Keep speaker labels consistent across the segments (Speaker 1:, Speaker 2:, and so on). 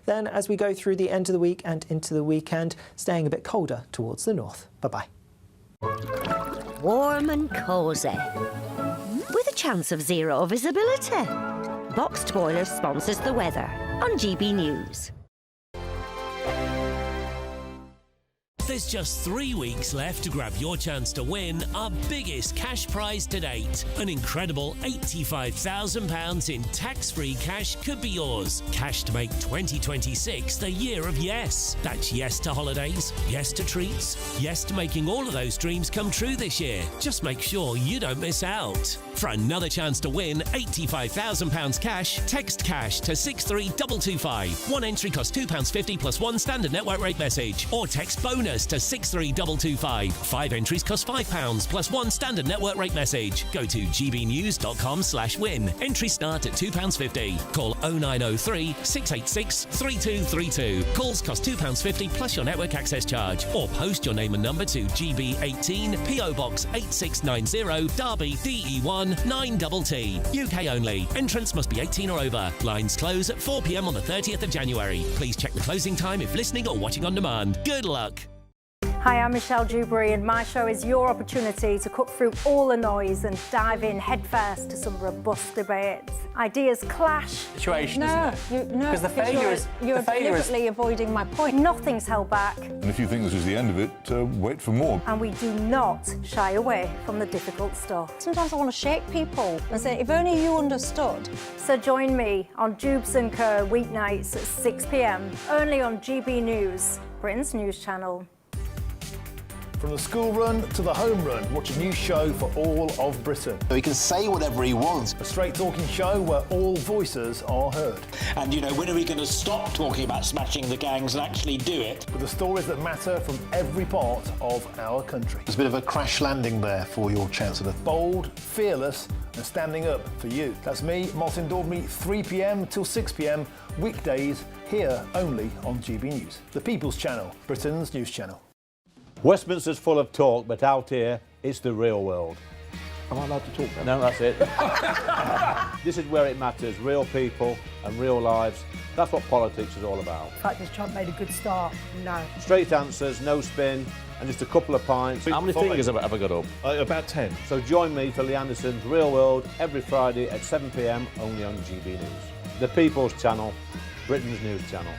Speaker 1: Then as we go through the end of the week and into the weekend, staying a bit colder towards the north. Bye-bye.
Speaker 2: Warm and cosy, with a chance of zero visibility. Boxed Boilers sponsors the weather on GB News.
Speaker 3: There's just 3 weeks left to grab your chance to win our biggest cash prize to date. An incredible £85,000 in tax-free cash could be yours. Cash to make 2026 the year of yes. That's yes to holidays, yes to treats, yes to making all of those dreams come true this year. Just make sure you don't miss out. For another chance to win £85,000 cash, text cash to 63225. One entry costs £2.50 plus one standard network rate message. Or text bonus to 63225. 5 entries cost £5 plus one standard network rate message. Go to gbnews.com/win. Entries start at £2.50. Call 0903 686 3232. Calls cost £2.50 plus your network access charge. Or post your name and number to GB18 PO Box 8690 Derby DE1 9TT. UK only. Entrance must be 18 or over. Lines close at 4 p.m. on the 30th of January. Please check the closing time if listening or watching on demand. Good luck.
Speaker 4: Hi, I'm Michelle Dewberry and my show is your opportunity to cut through all the noise and dive in headfirst to some robust debates. Ideas clash.
Speaker 5: Situation, isn't it?
Speaker 4: Because
Speaker 5: the failure is...
Speaker 4: You're deliberately avoiding my point. Nothing's held back.
Speaker 6: And if you think this is the end of it, wait for more.
Speaker 4: And we do not shy away from the difficult stuff.
Speaker 7: Sometimes I want to shake people and say, if only you understood.
Speaker 4: So join me on Jubes & Kerr weeknights at 6 p.m, only on GB News, Britain's news channel.
Speaker 8: From the school run to the home run, watch a new show for all of Britain.
Speaker 9: So he can say whatever he wants.
Speaker 8: A straight talking show where all voices are heard.
Speaker 10: And, you know, when are we going to stop talking about smashing the gangs and actually do it?
Speaker 8: With the stories that matter from every part of our country.
Speaker 9: There's a bit of a crash landing there for your Chancellor.
Speaker 8: Bold, fearless and standing up for you. That's me, Martin Daubney, 3 p.m. till 6 p.m, weekdays, here only on GB News. The People's Channel, Britain's news channel.
Speaker 11: Westminster's full of talk, but out here, it's the real world.
Speaker 5: Am I allowed to talk then?
Speaker 11: No, that's it. This is where it matters, real people and real lives. That's what politics is all about.
Speaker 12: In fact, has Trump made a good start? No.
Speaker 11: Straight answers, no spin, and just a couple of pints.
Speaker 5: How many fingers have I got up?
Speaker 8: About 10.
Speaker 11: So join me for Lee Anderson's Real World every Friday at 7 p.m, only on GB News. The People's Channel, Britain's news channel.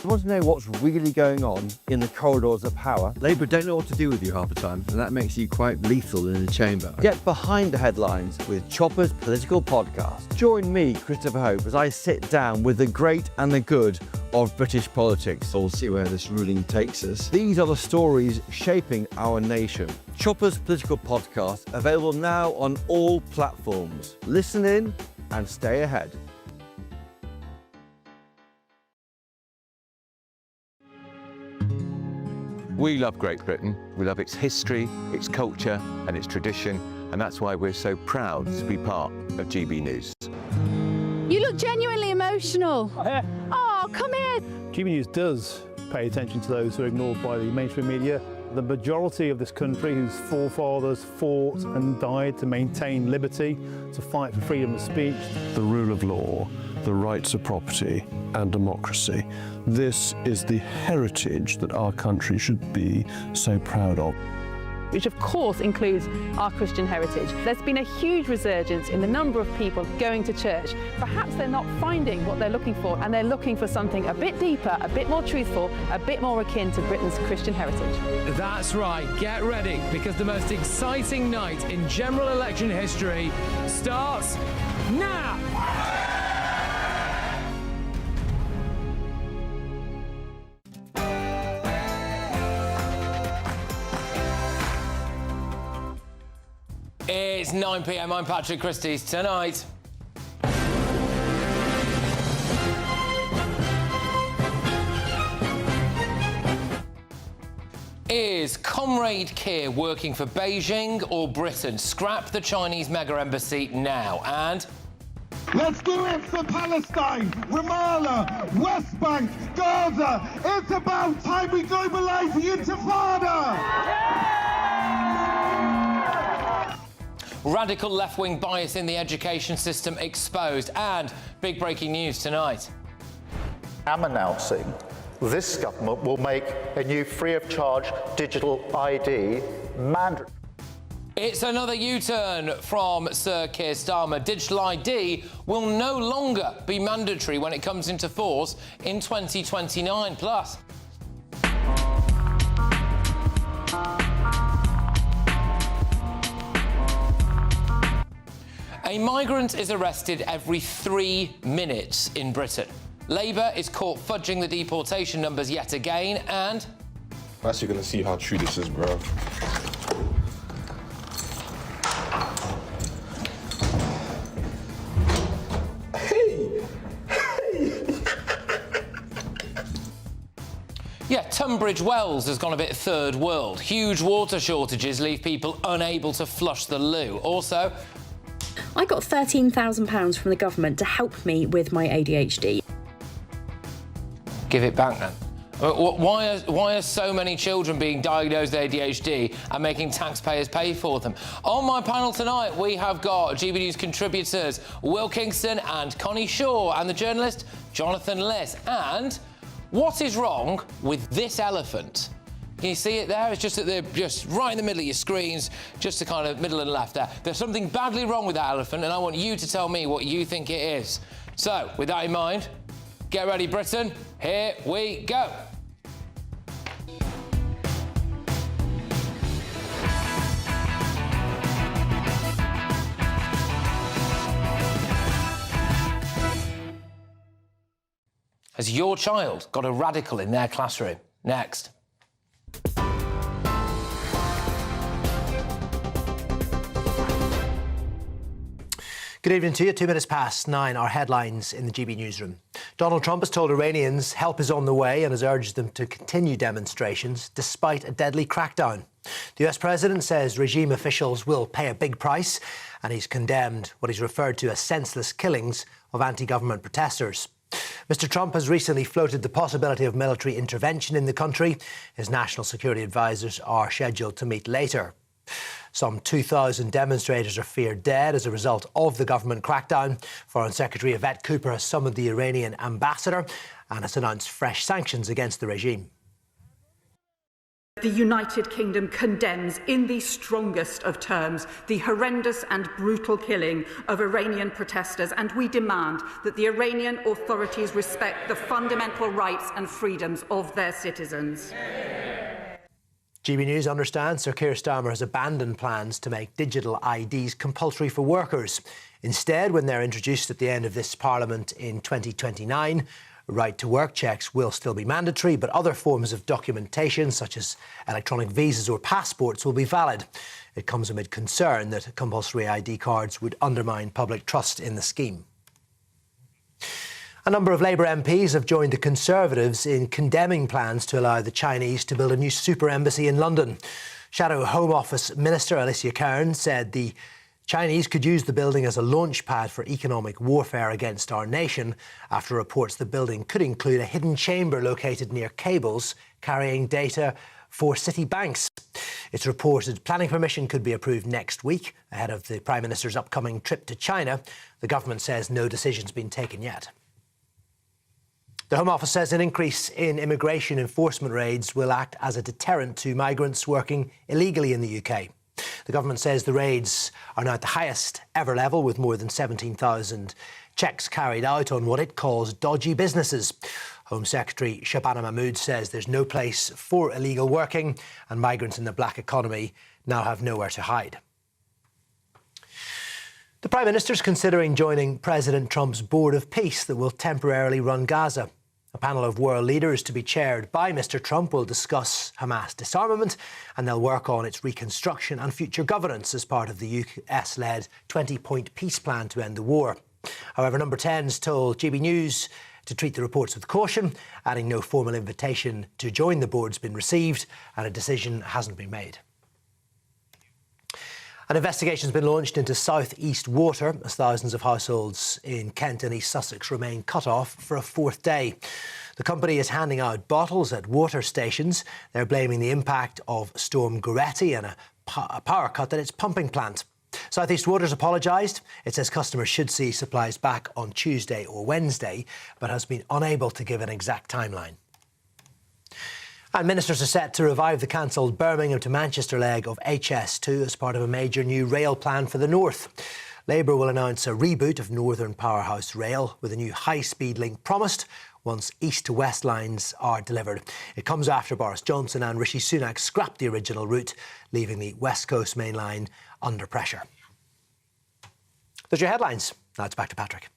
Speaker 13: You want to know what's really going on in the corridors of power? Labour don't know what to do with you half the time, and that makes you quite lethal in the chamber. Get behind the headlines with Chopper's Political Podcast. Join me, Christopher Hope, as I sit down with the great and the good of British politics. We'll see where this ruling takes us. These are the stories shaping our nation. Chopper's Political Podcast, available now on all platforms. Listen in and stay ahead.
Speaker 14: We love Great Britain. We love its history, its culture and its tradition, and that's why we're so proud to be part of GB News.
Speaker 15: You look genuinely emotional. Oh, come here.
Speaker 8: GB News does pay attention to those who are ignored by the mainstream media. The majority of this country whose forefathers fought and died to maintain liberty, to fight for freedom of speech.
Speaker 16: The rule of law, the rights of property and democracy. This is the heritage that our country should be so proud of.
Speaker 15: Which of course includes our Christian heritage. There's been a huge resurgence in the number of people going to church. Perhaps they're not finding what they're looking for, and they're looking for something a bit deeper, a bit more truthful, a bit more akin to Britain's Christian heritage.
Speaker 17: That's right, get ready, because the most exciting night in general election history starts now!
Speaker 18: It's 9 p.m. I'm Patrick Christys. Tonight, is Comrade Keir working for Beijing or Britain? Scrap the Chinese mega embassy now. And
Speaker 19: let's do it for Palestine, Ramallah, West Bank, Gaza. It's about time we globalise the Intifada.
Speaker 18: radical left-wing bias in the education system exposed. And big breaking news tonight.
Speaker 20: I'm announcing this government will make a new free-of-charge digital ID mandatory.
Speaker 18: It's another U-turn from Sir Keir Starmer. Digital ID will no longer be mandatory when it comes into force in 2029. Plus, a migrant is arrested every 3 minutes in Britain. Labour is caught fudging the deportation numbers yet again, and
Speaker 5: I'm actually going to see how true this is, bro.
Speaker 18: yeah, Tunbridge Wells has gone a bit third world. Huge water shortages leave people unable to flush the loo. Also,
Speaker 21: I got £13,000 from the government to help me with my ADHD.
Speaker 18: give it back then. Why are so many children being diagnosed with ADHD and making taxpayers pay for them? On my panel tonight, we have got GB News contributors Will Kingston and Connie Shaw and the journalist Jonathan Liss. And what is wrong with this elephant? Can you see it there? It's just just right in the middle of your screens, just the kind of middle and left there. There's something badly wrong with that elephant, and I want you to tell me what you think it is. So, with that in mind, get ready, Britain. Here we go. Has your child got a radical in their classroom? Next.
Speaker 22: Good evening to you. 2 minutes past 9, our headlines in the GB newsroom. Donald Trump has told Iranians help is on the way and has urged them to continue demonstrations despite a deadly crackdown. The US president says regime officials will pay a big price, and he's condemned what he's referred to as senseless killings of anti-government protesters. Mr. Trump has recently floated the possibility of military intervention in the country. His national security advisers are scheduled to meet later. Some 2,000 demonstrators are feared dead as a result of the government crackdown. Foreign Secretary Yvette Cooper has summoned the Iranian ambassador and has announced fresh sanctions against the regime.
Speaker 23: The United Kingdom condemns in the strongest of terms the horrendous and brutal killing of Iranian protesters, and we demand that the Iranian authorities respect the fundamental rights and freedoms of their citizens.
Speaker 22: GB News understands Sir Keir Starmer has abandoned plans to make digital IDs compulsory for workers. Instead, when they're introduced at the end of this Parliament in 2029, right-to-work checks will still be mandatory, but other forms of documentation, such as electronic visas or passports, will be valid. It comes amid concern that compulsory ID cards would undermine public trust in the scheme. A number of Labour MPs have joined the Conservatives in condemning plans to allow the Chinese to build a new super embassy in London. Shadow Home Office Minister Alicia Cairns said the Chinese could use the building as a launch pad for economic warfare against our nation after reports the building could include a hidden chamber located near cables carrying data for city banks. It's reported planning permission could be approved next week ahead of the Prime Minister's upcoming trip to China. The government says no decision's been taken yet. The Home Office says an increase in immigration enforcement raids will act as a deterrent to migrants working illegally in the UK. The government says the raids are now at the highest ever level, with more than 17,000 checks carried out on what it calls dodgy businesses. Home Secretary Shabana Mahmood says there's no place for illegal working, and migrants in the black economy now have nowhere to hide. The Prime Minister is considering joining President Trump's Board of Peace that will temporarily run Gaza. A panel of world leaders to be chaired by Mr. Trump will discuss Hamas disarmament, and they'll work on its reconstruction and future governance as part of the US-led 20-point peace plan to end the war. However, Number 10's told GB News to treat the reports with caution, adding no formal invitation to join the board's been received and a decision hasn't been made. An investigation's been launched into South East Water as thousands of households in Kent and East Sussex remain cut off for a fourth day. The company is handing out bottles at water stations. They're blaming the impact of Storm Goretti and a power cut at its pumping plant. South East Water's apologised. It says customers should see supplies back on Tuesday or Wednesday, but has been unable to give an exact timeline. And ministers are set to revive the cancelled Birmingham to Manchester leg of HS2 as part of a major new rail plan for the north. Labour will announce a reboot of Northern Powerhouse Rail with a new high-speed link promised once east to west lines are delivered. It comes after Boris Johnson and Rishi Sunak scrapped the original route, leaving the West Coast main line under pressure. Those are your headlines. Now it's back to Patrick.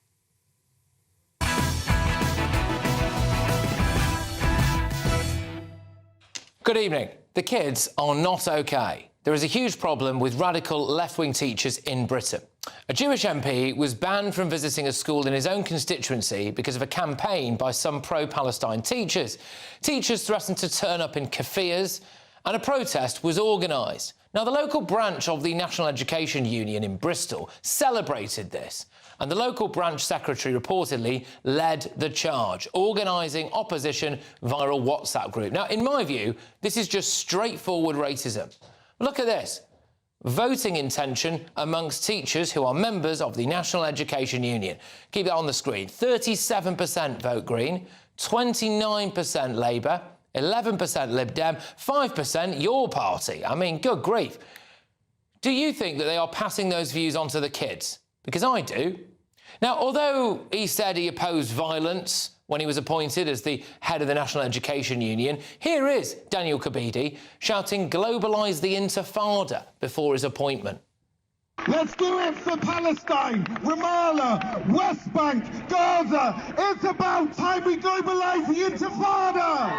Speaker 18: Good evening. The kids are not OK. There is a huge problem with radical left-wing teachers in Britain. A Jewish MP was banned from visiting a school in his own constituency because of a campaign by some pro-Palestine teachers. Teachers threatened to turn up in keffiyehs, and a protest was organised. Now, the local branch of the National Education Union in Bristol celebrated this, and the local branch secretary reportedly led the charge, organising opposition via a WhatsApp group. Now, in my view, this is just straightforward racism. Look at this. Voting intention amongst teachers who are members of the National Education Union. Keep that on the screen. 37% vote Green, 29% Labour, 11% Lib Dem, 5% your party. I mean, good grief. Do you think that they are passing those views on to the kids? Because I do. Now, although he said he opposed violence when he was appointed as the head of the National Education Union, here is Daniel Kabidi shouting "globalise the Intifada" before his appointment.
Speaker 19: Let's do it for Palestine, Ramallah, West Bank, Gaza. It's about time we globalise the Intifada.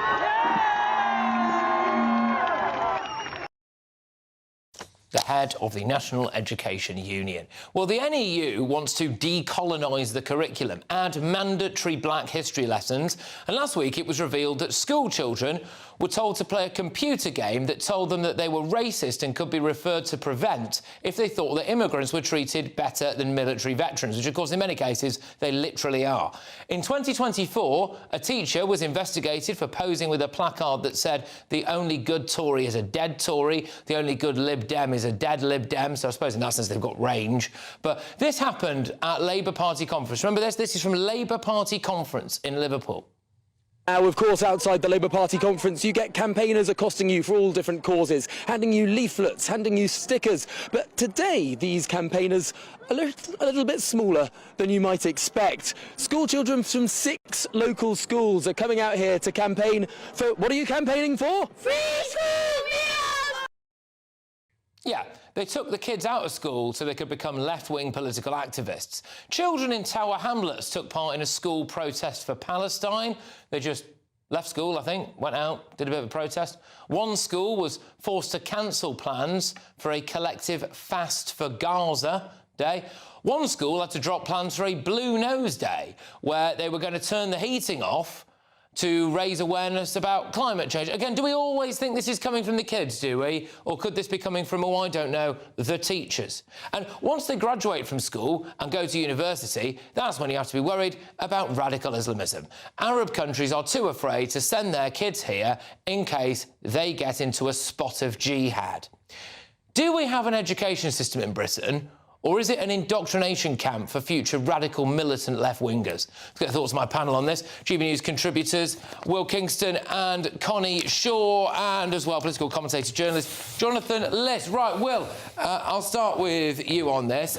Speaker 18: The head of the National Education Union. Well, the NEU wants to decolonise the curriculum, add mandatory black history lessons, and last week it was revealed that school children were told to play a computer game that told them that they were racist and could be referred to Prevent if they thought that immigrants were treated better than military veterans, which of course in many cases they literally are. In 2024, a teacher was investigated for posing with a placard that said the only good Tory is a dead Tory, the only good Lib Dem is a dead Lib Dem, so I suppose in that sense they've got range. But this happened at Labour Party conference. Remember this? This is from Labour Party conference in Liverpool.
Speaker 1: Now, of course, outside the Labour Party conference, you get campaigners accosting you for all different causes, handing you leaflets, handing you stickers. But today, these campaigners are a little bit smaller than you might expect. School children from 6 local schools are coming out here to campaign for... What are you campaigning for? Free school meals!
Speaker 18: Yeah, they took the kids out of school so they could become left-wing political activists. Children in Tower Hamlets took part in a school protest for Palestine. They just left school, I think, went out, did a bit of a protest. One school was forced to cancel plans for a collective fast for Gaza day. One school had to drop plans for a Blue Nose Day, where they were going to turn the heating off to raise awareness about climate change. Again, do we always think this is coming from the kids, do we? Or could this be coming from, oh, I don't know, the teachers? And once they graduate from school and go to university, that's when you have to be worried about radical Islamism. Arab countries are too afraid to send their kids here in case they get into a spot of jihad. Do we have an education system in Britain, or is it an indoctrination camp for future radical militant left-wingers? Let's get thoughts of my panel on this. GBNews contributors Will Kingston and Connie Shaw, and as well political commentator, journalist Jonathan Liss. Right, Will, I'll start with you on this.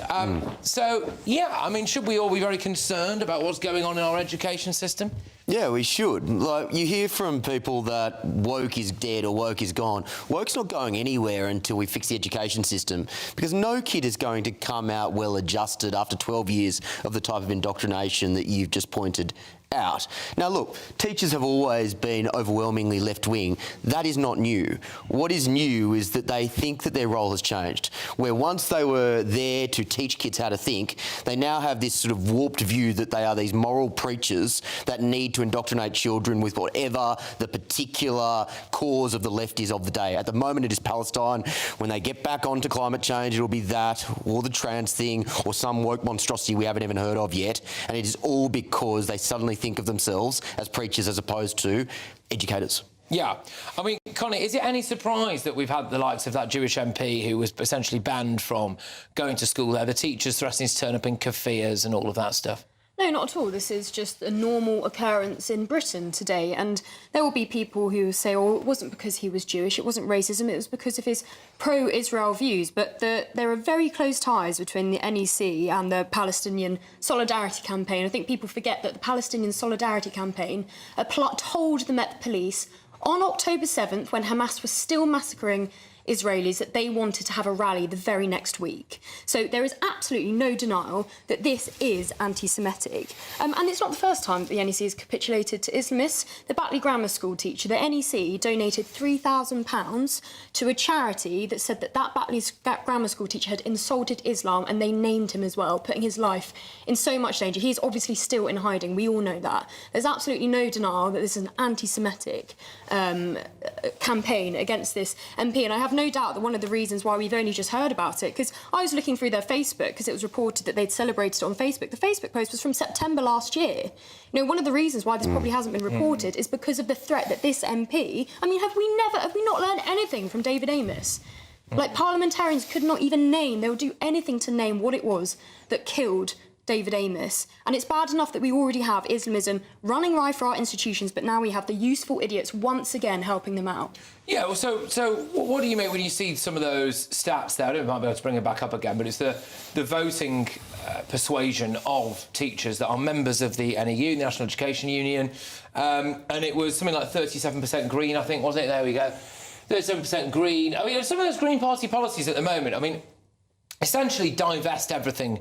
Speaker 18: So, yeah, I mean, should we all be very concerned about what's going on in our education system?
Speaker 2: Yeah, we should. Like, you hear from people that woke is dead or woke is gone. Woke's not going anywhere until we fix the education system, because no kid is going to come out well adjusted after 12 years of the type of indoctrination that you've just pointed out. Now look, teachers have always been overwhelmingly left-wing. That is not new. What is new is that they think that their role has changed, where once they were there to teach kids how to think, they now have this sort of warped view that they are these moral preachers that need to indoctrinate children with whatever the particular cause of the left is of the day. At the moment it is Palestine. When they get back onto climate change, it'll be that, or the trans thing, or some woke monstrosity we haven't even heard of yet. And it is all because they suddenly think of themselves as preachers as opposed to educators.
Speaker 18: Yeah, I mean, Connie, is it any surprise that we've had the likes of that Jewish MP who was essentially banned from going to school there, the teachers threatening to turn up in keffiyehs and all of that stuff?
Speaker 3: No, not at all. This is just a normal occurrence in Britain today. And there will be people who say, oh, it wasn't because he was Jewish, it wasn't racism, it was because of his pro-Israel views. But there are very close ties between the NEC and the Palestinian Solidarity Campaign. I think people forget that the Palestinian Solidarity Campaign told the Met Police on October 7th, when Hamas was still massacring Israelis, that they wanted to have a rally the very next week. So there is absolutely no denial that this is anti-Semitic. And it's not the first time that the NEC has capitulated to Islamists. The Batley Grammar School teacher, the NEC, donated £3,000 to a charity that said that Batley Grammar School teacher had insulted Islam, and they named him as well, putting his life in so much danger. He's obviously still in hiding. We all know that. There's absolutely no denial that this is an anti-Semitic campaign against this MP, and I have no doubt that one of the reasons why we've only just heard about it, because I was looking through their Facebook, because it was reported that they'd celebrated it on Facebook. The Facebook post was from September last year. You know, one of the reasons why this probably hasn't been reported is because of the threat that this MP... I mean, have we not learned anything from David Amos? Like, parliamentarians could not even name, they would do anything to name what it was that killed David Amos. And it's bad enough that we already have Islamism running rife for our institutions, but now we have the useful idiots once again helping them out.
Speaker 18: Yeah, well, so what do you make when you see some of those stats there? I don't know if I might be able to bring it back up again, but it's the voting persuasion of teachers that are members of the NEU, the National Education Union, and it was something like 37% Green, I think, wasn't it? There we go. 37% Green. I mean, some of those Green Party policies at the moment, I mean, essentially divest everything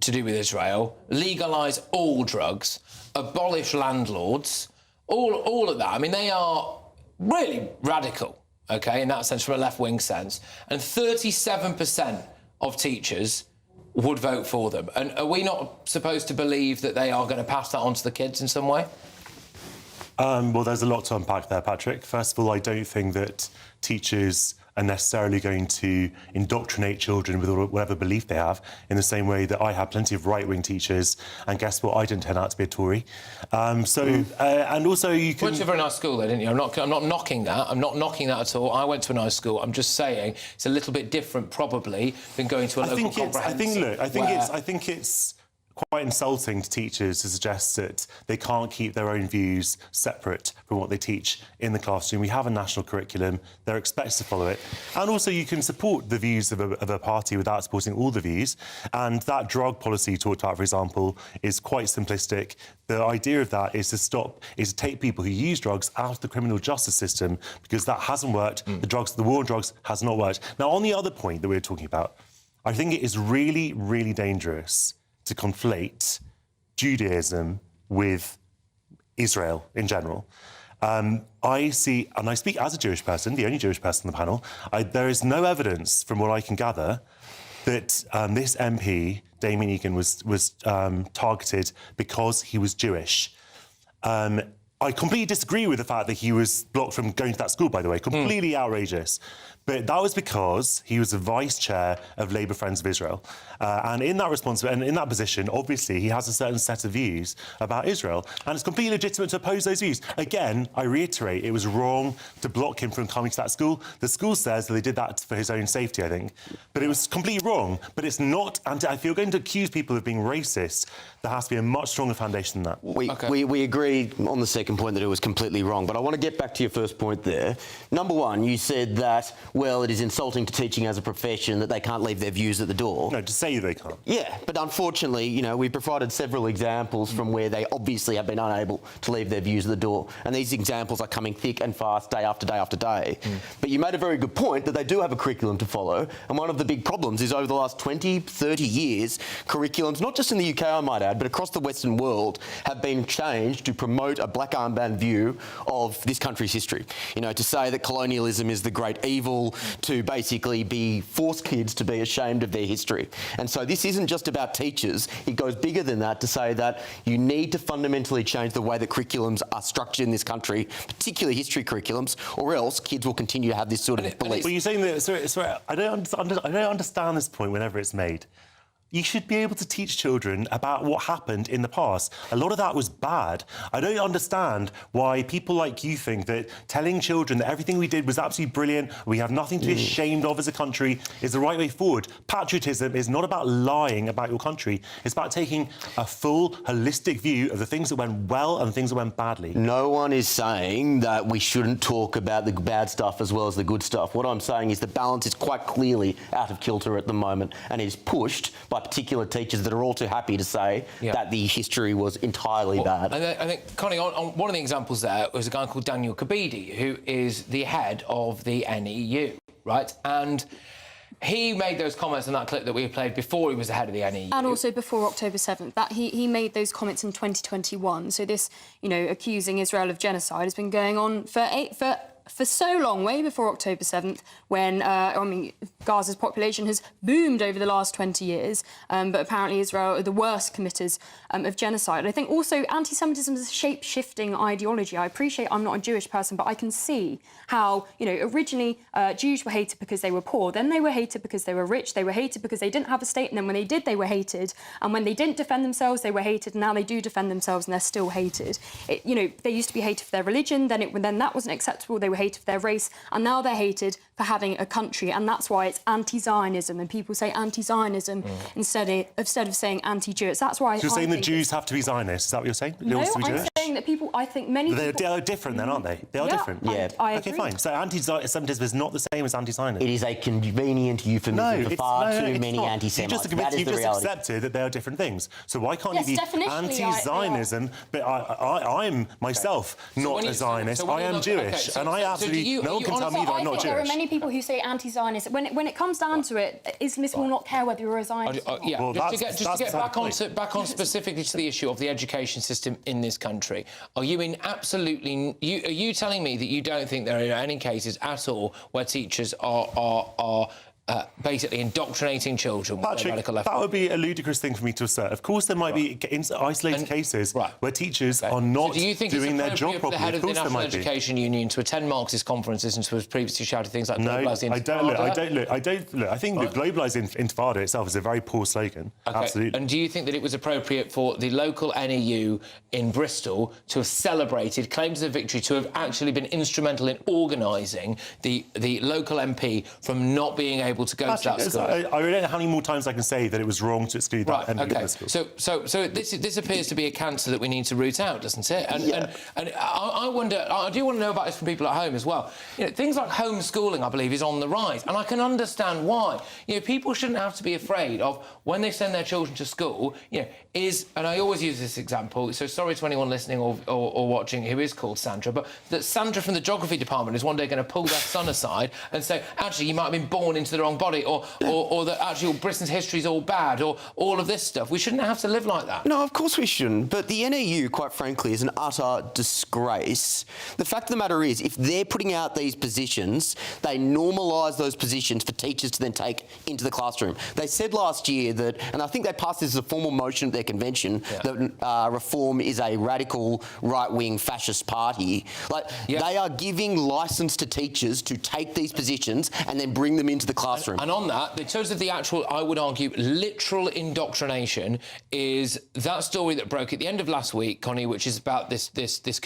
Speaker 18: to do with Israel, legalise all drugs, abolish landlords, all of that. I mean, they are really radical, OK, in that sense, from a left-wing sense. And 37% of teachers would vote for them. And are we not supposed to believe that they are going to pass that on to the kids in some way?
Speaker 6: Well, there's a lot to unpack there, Patrick. First of all, I don't think that teachers are necessarily going to indoctrinate children with whatever belief they have, in the same way that I have plenty of right-wing teachers, and guess what? I didn't turn out to be a Tory. And also you can...
Speaker 18: You went to a very nice school, though, didn't you? I'm not knocking that. I'm not knocking that at all. I went to a nice school. I'm just saying it's a little bit different, probably, than going to a local comprehensive.
Speaker 6: I think it's quite insulting to teachers to suggest that they can't keep their own views separate from what they teach in the classroom. We have a national curriculum, they're expected to follow it. And also you can support the views of a party without supporting all the views. And that drug policy you talked about, for example, is quite simplistic. The idea of that is to take people who use drugs out of the criminal justice system, because that hasn't worked. The war on drugs has not worked. Now, on the other point that we were talking about, I think it is really, really dangerous to conflate Judaism with Israel in general. I see, and I speak as a Jewish person, the only Jewish person on the panel, there is no evidence, from what I can gather, that this MP, Damien Egan, was targeted because he was Jewish. I completely disagree with the fact that he was blocked from going to that school, by the way. Completely outrageous. But that was because he was the vice chair of Labour Friends of Israel. And in that position, obviously, he has a certain set of views about Israel. And it's completely legitimate to oppose those views. Again, I reiterate, it was wrong to block him from coming to that school. The school says that they did that for his own safety, I think. But it was completely wrong. But it's not, and if you're going to accuse people of being racist, there has to be a much stronger foundation than that.
Speaker 2: We agree on the second point that it was completely wrong, but I want to get back to your first point there. Number one, you said that, well, it is insulting to teaching as a profession that they can't leave their views at the door.
Speaker 6: No, to say they can't.
Speaker 2: Yeah, but unfortunately, you know, we provided several examples from where they obviously have been unable to leave their views at the door, and these examples are coming thick and fast day after day after day. But you made a very good point that they do have a curriculum to follow, and one of the big problems is over the last 20, 30 years, curriculums, not just in the UK, I might add, but across the Western world, have been changed to promote a black armband view of this country's history. You know, to say that colonialism is the great evil, to basically force kids to be ashamed of their history. And so this isn't just about teachers. It goes bigger than that to say that you need to fundamentally change the way that curriculums are structured in this country, particularly history curriculums, or else kids will continue to have this sort of belief.
Speaker 6: Well, you're saying that... Sorry, I don't understand this point whenever it's made. You should be able to teach children about what happened in the past. A lot of that was bad. I don't understand why people like you think that telling children that everything we did was absolutely brilliant, we have nothing to be ashamed of as a country, is the right way forward. Patriotism is not about lying about your country. It's about taking a full, holistic view of the things that went well and the things that went badly.
Speaker 2: No one is saying that we shouldn't talk about the bad stuff as well as the good stuff. What I'm saying is the balance is quite clearly out of kilter at the moment, and it is pushed by particular teachers that are all too happy to say that the history was entirely bad.
Speaker 18: I think, Connie, on one of the examples there was a guy called Daniel Kabidi, who is the head of the NEU, right? And he made those comments in that clip that we played before he was the head of the NEU.
Speaker 3: And also before October 7th. That he made those comments in 2021. So this, you know, accusing Israel of genocide has been going on for so long, way before October 7th, when, I mean, Gaza's population has boomed over the last 20 years, but apparently Israel are the worst committers of genocide. I think also anti-Semitism is a shape-shifting ideology. I appreciate I'm not a Jewish person, but I can see how, you know, originally Jews were hated because they were poor, then they were hated because they were rich, they were hated because they didn't have a state, and then when they did, they were hated, and when they didn't defend themselves, they were hated, and now they do defend themselves and they're still hated. You know, they used to be hated for their religion, then that wasn't acceptable, they were hated for their race, and now they're hated for having a country, and that's why it's anti-Zionism, and people say anti-Zionism instead of saying anti-Jewish. That's why
Speaker 6: So you're saying the Jews have to be Zionists? Is that what you're saying?
Speaker 3: No, I'm saying that people, I think many people...
Speaker 6: They're different then, aren't they? They are different.
Speaker 2: Yeah.
Speaker 3: I
Speaker 6: OK,
Speaker 3: agree.
Speaker 6: fine. So anti-Semitism is not the same as anti-Zionism.
Speaker 2: It is a convenient euphemism for far too many anti-Semites.
Speaker 6: You just accepted that they are different things. So why can't you be anti-Zionism? But I'm myself not a Zionist. I am Jewish, and I absolutely... No one can tell me that I'm not Jewish.
Speaker 3: There are many people who say anti-Zionist. When it comes down to it, Islamists will not care whether you're a Zionist or not.
Speaker 18: Yeah, just to get back on specifically to the issue of the education system in this country, are you telling me that you don't think there are any cases at all where teachers are basically indoctrinating children with their radical left?
Speaker 6: That would be a ludicrous thing for me to assert. Of course, there might be isolated cases where teachers are not doing their job properly.
Speaker 18: The head of the National Education Union to attend Marxist conferences and to have previously shouted things like globalised intifada?
Speaker 6: I don't look. I think that globalised intifada itself is a very poor slogan. Absolutely.
Speaker 18: And do you think that it was appropriate for the local NEU in Bristol to have celebrated claims of victory, to have actually been instrumental in organising the local MP from not being able to go to that school?
Speaker 6: I don't know how many more times I can say that it was wrong to exclude that MP from the school.
Speaker 18: So this appears to be a cancer that we need to root out, doesn't it? And I wonder, I do want to know about this from people at home as well. You know, things like homeschooling, I believe, is on the rise, and I can understand why. You know, people shouldn't have to be afraid of when they send their children to school. You know, and I always use this example. So sorry to anyone listening or watching who is called Sandra, but that Sandra from the geography department is one day going to pull their son aside and say, actually, you might have been born into the wrong body, or that actually Britain's history is all bad, or all of this stuff. We shouldn't have to live like that.
Speaker 2: No, of course we shouldn't. But the NEU, quite frankly, is an utter disgrace. The fact of the matter is, if they're putting out these positions, they normalise those positions for teachers to then take into the classroom. They said last year that, and I think they passed this as a formal motion at their convention, that Reform is a radical right-wing fascist party. They are giving licence to teachers to take these positions and then bring them into the classroom.
Speaker 18: And on that, in terms of the actual, I would argue, literal indoctrination, is that story that broke at the end of last week, Connie, which is about this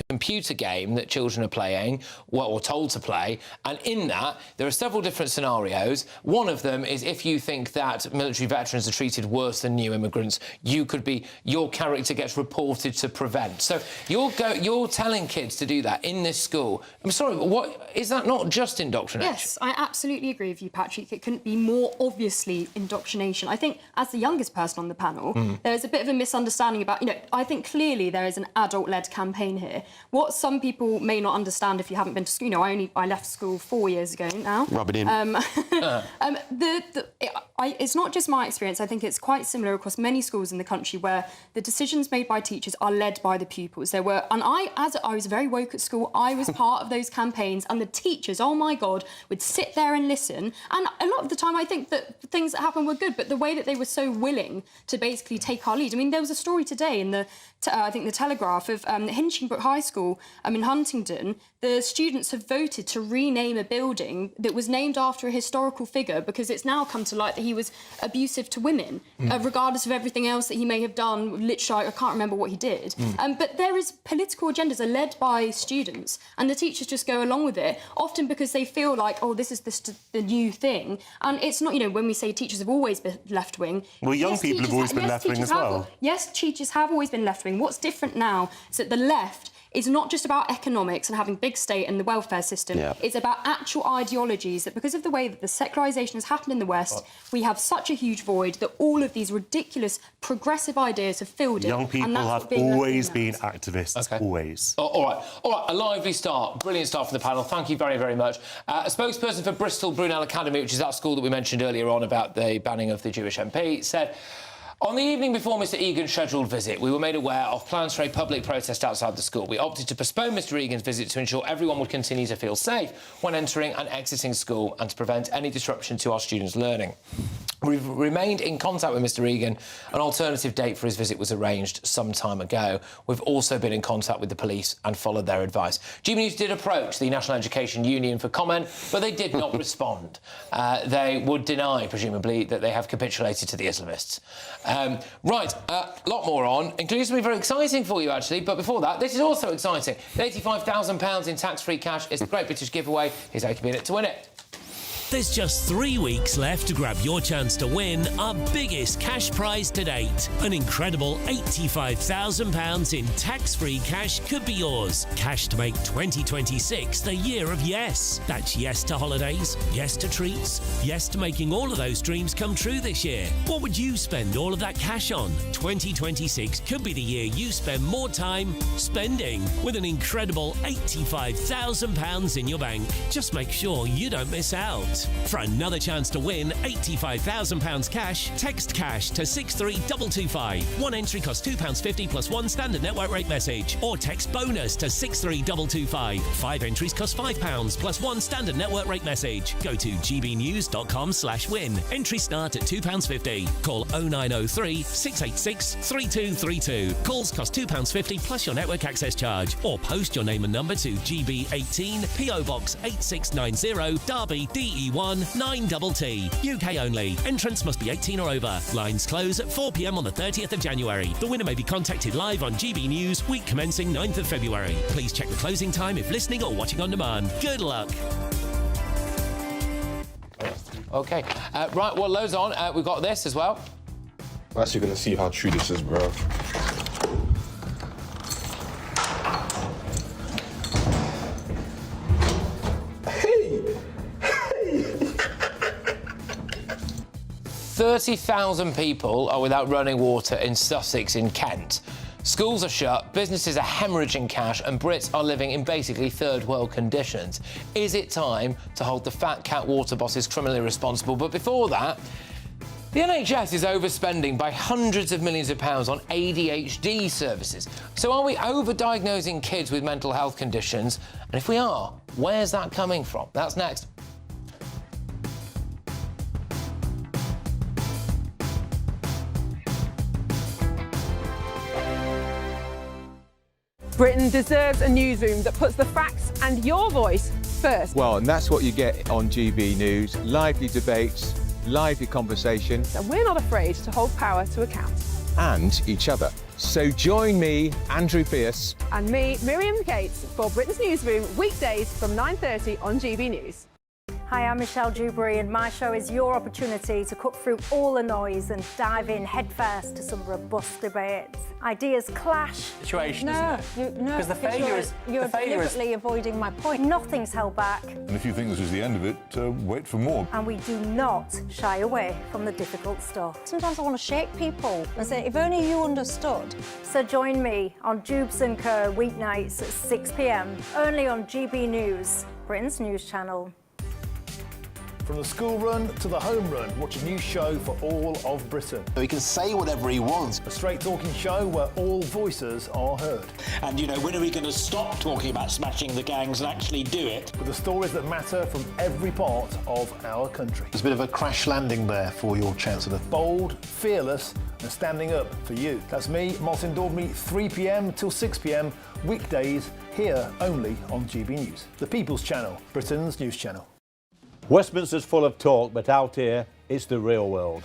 Speaker 18: computer game that children are playing, or told to play, and in that, there are several different scenarios. One of them is if you think that military veterans are treated worse than new immigrants, your character gets reported to prevent. So you're telling kids to do that in this school. I'm sorry, what is that not just indoctrination?
Speaker 3: Yes, I absolutely agree with you, Patrick. It couldn't be more obviously indoctrination. I think, as the youngest person on the panel, there's a bit of a misunderstanding about, you know, I think clearly there is an adult-led campaign here. What some people may not understand if you haven't been to school, you know, I left school 4 years ago now.
Speaker 2: Rub it in.
Speaker 3: It's not just my experience. I think it's quite similar across many schools in the country where the decisions made by teachers are led by the pupils. I was very woke at school, I was part of those campaigns, and the teachers, oh my God, would sit there and listen. And a lot of the time I think that things that happened were good, but the way that they were so willing to basically take our lead. I mean, there was a story today in the, I think the Telegraph of Hinchingbrook High School in Huntingdon. The students have voted to rename a building that was named after a historical figure because it's now come to light that he was abusive to women, regardless of everything else that he may have done. Literally, I can't remember what he did. But there is political agendas are led by students, and the teachers just go along with it, often because they feel like, oh, this is the new thing. And it's not, you know, when we say teachers have always been left-wing...
Speaker 6: Well, young people have always been left-wing as well.
Speaker 3: Yes, teachers have always been left-wing. What's different now is that the left is not just about economics and having big state and the welfare system. It's about actual ideologies that, because of the way that the secularisation has happened in the West, we have such a huge void that all of these ridiculous progressive ideas have filled it.
Speaker 6: Young people have always been activists, always.
Speaker 18: All right, a lively start, brilliant start from the panel. Thank you very, very much. A spokesperson for Bristol Brunel Academy, which is that school that we mentioned earlier on about the banning of the Jewish MP, said, on the evening before Mr Egan's scheduled visit, we were made aware of plans for a public protest outside the school. We opted to postpone Mr Egan's visit to ensure everyone would continue to feel safe when entering and exiting school and to prevent any disruption to our students' learning. We've remained in contact with Mr Egan. An alternative date for his visit was arranged some time ago. We've also been in contact with the police and followed their advice. GBNews did approach the National Education Union for comment, but they did not respond. They would deny, presumably, that they have capitulated to the Islamists. Right, a lot more on, including something very exciting for you, actually. But before that, this is also exciting. £85,000 in tax-free cash is the Great British Giveaway. Here's how you can be in it to win it.
Speaker 4: There's just 3 weeks left to grab your chance to win our biggest cash prize to date. An incredible £85,000 in tax-free cash could be yours. Cash to make 2026 the year of yes. That's yes to holidays, yes to treats, yes to making all of those dreams come true this year. What would you spend all of that cash on? 2026 could be the year you spend more time spending with an incredible £85,000 in your bank. Just make sure you don't miss out. For another chance to win £85,000 cash, text cash to 63225. One entry costs £2.50 plus one standard network rate message. Or text bonus to 63225. 5 entries cost £5 plus one standard network rate message. Go to gbnews.com/win. Entries start at £2.50. Call 0903 686 3232. Calls cost £2.50 plus your network access charge. Or post your name and number to GB18 PO Box 8690 Derby DE1 9TT. UK only. Entrance must be 18 or over. Lines close at 4 p.m. on the 30th of January. The winner may be contacted live on GB News, week commencing 9th of February. Please check the closing time if listening or watching on demand. Good luck.
Speaker 18: OK. Right, well, loads on. We've got this as well.
Speaker 5: I'm actually going to see how true this is, bro.
Speaker 18: 30,000 people are without running water in Sussex in Kent. Schools are shut, businesses are hemorrhaging cash, and Brits are living in basically third world conditions. Is it time to hold the fat cat water bosses criminally responsible? But before that, the NHS is overspending by hundreds of millions of pounds on ADHD services. So are we overdiagnosing kids with mental health conditions? And if we are, where's that coming from? That's next.
Speaker 15: Britain deserves a newsroom that puts the facts and your voice first.
Speaker 14: Well, and that's what you get on GB News. Lively debates, lively conversation.
Speaker 15: And we're not afraid to hold power to account.
Speaker 14: And each other. So join me, Andrew Pierce.
Speaker 15: And me, Miriam Gates, for Britain's Newsroom, weekdays from 9:30 on GB News.
Speaker 12: Hi, I'm Michelle Dewberry, and my show is your opportunity to cut through all the noise and dive in headfirst to some robust debates. Ideas clash.
Speaker 7: Situation,
Speaker 12: no,
Speaker 7: isn't it?
Speaker 12: No,
Speaker 7: because the failure is
Speaker 12: you're deliberately avoiding my point. Nothing's held back.
Speaker 10: And if you think this is the end of it, wait for more.
Speaker 12: And we do not shy away from the difficult stuff. Sometimes I want to shake people and say, if only you understood. So join me on Dubes & Co. weeknights at 6 p.m. only on GB News, Britain's news channel.
Speaker 8: From the school run to the home run, watch a new show for all of Britain.
Speaker 7: So he can say whatever he wants.
Speaker 8: A straight-talking show where all voices are heard.
Speaker 9: And, you know, when are we going to stop talking about smashing the gangs and actually do it?
Speaker 8: With the stories that matter from every part of our country.
Speaker 11: There's a bit of a crash landing there for your Chancellor.
Speaker 8: Bold, fearless and standing up for you. That's me, Martin Daubney, 3 p.m. till 6 p.m, weekdays, here only on GB News. The People's Channel, Britain's news channel.
Speaker 24: Westminster's full of talk, but out here, it's the real world.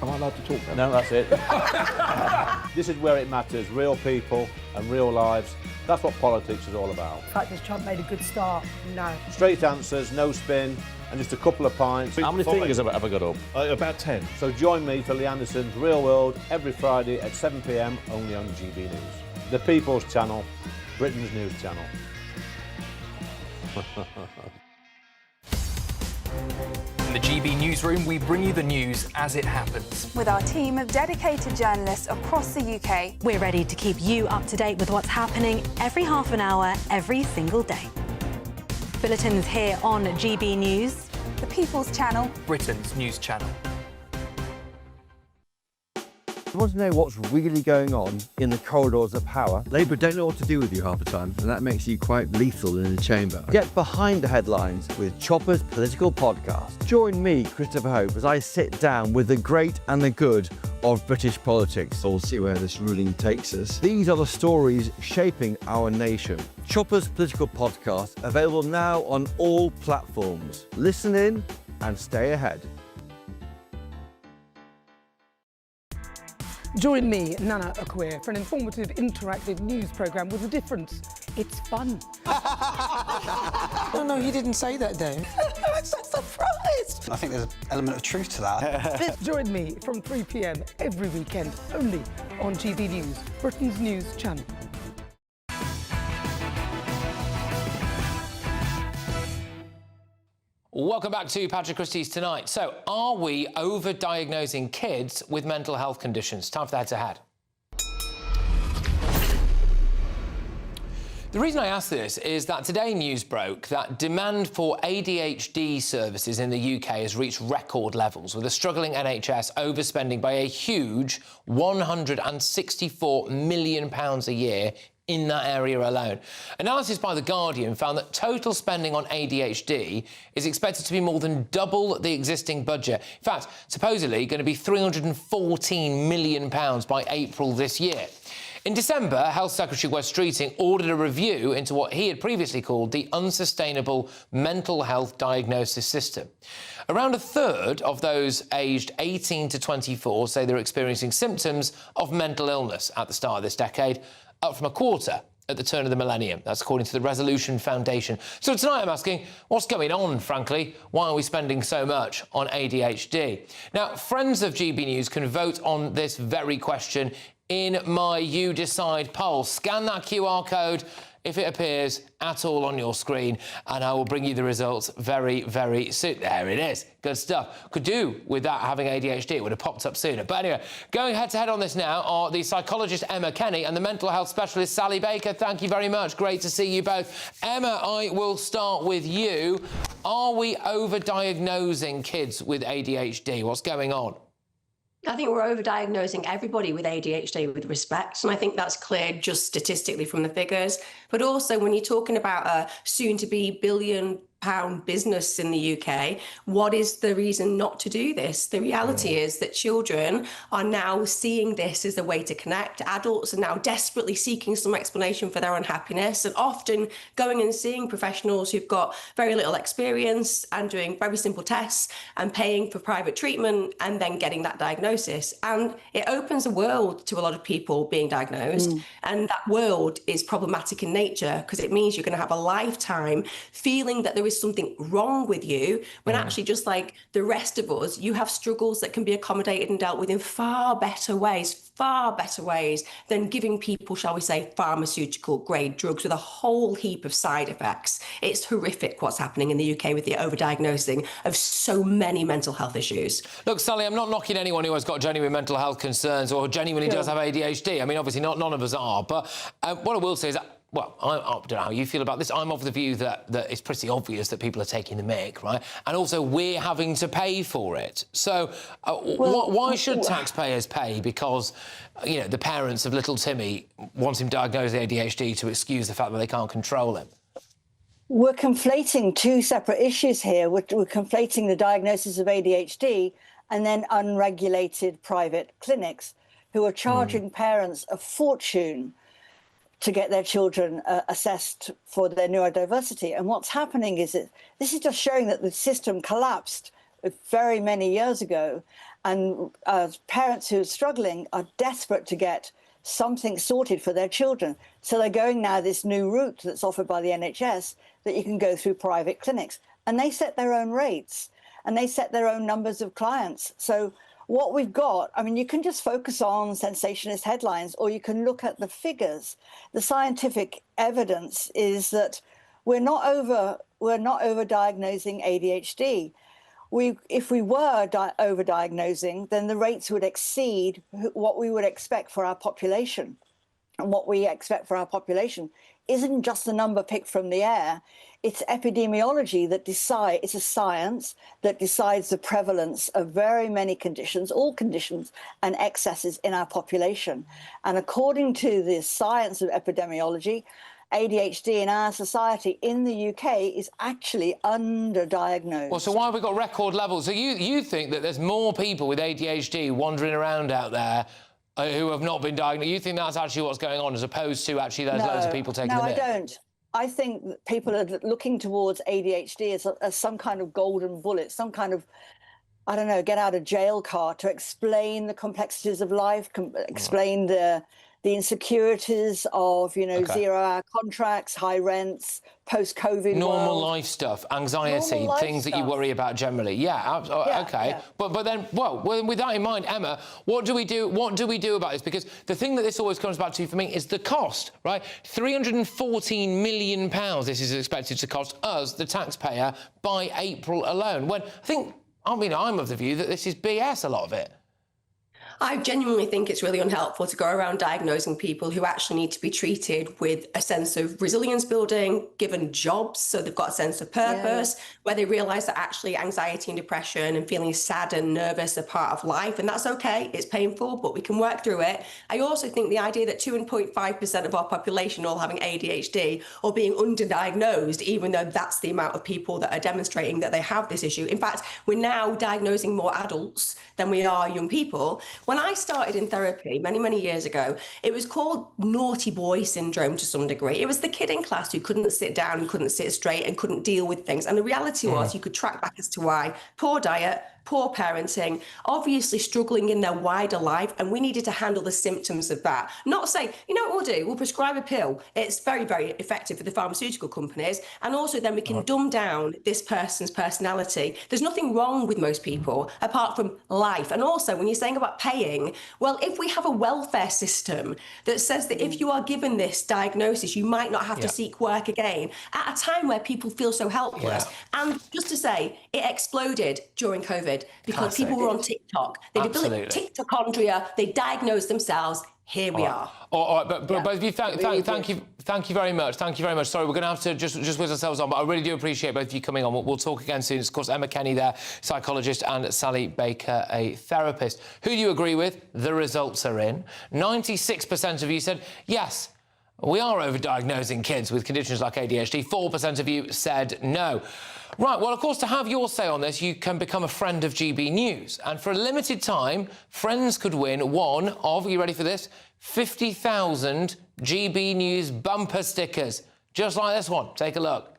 Speaker 11: Am I allowed to talk
Speaker 24: No,
Speaker 11: now?
Speaker 24: that's it. This is where it matters, real people and real lives. That's what politics is all about.
Speaker 25: In fact, has Trump made a good start? No.
Speaker 24: Straight answers, no spin, and just a couple of pints. How many fingers have I got up?
Speaker 16: About 10.
Speaker 24: So join me for Lee Anderson's Real World every Friday at 7 p.m, only on GB News. The People's Channel, Britain's news channel.
Speaker 26: In the GB newsroom, we bring you the news as it happens.
Speaker 27: With our team of dedicated journalists across the UK,
Speaker 21: we're ready to keep you up to date with what's happening every half an hour, every single day. Bulletins here on GB News.
Speaker 27: The People's Channel,
Speaker 26: Britain's news channel.
Speaker 13: You want to know what's really going on in the corridors of power? Labour don't know what to do with you half the time, and that makes you quite lethal in the chamber. Get behind the headlines with Chopper's political podcast. Join me, Christopher Hope, as I sit down with the great and the good of British politics. We'll see where this ruling takes us. These are the stories shaping our nation. Chopper's political podcast, available now on all platforms. Listen in and stay ahead.
Speaker 28: Join me, Nana Akweer, for an informative, interactive news programme with a difference. It's fun.
Speaker 29: No, he didn't say that, Dave.
Speaker 28: I'm so surprised.
Speaker 29: I think there's an element of truth to that.
Speaker 28: Join me from 3 p.m. every weekend, only on GB News, Britain's news channel.
Speaker 18: Welcome back to Patrick Christys Tonight. So, are we over-diagnosing kids with mental health conditions? Time for the head-to-head. The reason I ask this is that today news broke that demand for ADHD services in the UK has reached record levels, with a struggling NHS overspending by a huge £164 million a year in that area alone. Analysis by The Guardian found that total spending on ADHD is expected to be more than double the existing budget. In fact, supposedly going to be £314 million by April this year. In December, Health Secretary Wes Streeting ordered a review into what he had previously called the unsustainable mental health diagnosis system. Around a third of those aged 18 to 24 say they're experiencing symptoms of mental illness at the start of this decade, up from a quarter at the turn of the millennium. That's according to the Resolution Foundation. So tonight I'm asking, what's going on, frankly? Why are we spending so much on ADHD? Now, friends of GB News can vote on this very question in my You Decide poll. Scan that QR code if it appears at all on your screen, and I will bring you the results very, very soon. There it is. Good stuff. Could do with that having ADHD. It would have popped up sooner. But anyway, going head-to-head on this now are the psychologist Emma Kenny and the mental health specialist Sally Baker. Thank you very much. Great to see you both. Emma, I will start with you. Are we over-diagnosing kids with ADHD? What's going on?
Speaker 30: I think we're over-diagnosing everybody with ADHD with respect, and I think that's clear just statistically from the figures. But also, when you're talking about a soon-to-be billion-pound business in the UK, what is the reason not to do this? The reality is that children are now seeing this as a way to connect. Adults are now desperately seeking some explanation for their unhappiness and often going and seeing professionals who've got very little experience and doing very simple tests and paying for private treatment and then getting that diagnosis. And it opens a world to a lot of people being diagnosed. And that world is problematic in nature because it means you're going to have a lifetime feeling that there is something wrong with you when actually, just like the rest of us, you have struggles that can be accommodated and dealt with in far better ways than giving people, shall we say, pharmaceutical grade drugs with a whole heap of side effects. It's horrific what's happening in the UK with the overdiagnosing of so many mental health issues.
Speaker 18: Look, Sally, I'm not knocking anyone who has got genuine mental health concerns or genuinely does have ADHD. I mean, obviously none of us are. But what I will say is that well, I don't know how you feel about this. I'm of the view that it's pretty obvious that people are taking the mick, right? And also we're having to pay for it. So why should taxpayers pay? Because, you know, the parents of little Timmy want him diagnosed with ADHD to excuse the fact that they can't control him.
Speaker 1: We're conflating two separate issues here. We're conflating the diagnosis of ADHD and then unregulated private clinics who are charging parents a fortune to get their children assessed for their neurodiversity. And what's happening is that this is just showing that the system collapsed very many years ago, and parents who are struggling are desperate to get something sorted for their children. So they're going now this new route that's offered by the NHS, that you can go through private clinics. And they set their own rates, and they set their own numbers of clients. So what we've got, I mean, you can just focus on sensationalist headlines, or you can look at the figures. The scientific evidence is that we're not over-diagnosing ADHD. If we were over-diagnosing, then the rates would exceed what we would expect for our population. And what we expect for our population isn't just a number picked from the air. It's epidemiology that decides, it's a science that decides the prevalence of very many conditions, all conditions and excesses in our population. And according to the science of epidemiology, ADHD in our society in the UK is actually underdiagnosed.
Speaker 18: Well, so why have we got record levels? So you think that there's more people with ADHD wandering around out there who have not been diagnosed? You think that's actually what's going on, as opposed to actually there's loads of people taking the mick?
Speaker 1: No, I don't. I think that people are looking towards ADHD as some kind of golden bullet, some kind of, I don't know, get out of jail card to explain the complexities of life, explain the insecurities of, you know, zero-hour contracts, high rents, post-COVID
Speaker 18: normal life stuff, anxiety, things that you worry about generally. Yeah, okay. Yeah. But then, well, with that in mind, Emma, what do we do? What do we do about this? Because the thing that this always comes back to for me is the cost, right? £314 million this is expected to cost us, the taxpayer, by April alone. When I'm of the view that this is BS, a lot of it.
Speaker 30: I genuinely think it's really unhelpful to go around diagnosing people who actually need to be treated with a sense of resilience building, given jobs so they've got a sense of purpose, where they realise that actually anxiety and depression and feeling sad and nervous are part of life, and that's okay. It's painful, but we can work through it. I also think the idea that 2.5% of our population all having ADHD or being underdiagnosed, even though that's the amount of people that are demonstrating that they have this issue. In fact, we're now diagnosing more adults than we are young people. When I started in therapy many, many years ago, it was called naughty boy syndrome to some degree. It was the kid in class who couldn't sit down, couldn't sit straight, and couldn't deal with things. And the reality was you could track back as to why: poor diet, poor parenting, obviously struggling in their wider life, and we needed to handle the symptoms of that. Not say, you know what we'll do? We'll prescribe a pill. It's very, very effective for the pharmaceutical companies, and also then we can dumb down this person's personality. There's nothing wrong with most people apart from life. And also, when you're saying about paying, well, if we have a welfare system that says that if you are given this diagnosis, you might not have to seek work again at a time where people feel so helpless. And just to say, it exploded during COVID. Because people were on TikTok. They developed TikTokondria, they diagnosed themselves. Here we are.
Speaker 18: All right, but both of you, thank you very much. Thank you very much. Sorry, we're going to have to just whiz ourselves on, but I really do appreciate both of you coming on. We'll talk again soon. It's, of course, Emma Kenny there, psychologist, and Sally Baker, a therapist. Who do you agree with? The results are in. 96% of you said yes, we are overdiagnosing kids with conditions like ADHD. 4% of you said no. Right, well, of course, to have your say on this, you can become a friend of GB News. And for a limited time, friends could win one of, are you ready for this, 50,000 GB News bumper stickers. Just like this one. Take a look.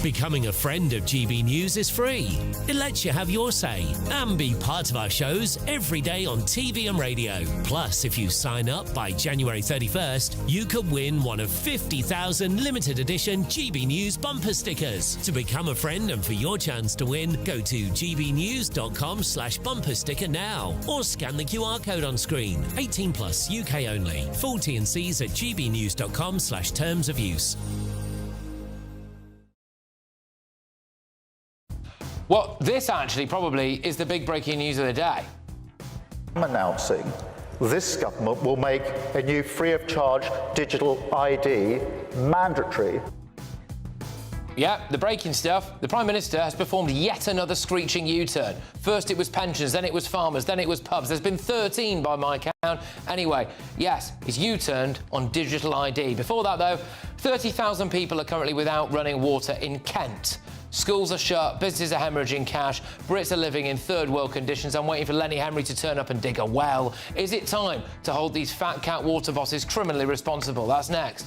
Speaker 2: Becoming a friend of GB News is free. It lets you have your say and be part of our shows every day on TV and radio. Plus, if you sign up by January 31st, you could win one of 50,000 limited edition GB News bumper stickers. To become a friend and for your chance to win, go to gbnews.com/bumper sticker now or scan the QR code on screen. 18+ UK only. Full T&Cs at gbnews.com/terms of use.
Speaker 18: Well, this actually probably is the big breaking news of the day.
Speaker 3: I'm announcing this government will make a new free-of-charge digital ID mandatory.
Speaker 18: Yeah, the breaking stuff. The Prime Minister has performed yet another screeching U-turn. First it was pensions, then it was farmers, then it was pubs. There's been 13 by my count. Anyway, yes, he's U-turned on digital ID. Before that, though, 30,000 people are currently without running water in Kent. Schools are shut, businesses are hemorrhaging cash, Brits are living in third world conditions. I'm waiting for Lenny Henry to turn up and dig a well. Is it time to hold these fat cat water bosses criminally responsible? That's next.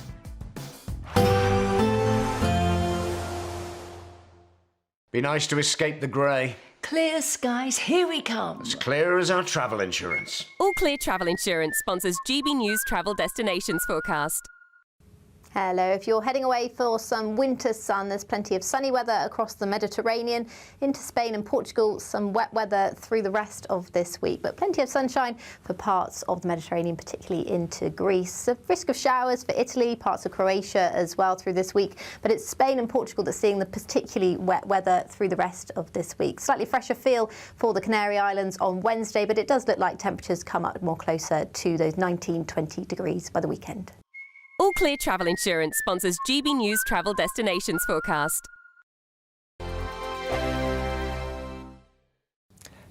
Speaker 4: Be nice to escape the grey.
Speaker 5: Clear skies, here we come.
Speaker 4: As clear as our travel insurance.
Speaker 6: All Clear Travel Insurance sponsors GB News Travel Destinations Forecast.
Speaker 12: Hello, if you're heading away for some winter sun, there's plenty of sunny weather across the Mediterranean, into Spain and Portugal, some wet weather through the rest of this week, but plenty of sunshine for parts of the Mediterranean, particularly into Greece. A risk of showers for Italy, parts of Croatia as well through this week, but it's Spain and Portugal that's seeing the particularly wet weather through the rest of this week. Slightly fresher feel for the Canary Islands on Wednesday, but it does look like temperatures come up more closer to those 19-20 degrees by the weekend.
Speaker 6: All Clear Travel Insurance sponsors GB News Travel Destinations Forecast.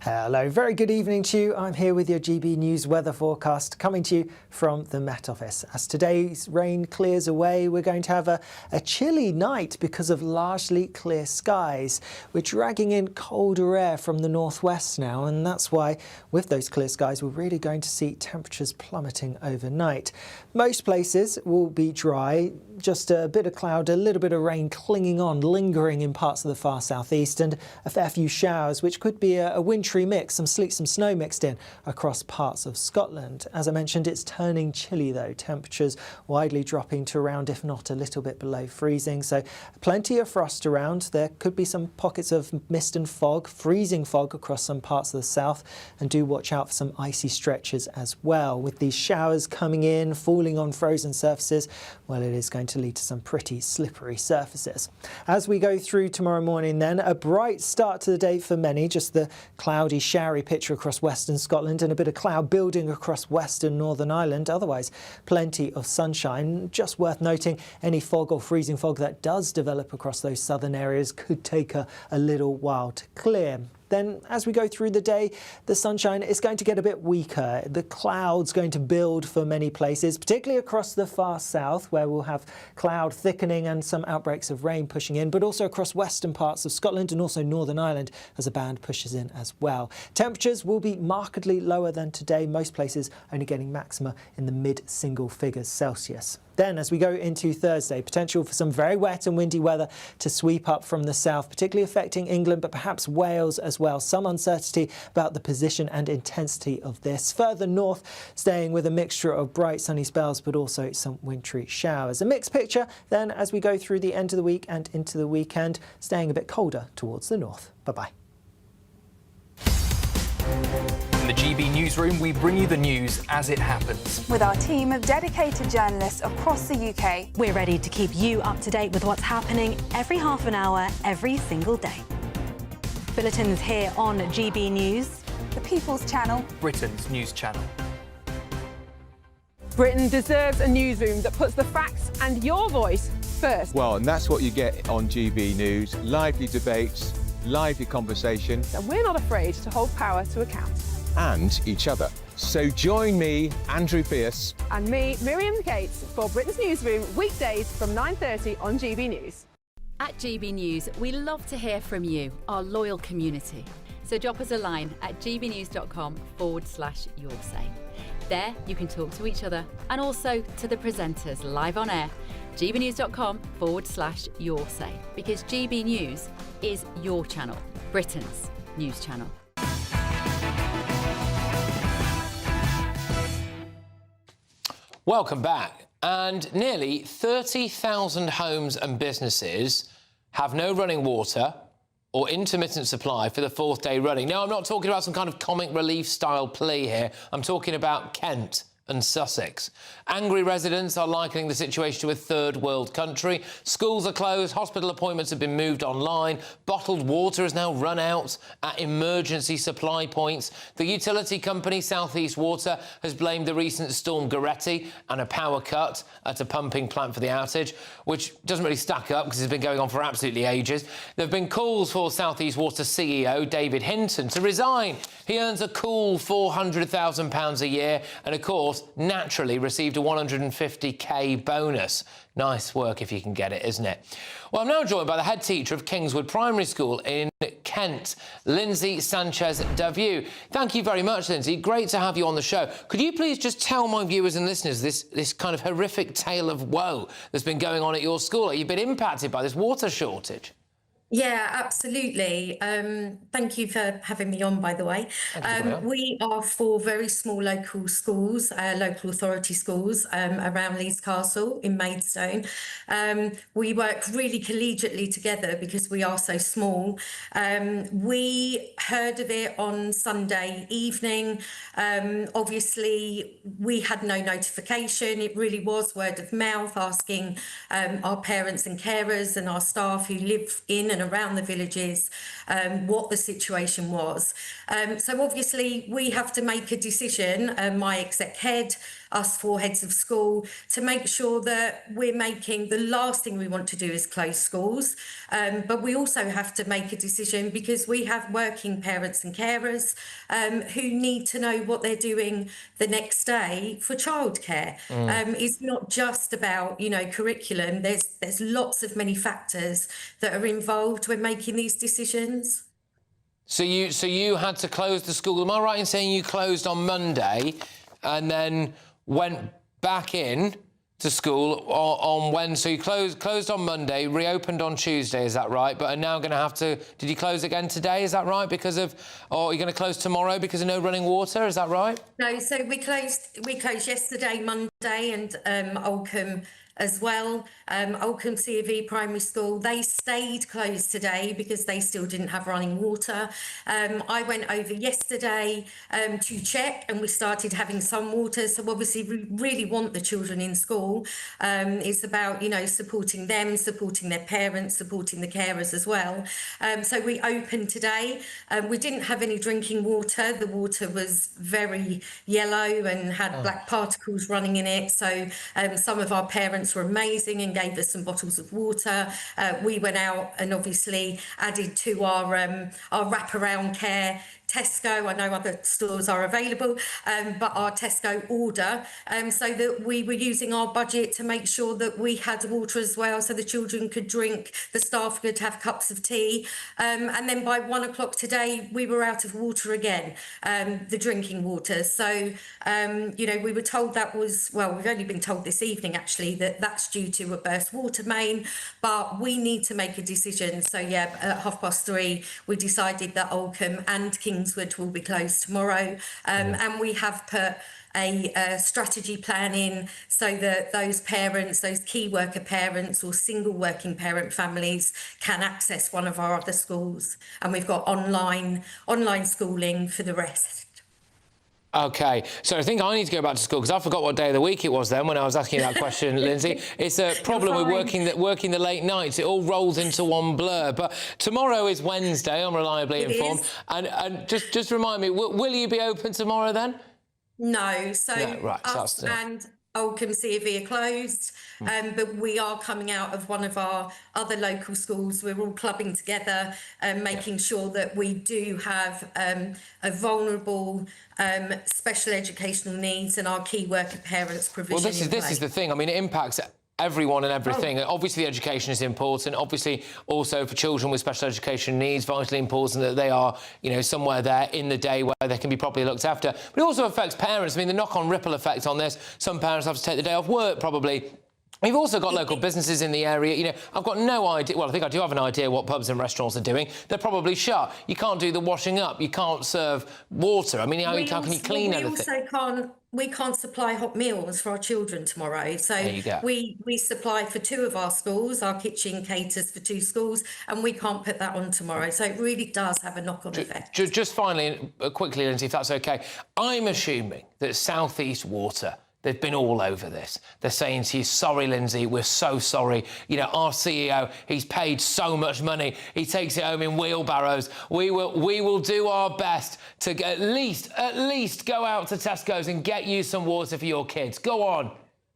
Speaker 14: Hello, very good evening to you. I'm here with your GB News weather forecast coming to you from the Met Office. As today's rain clears away, we're going to have a chilly night because of largely clear skies. We're dragging in colder air from the northwest now, and that's why with those clear skies we're really going to see temperatures plummeting overnight. Most places will be dry, just a bit of cloud, a little bit of rain clinging on, lingering in parts of the far southeast, and a fair few showers, which could be a wintry mix, some sleet, some snow mixed in across parts of Scotland. As I mentioned, it's turning chilly though, temperatures widely dropping to around, if not a little bit below freezing, so plenty of frost around. There could be some pockets of mist and fog, freezing fog across some parts of the south, and do watch out for some icy stretches as well. With these showers coming in, falling on frozen surfaces, well, it is going to lead to some pretty slippery surfaces. As we go through tomorrow morning then, a bright start to the day for many, just the cloudy, showery picture across western Scotland and a bit of cloud building across western Northern Ireland. Otherwise, plenty of sunshine. Just worth noting, any fog or freezing fog that does develop across those southern areas could take a little while to clear. Then as we go through the day, the sunshine is going to get a bit weaker. The clouds going to build for many places, particularly across the far south, where we'll have cloud thickening and some outbreaks of rain pushing in, but also across western parts of Scotland and also Northern Ireland as a band pushes in as well. Temperatures will be markedly lower than today, most places only getting maxima in the mid-single figures Celsius. Then, as we go into Thursday, potential for some very wet and windy weather to sweep up from the south, particularly affecting England, but perhaps Wales as well. Some uncertainty about the position and intensity of this. Further north, staying with a mixture of bright sunny spells, but also some wintry showers. A mixed picture then as we go through the end of the week and into the weekend, staying a bit colder towards the north. Bye-bye.
Speaker 26: In the GB Newsroom, we bring you the news as it happens.
Speaker 27: With our team of dedicated journalists across the UK,
Speaker 21: we're ready to keep you up to date with what's happening every half an hour, every single day. Bulletins here on GB News,
Speaker 27: the People's Channel,
Speaker 26: Britain's news channel.
Speaker 15: Britain deserves a newsroom that puts the facts and your voice first.
Speaker 13: Well, and that's what you get on GB News. Lively debates, lively conversation.
Speaker 15: And we're not afraid to hold power to account.
Speaker 13: And each other. So join me, Andrew Pierce.
Speaker 15: And me, Miriam Cates, for Britain's Newsroom, weekdays from 9:30 on GB News.
Speaker 17: At GB News, we love to hear from you, our loyal community. So drop us a line at gbnews.com/yoursay. There you can talk to each other and also to the presenters live on air. gbnews.com/yoursay, because GB News is your channel, Britain's news channel.
Speaker 18: Welcome back. And nearly 30,000 homes and businesses have no running water or intermittent supply for the fourth day running. Now, I'm not talking about some kind of comic relief style plea here. I'm talking about Kent, and Sussex. Angry residents are likening the situation to a third world country. Schools are closed, hospital appointments have been moved online, bottled water has now run out at emergency supply points. The utility company South East Water has blamed the recent storm Goretti and a power cut at a pumping plant for the outage, which doesn't really stack up because it's been going on for absolutely ages. There have been calls for South East Water CEO David Hinton to resign. He earns a cool £400,000 a year and, of course, naturally received a 150k bonus. Nice work if you can get it, isn't it? Well, I'm now joined by the head teacher of Kingswood Primary School in Kent, Lindsay Sanchez-Daviau. Thank you very much, Lindsay. Great to have you on the show. Could you please just tell my viewers and listeners this kind of horrific tale of woe that's been going on at your school? You've been impacted by this water shortage.
Speaker 7: Yeah, absolutely. Thank you for having me on, by the way. We are 4 very small local schools, local authority schools around Leeds Castle in Maidstone. We work really collegiately together because we are so small. We heard of it on Sunday evening. Obviously, we had no notification. It really was word of mouth, asking our parents and carers and our staff who live in and around the villages what the situation was. So obviously we have to make a decision, my exec head, us 4 heads of school, to make sure that we're making, the last thing we want to do is close schools, but we also have to make a decision because we have working parents and carers who need to know what they're doing the next day for childcare. It's not just about, you know, curriculum. There's lots of many factors that are involved when making these decisions.
Speaker 18: So you had to close the school. Am I right in saying you closed on Monday and then went back in to school on Wednesday? So you closed on Monday, reopened on Tuesday, is that right? But are now going to have to... Did you close again today, is that right? Because of... Or are you going to close tomorrow because of no running water, is that right?
Speaker 7: No, so we closed yesterday, Monday, and Oldcombe as well. Oldcombe C of E Primary School, they stayed closed today because they still didn't have running water. I went over yesterday to check and we started having some water. So obviously we really want the children in school. It's about, you know, supporting them, supporting their parents, supporting the carers as well. So we opened today. We didn't have any drinking water. The water was very yellow and had black particles running in it. So some of our parents were amazing and gave us some bottles of water. We went out and obviously added to our wraparound care Tesco. I know other stores are available, but our Tesco order, so that we were using our budget to make sure that we had water as well, so the children could drink, the staff could have cups of tea, and then by 1 o'clock today we were out of water again, the drinking water. So you know, we were told that was, well, we've only been told this evening actually that that's due to a burst water main, but we need to make a decision. So yeah, at 3:30 we decided that Oldcombe and Kingswood will be closed tomorrow, and we have put a strategy plan in so that those parents, those key worker parents or single working parent families can access one of our other schools, and we've got online schooling for the rest.
Speaker 18: OK, so I think I need to go back to school because I forgot what day of the week it was then when I was asking that question, Lindsay. It's a problem with working the late nights. It all rolls into one blur. But tomorrow is Wednesday, I'm reliably informed. And just remind me, will you be open tomorrow then?
Speaker 7: No, so us and Oldcombe C of E are closed, but we are coming out of one of our other local schools. We're all clubbing together and making sure that we do have a vulnerable special educational needs and our key worker parents provision.
Speaker 18: Well, this is the thing. I mean, it impacts everyone and everything. Obviously, education is important. Obviously, also for children with special education needs, vitally important that they are, you know, somewhere there in the day where they can be properly looked after. But it also affects parents. I mean, the knock-on ripple effect on this, some parents have to take the day off work, probably, You've also got local businesses in the area. You know, I've got no idea. Well, I think I do have an idea what pubs and restaurants are doing. They're probably shut. You can't do the washing up. You can't serve water. I mean, how can you clean anything?
Speaker 7: We can't supply hot meals for our children tomorrow. So we supply for 2 of our schools. Our kitchen caters for 2 schools, and we can't put that on tomorrow. So it really does have a knock-on effect.
Speaker 18: Just finally, quickly, Lindsay, if that's OK, I'm assuming that South East Water, they've been all over this. They're saying to you, sorry, Lindsay, we're so sorry. You know, our CEO, he's paid so much money. He takes it home in wheelbarrows. We will do our best to at least go out to Tesco's and get you some water for your kids. Go on.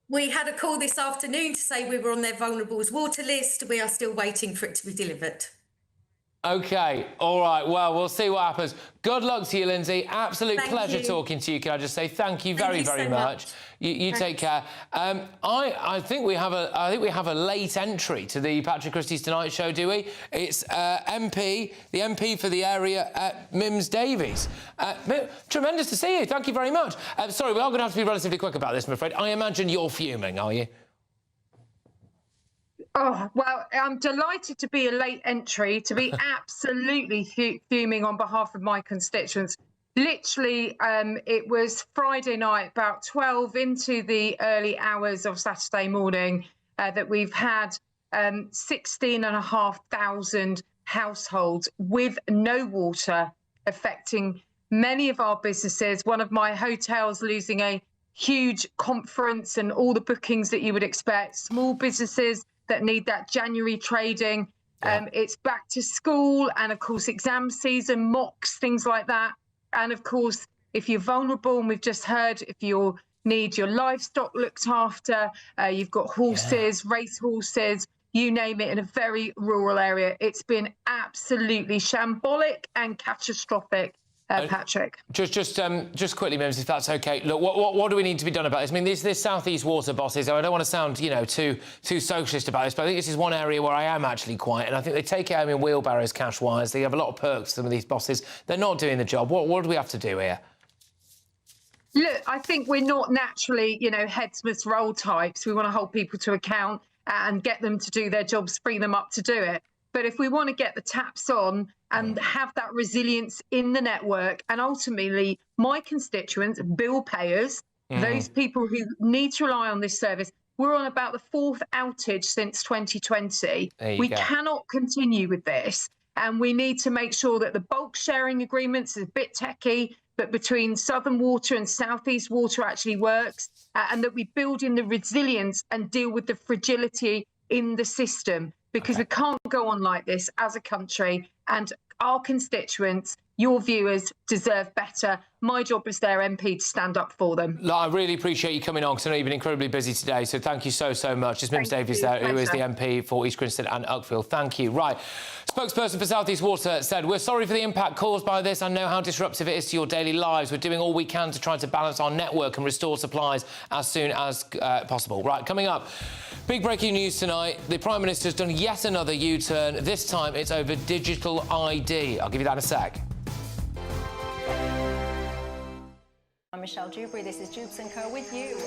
Speaker 7: We had a call this afternoon to say we were on their vulnerables water list. We are still waiting for it to be delivered.
Speaker 18: OK, all right, well, we'll see what happens. Good luck to you, Lindsay. Absolute pleasure talking to you. Can I just say thank you very much. You take care. I think we have a late entry to the Patrick Christys Tonight show, do we? It's the MP for the area, Mims Davies. Tremendous to see you. Thank you very much. Sorry, we are going to have to be relatively quick about this, I'm afraid. I imagine you're fuming, are you?
Speaker 8: Oh, well, I'm delighted to be a late entry, to be absolutely fuming on behalf of my constituents. Literally, it was Friday night, about 12 into the early hours of Saturday morning, that we've had 16,500 households with no water, affecting many of our businesses. One of my hotels losing a huge conference and all the bookings that you would expect. Small businesses that need that January trading. It's back to school and, of course, exam season, mocks, things like that. And, of course, if you're vulnerable, and we've just heard, if you need your livestock looked after, you've got horses, race horses, you name it, in a very rural area. It's been absolutely shambolic and catastrophic. Patrick.
Speaker 18: Just quickly, Mims, if that's OK. Look, what do we need to be done about this? I mean, this South East Water bosses, I don't want to sound, you know, too socialist about this, but I think this is one area where I am actually quiet, and I think they take it home in wheelbarrows, cash-wise. They have a lot of perks, some of these bosses. They're not doing the job. What do we have to do here?
Speaker 8: Look, I think we're not naturally, you know, heads must roll types. We want to hold people to account and get them to do their jobs, free them up to do it. But if we want to get the taps on and have that resilience in the network, and ultimately my constituents, bill payers, those people who need to rely on this service, we're on about the 4th outage since 2020. We cannot continue with this. And we need to make sure that the bulk sharing agreements is a bit techie, but between Southern Water and South East Water actually works, and that we build in the resilience and deal with the fragility in the system. Because we can't go on like this as a country, and our constituents, your viewers, deserve better. My job as their MP to stand up for them.
Speaker 18: Look, I really appreciate you coming on, because I know you've been incredibly busy today, so thank you so much. It's Mims Davies there, who is the MP for East Grinstead and Uckfield. Thank you. Right. Spokesperson for South East Water said, "We're sorry for the impact caused by this. I know how disruptive it is to your daily lives. We're doing all we can to try to balance our network and restore supplies as soon as possible." Right, coming up, big breaking news tonight. The Prime Minister's done yet another U-turn. This time it's over digital ID. I'll give you that in a sec.
Speaker 9: I'm Michelle Dewberry, this is Jubes & Co with you.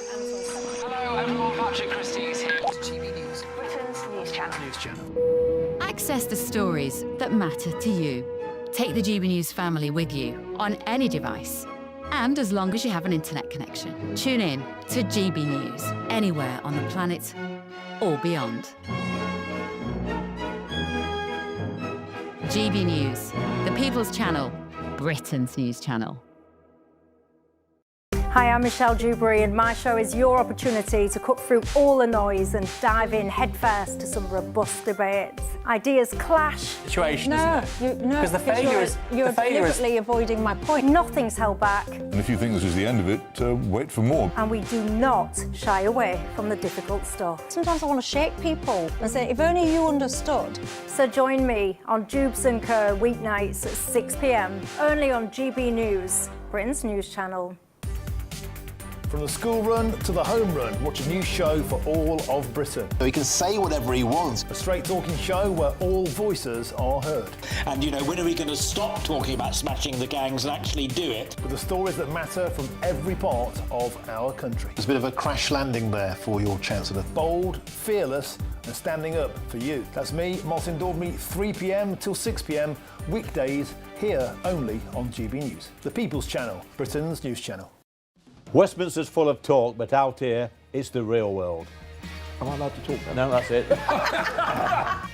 Speaker 26: Hello everyone, Patrick Christys here. GB News,
Speaker 9: Britain's news channel.
Speaker 17: Access the stories that matter to you. Take the GB News family with you on any device. And as long as you have an internet connection. Tune in to GB News, anywhere on the planet or beyond. GB News, the People's Channel, Britain's news channel.
Speaker 9: Hi, I'm Michelle Dewberry, and my show is your opportunity to cut through all the noise and dive in headfirst to some robust debates. Ideas clash.
Speaker 10: Situation,
Speaker 9: no,
Speaker 10: because the failure is
Speaker 9: you're deliberately avoiding my point. Nothing's held back.
Speaker 11: And if you think this is the end of it, wait for more.
Speaker 9: And we do not shy away from the difficult stuff. Sometimes I want to shake people and say, if only you understood. So join me on Jubes & Co weeknights at 6 p.m, only on GB News, Britain's news channel.
Speaker 1: From the school run to the home run, watch a new show for all of Britain.
Speaker 16: So he can say whatever he wants.
Speaker 1: A straight talking show where all voices are heard.
Speaker 19: And, you know, when are we going to stop talking about smashing the gangs and actually do it?
Speaker 1: With the stories that matter from every part of our country.
Speaker 16: There's a bit of a crash landing there for your Chancellor.
Speaker 1: Bold, fearless and standing up for you. That's me, Martin Daubney, 3 p.m. till 6 p.m, weekdays, here only on GB News. The People's Channel, Britain's news channel.
Speaker 13: Westminster's full of talk, but out here, it's the real world.
Speaker 1: Am I allowed to talk then?
Speaker 13: No, that's it.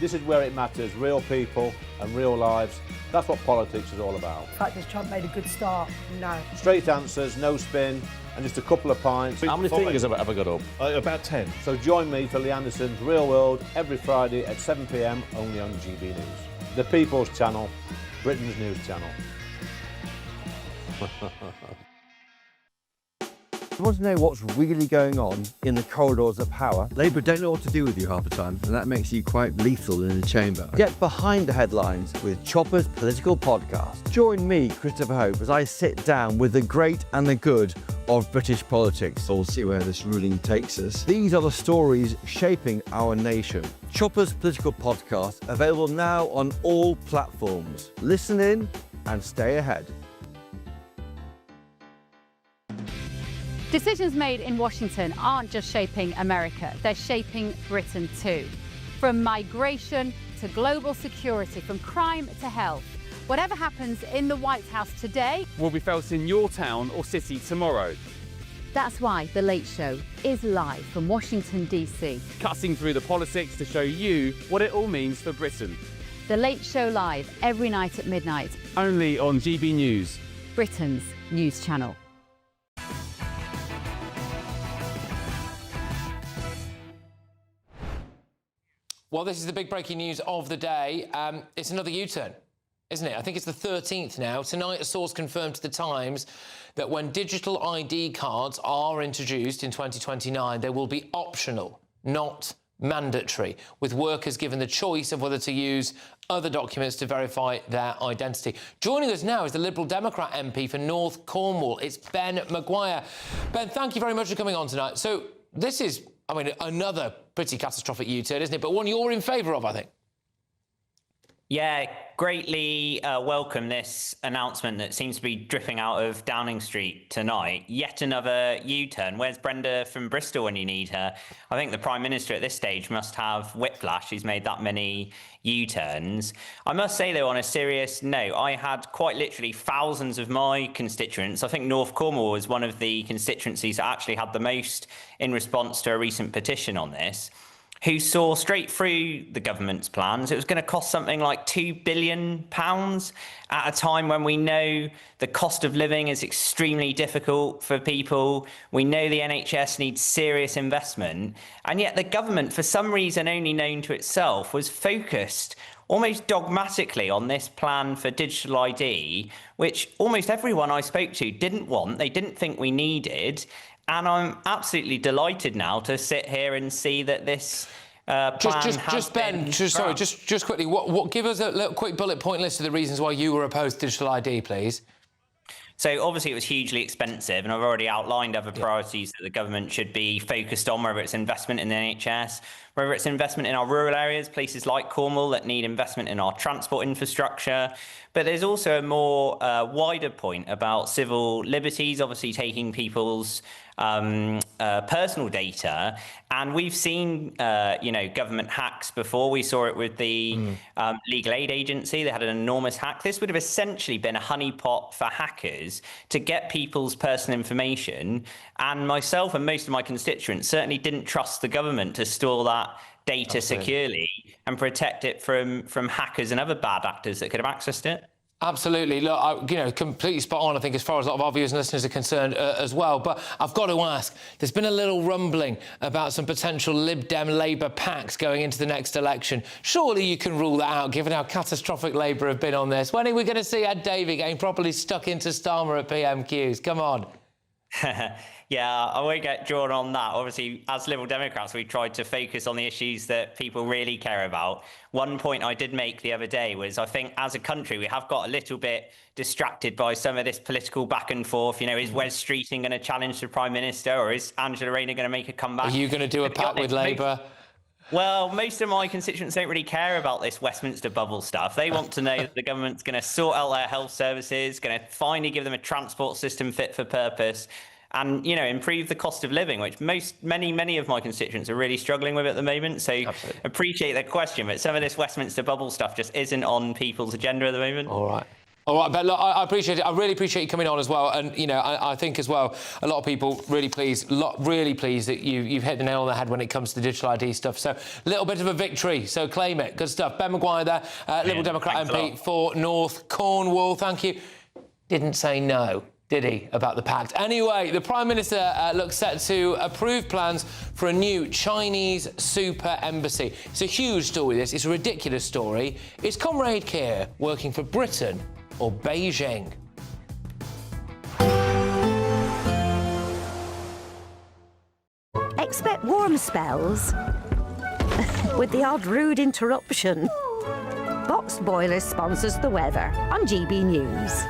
Speaker 13: This is where it matters, real people and real lives. That's what politics is all about.
Speaker 20: In fact, has Trump made a good start? No.
Speaker 13: Straight answers, no spin, and just a couple of pints.
Speaker 22: How many fingers have I got up?
Speaker 1: About 10.
Speaker 13: So join me for Lee Anderson's Real World every Friday at 7 p.m, only on GB News. The People's Channel, Britain's news channel. You want to know what's really going on in the corridors of power? Labour don't know what to do with you half the time, and that makes you quite lethal in the chamber. Get behind the headlines with Chopper's political podcast. Join me, Christopher Hope, as I sit down with the great and the good of British politics. We'll see where this ruling takes us. These are the stories shaping our nation. Chopper's political podcast, available now on all platforms. Listen in and stay ahead.
Speaker 23: Decisions made in Washington aren't just shaping America, they're shaping Britain too. From migration to global security, from crime to health. Whatever happens in the White House today
Speaker 24: will be felt in your town or city tomorrow.
Speaker 23: That's why The Late Show is live from Washington, D.C.
Speaker 24: Cutting through the politics to show you what it all means for Britain.
Speaker 23: The Late Show live every night at midnight.
Speaker 24: Only on GB News,
Speaker 23: Britain's news channel.
Speaker 18: Well, this is the big breaking news of the day. It's another U-turn, isn't it? I think it's the 13th now. Tonight, a source confirmed to The Times that when digital ID cards are introduced in 2029, they will be optional, not mandatory, with workers given the choice of whether to use other documents to verify their identity. Joining us now is the Liberal Democrat MP for North Cornwall. It's Ben Maguire. Ben, thank you very much for coming on tonight. So this is, I mean, another pretty catastrophic U-turn, isn't it? But one you're in favour of, I think.
Speaker 25: Yeah, greatly welcome this announcement that seems to be dripping out of Downing Street tonight. Yet another U-turn. Where's Brenda from Bristol when you need her? I think the Prime Minister at this stage must have whiplash. He's made that many U-turns. I must say, though, on a serious note, I had quite literally thousands of my constituents. I think North Cornwall was one of the constituencies that actually had the most in response to a recent petition on this, who saw straight through the government's plans. It was going to cost something like £2 billion at a time when we know the cost of living is extremely difficult for people. We know the NHS needs serious investment. And yet the government, for some reason only known to itself, was focused almost dogmatically on this plan for digital ID, which almost everyone I spoke to didn't want. They didn't think we needed. And I'm absolutely delighted now to sit here and see that this plan
Speaker 18: just Ben, just quickly, what give us a little quick bullet point list of the reasons why you were opposed to digital ID, please.
Speaker 25: So obviously it was hugely expensive, and I've already outlined other priorities that the government should be focused on, whether it's investment in the NHS, whether it's investment in our rural areas, places like Cornwall that need investment in our transport infrastructure. But there's also a more wider point about civil liberties, obviously taking people's personal data. And we've seen, government hacks before. We saw it with the Legal Aid Agency. They had an enormous hack. This would have essentially been a honeypot for hackers to get people's personal information. And myself and most of my constituents certainly didn't trust the government to store that data securely and protect it from hackers and other bad actors that could have accessed it.
Speaker 18: Absolutely. Look, completely spot on, I think, as far as a lot of our viewers and listeners are concerned as well. But I've got to ask, there's been a little rumbling about some potential Lib Dem Labour pacts going into the next election. Surely you can rule that out, given how catastrophic Labour have been on this. When are we going to see Ed Davey getting properly stuck into Starmer at PMQs? Come on.
Speaker 25: Yeah, I won't get drawn on that. Obviously, as Liberal Democrats, we tried to focus on the issues that people really care about. One point I did make the other day was I think as a country, we have got a little bit distracted by some of this political back and forth. You know, is Wes Streeting going to challenge the Prime Minister, or is Angela Rayner going to make a comeback?
Speaker 18: Are you going to do a pact with Labour?
Speaker 25: Well, most of my constituents don't really care about this Westminster bubble stuff. They want to know that the government's going to sort out their health services, going to finally give them a transport system fit for purpose, and, you know, improve the cost of living, which many of my constituents are really struggling with at the moment. So appreciate the question, but some of this Westminster bubble stuff just isn't on people's agenda at the moment.
Speaker 18: All right. All right, but look, I appreciate it. I really appreciate you coming on as well. And, you know, I think as well, a lot of people really pleased that you've hit the nail on the head when it comes to digital ID stuff. So a little bit of a victory. So claim it. Good stuff. Ben Maguire there, Liberal Democrat MP for North Cornwall. Thank you. Didn't say no, did he, about the pact? Anyway, the Prime Minister looks set to approve plans for a new Chinese super embassy. It's a huge story, this. It's a ridiculous story. Is Comrade Keir working for Britain or Beijing?
Speaker 2: Expect warm spells with the odd rude interruption. Boxed Boilers sponsors the weather on GB News.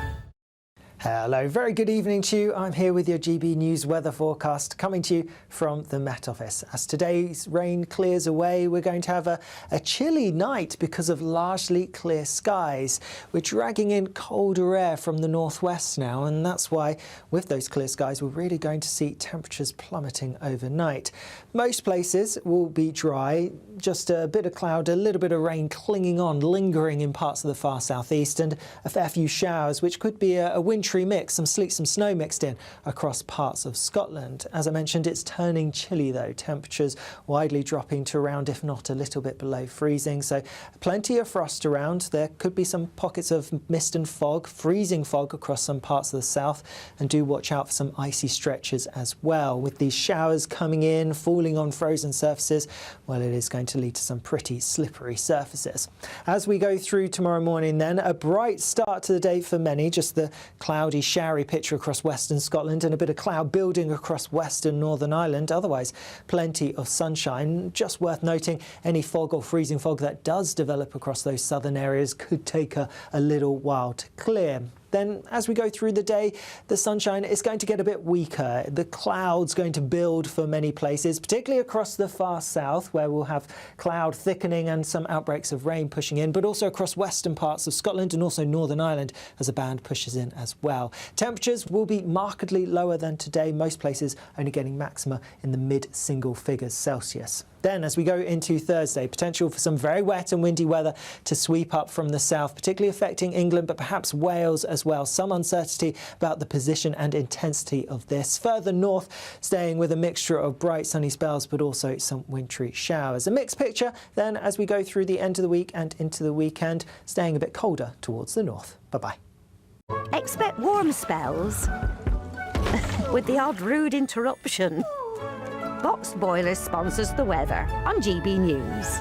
Speaker 14: Hello, very good evening to you. I'm here with your GB News weather forecast coming to you from the Met Office. As today's rain clears away, we're going to have a chilly night because of largely clear skies. We're dragging in colder air from the northwest now, and that's why with those clear skies, we're really going to see temperatures plummeting overnight. Most places will be dry, just a bit of cloud, a little bit of rain clinging on, lingering in parts of the far southeast, and a fair few showers, which could be a wintry mix, some sleet, some snow mixed in across parts of Scotland. As I mentioned, it's turning chilly though, temperatures widely dropping to around, if not a little bit below freezing, so plenty of frost around. There could be some pockets of mist and fog, freezing fog across some parts of the south, and do watch out for some icy stretches as well. With these showers coming in, falling on frozen surfaces, well, it is going to lead to some pretty slippery surfaces. As we go through tomorrow morning then, a bright start to the day for many, just the cloudy, showery picture across western Scotland and a bit of cloud building across western Northern Ireland. Otherwise, plenty of sunshine. Just worth noting, any fog or freezing fog that does develop across those southern areas could take a little while to clear. Then as we go through the day, the sunshine is going to get a bit weaker. The clouds going to build for many places, particularly across the far south, where we'll have cloud thickening and some outbreaks of rain pushing in, but also across western parts of Scotland and also Northern Ireland as a band pushes in as well. Temperatures will be markedly lower than today, most places only getting maxima in the mid-single figures Celsius. Then, as we go into Thursday, potential for some very wet and windy weather to sweep up from the south, particularly affecting England, but perhaps Wales as well. Some uncertainty about the position and intensity of this. Further north, staying with a mixture of bright sunny spells, but also some wintry showers. A mixed picture then as we go through the end of the week and into the weekend, staying a bit colder towards the north. Bye-bye.
Speaker 2: Expect warm spells with the odd rude interruption. Boxed Boilers sponsors the weather on GB News.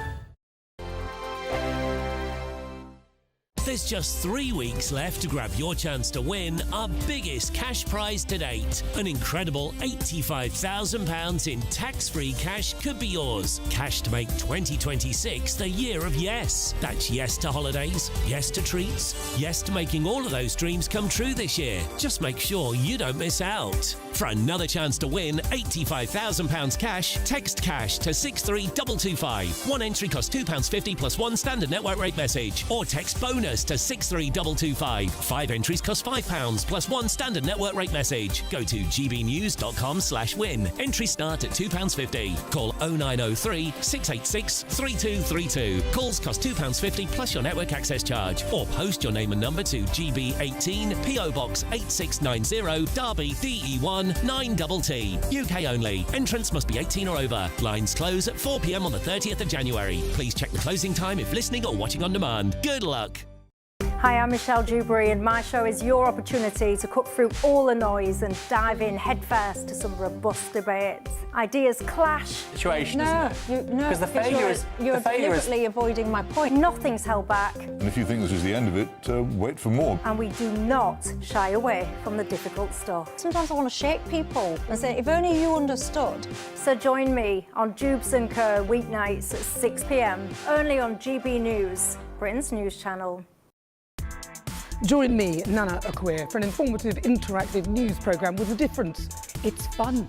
Speaker 3: There's just 3 weeks left to grab your chance to win our biggest cash prize to date. An incredible £85,000 in tax-free cash could be yours. Cash to make 2026 the year of yes. That's yes to holidays, yes to treats, yes to making all of those dreams come true this year. Just make sure you don't miss out. For another chance to win £85,000 cash, text cash to 63225. One entry costs £2.50 plus one standard network rate message, or text bonus to 63225. 5 entries cost £5 plus one standard network rate message. Go to gbnews.com/win. Entries start at £2.50. Call 0903 686 3232. Calls cost £2.50 plus your network access charge. Or post your name and number to GB18 PO Box 8690 Derby DE1 9TT. UK only. Entrance must be 18 or over. Lines close at 4 p.m. on the 30th of January. Please check the closing time if listening or watching on demand. Good luck.
Speaker 9: Hi, I'm Michelle Dewberry, and my show is your opportunity to cut through all the noise and dive in headfirst to some robust debates. Ideas clash.
Speaker 10: Situation,
Speaker 9: No,
Speaker 10: isn't it?
Speaker 9: no,
Speaker 10: Because the failure is...
Speaker 9: You're deliberately avoiding my point. Nothing's held back.
Speaker 11: And if you think this is the end of it, wait for more.
Speaker 9: And we do not shy away from the difficult stuff. Sometimes I want to shake people and say, if only you understood. So join me on Jubes and Kerr weeknights at 6 p.m, only on GB News, Britain's news channel.
Speaker 20: Join me, Nana Akwe, for an informative, interactive news programme with a difference. It's fun.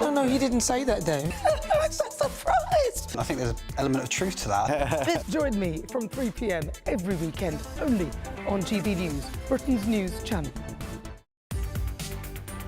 Speaker 4: No, he didn't say that, Dave.
Speaker 20: I'm so surprised.
Speaker 4: I think there's an element of truth to that.
Speaker 20: Join me from 3 p.m. every weekend, only on GB News, Britain's news channel.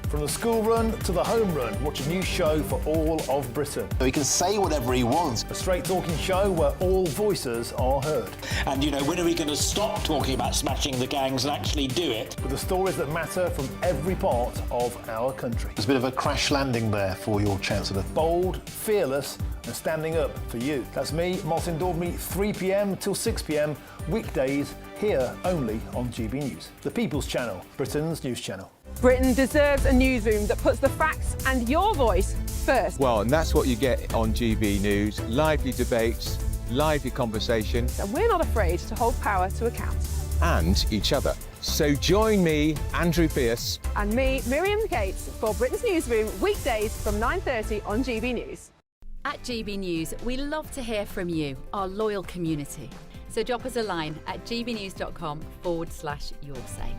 Speaker 1: From the school run to the home run, watch a new show for all of Britain.
Speaker 16: So he can say whatever he wants.
Speaker 1: A straight-talking show where all voices are heard.
Speaker 19: And, you know, when are we going to stop talking about smashing the gangs and actually do it?
Speaker 1: With the stories that matter from every part of our country.
Speaker 16: There's a bit of a crash landing there for your Chancellor.
Speaker 1: Bold, fearless and standing up for you. That's me, Martin Dordme, 3 p.m. till 6 p.m, weekdays, here only on GB News. The People's Channel, Britain's news channel.
Speaker 15: Britain deserves a newsroom that puts the facts and your voice first.
Speaker 5: Well, and that's what you get on GB News. Lively debates, lively conversation.
Speaker 15: And we're not afraid to hold power to account.
Speaker 5: And each other. So join me, Andrew Pierce.
Speaker 15: And me, Miriam Gates, for Britain's Newsroom, weekdays from 9:30 on GB News.
Speaker 17: At GB News, we love to hear from you, our loyal community. So drop us a line at gbnews.com/yoursay.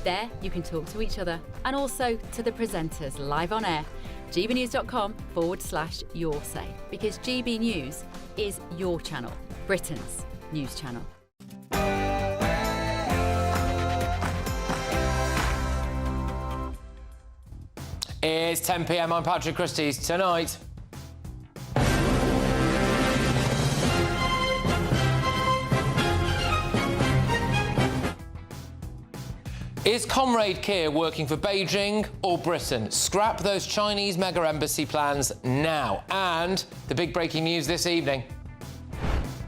Speaker 17: There you can talk to each other and also to the presenters live on air. gbnews.com/yoursay, because GB News is your channel, Britain's news channel.
Speaker 18: It's 10 p.m. I'm Patrick Christys. Tonight, is Comrade Keir working for Beijing or Britain? Scrap those Chinese mega embassy plans now. And the big breaking news this evening.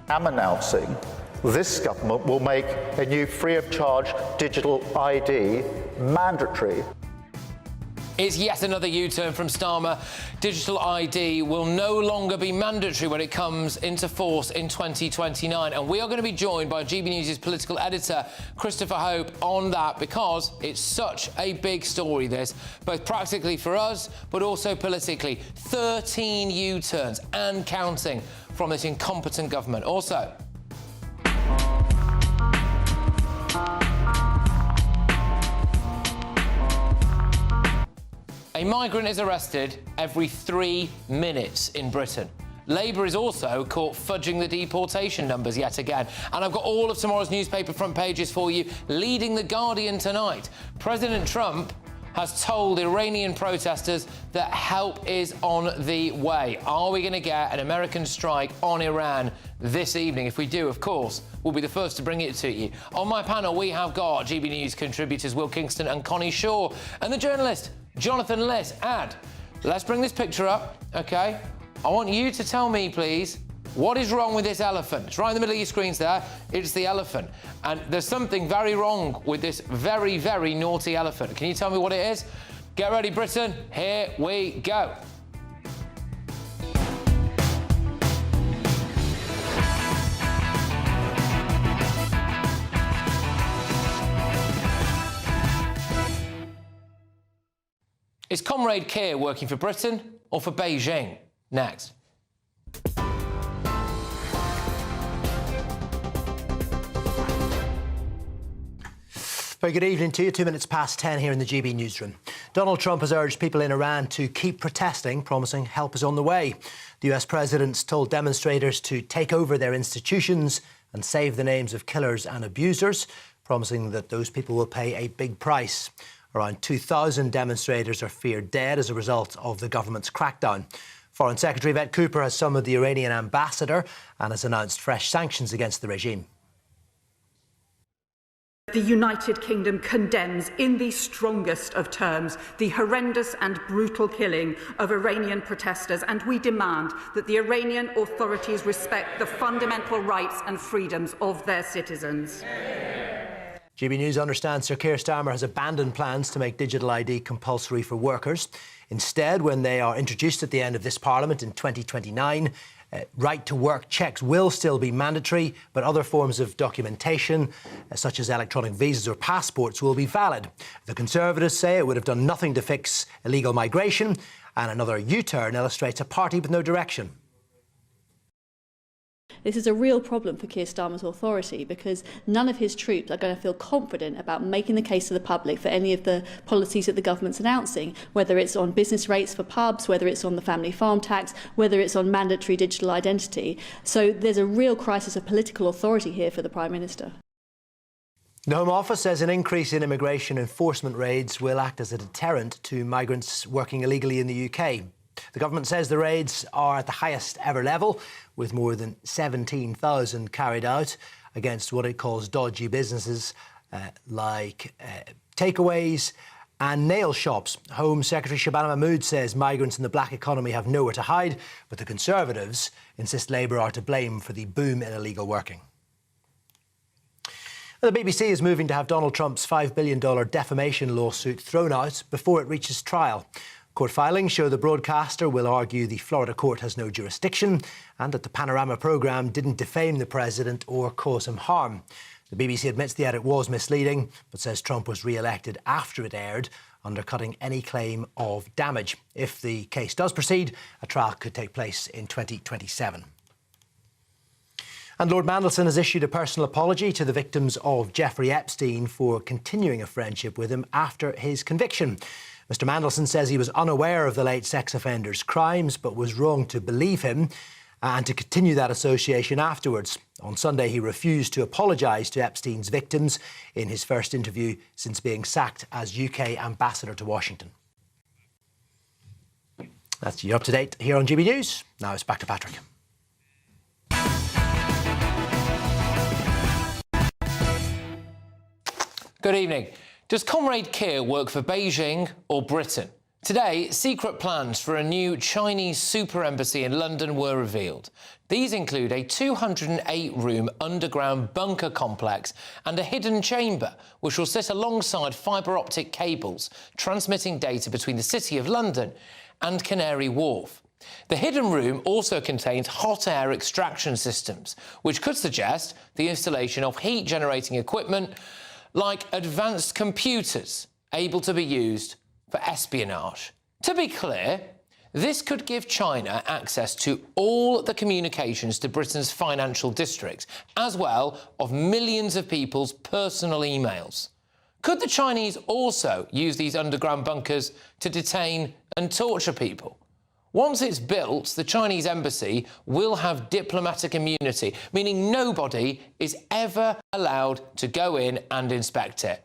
Speaker 6: I'm announcing this government will make a new free of charge digital ID mandatory.
Speaker 18: It's yet another U-turn from Starmer. Digital ID will no longer be mandatory when it comes into force in 2029. And we are going to be joined by GB News' political editor, Christopher Hope, on that, because it's such a big story, this, both practically for us, but also politically. 13 U-turns and counting from this incompetent government. Also, a migrant is arrested every 3 minutes in Britain. Labour is also caught fudging the deportation numbers yet again. And I've got all of tomorrow's newspaper front pages for you. Leading The Guardian tonight, President Trump has told Iranian protesters that help is on the way. Are we going to get an American strike on Iran this evening? If we do, of course, we'll be the first to bring it to you. On my panel, we have got GB News contributors Will Kingston and Connie Shaw, and the journalist Jonathan Liss. And let's bring this picture up, OK? I want you to tell me, please, what is wrong with this elephant? It's right in the middle of your screens there. It's the elephant. And there's something very wrong with this very, very naughty elephant. Can you tell me what it is? Get ready, Britain. Here we go. Is Comrade Keir working for Britain or for Beijing? Next.
Speaker 12: Very good evening to you. 2 minutes past 10 here in the GB newsroom. Donald Trump has urged people in Iran to keep protesting, promising help is on the way. The US president's told demonstrators to take over their institutions and save the names of killers and abusers, promising that those people will pay a big price. Around 2,000 demonstrators are feared dead as a result of the government's crackdown. Foreign Secretary Yvette Cooper has summoned the Iranian ambassador and has announced fresh sanctions against the regime.
Speaker 7: The United Kingdom condemns in the strongest of terms the horrendous and brutal killing of Iranian protesters, and we demand that the Iranian authorities respect the fundamental rights and freedoms of their citizens.
Speaker 12: GB News understands Sir Keir Starmer has abandoned plans to make digital ID compulsory for workers. Instead, when they are introduced at the end of this Parliament in 2029, right-to-work checks will still be mandatory, but other forms of documentation, such as electronic visas or passports, will be valid. The Conservatives say it would have done nothing to fix illegal migration, and another U-turn illustrates a party with no direction.
Speaker 8: This is a real problem for Keir Starmer's authority because none of his troops are going to feel confident about making the case to the public for any of the policies that the government's announcing, whether it's on business rates for pubs, whether it's on the family farm tax, whether it's on mandatory digital identity. So there's a real crisis of political authority here for the Prime Minister.
Speaker 12: The Home Office says an increase in immigration enforcement raids will act as a deterrent to migrants working illegally in the UK. The government says the raids are at the highest ever level, with more than 17,000 carried out against what it calls dodgy businesses like takeaways and nail shops. Home Secretary Shabana Mahmood says migrants in the black economy have nowhere to hide, but the Conservatives insist Labour are to blame for the boom in illegal working. The BBC is moving to have Donald Trump's $5 billion defamation lawsuit thrown out before it reaches trial. Court filings show the broadcaster will argue the Florida court has no jurisdiction and that the Panorama programme didn't defame the president or cause him harm. The BBC admits the edit was misleading, but says Trump was re-elected after it aired, undercutting any claim of damage. If the case does proceed, a trial could take place in 2027. And Lord Mandelson has issued a personal apology to the victims of Jeffrey Epstein for continuing a friendship with him after his conviction. Mr Mandelson says he was unaware of the late sex offender's crimes but was wrong to believe him and to continue that association afterwards. On Sunday, he refused to apologise to Epstein's victims in his first interview since being sacked as UK ambassador to Washington. That's you up to date here on GB News. Now it's back to Patrick.
Speaker 18: Good evening. Does Comrade Keir work for Beijing or Britain? Today, secret plans for a new Chinese super embassy in London were revealed. These include a 208-room underground bunker complex and a hidden chamber, which will sit alongside fibre optic cables, transmitting data between the City of London and Canary Wharf. The hidden room also contains hot air extraction systems, which could suggest the installation of heat-generating equipment like advanced computers able to be used for espionage. To be clear, this could give China access to all the communications to Britain's financial district, as well of millions of people's personal emails. Could the Chinese also use these underground bunkers to detain and torture people? Once it's built, the Chinese embassy will have diplomatic immunity, meaning nobody is ever allowed to go in and inspect it.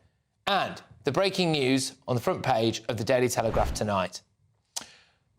Speaker 18: And the breaking news on the front page of the Daily Telegraph tonight.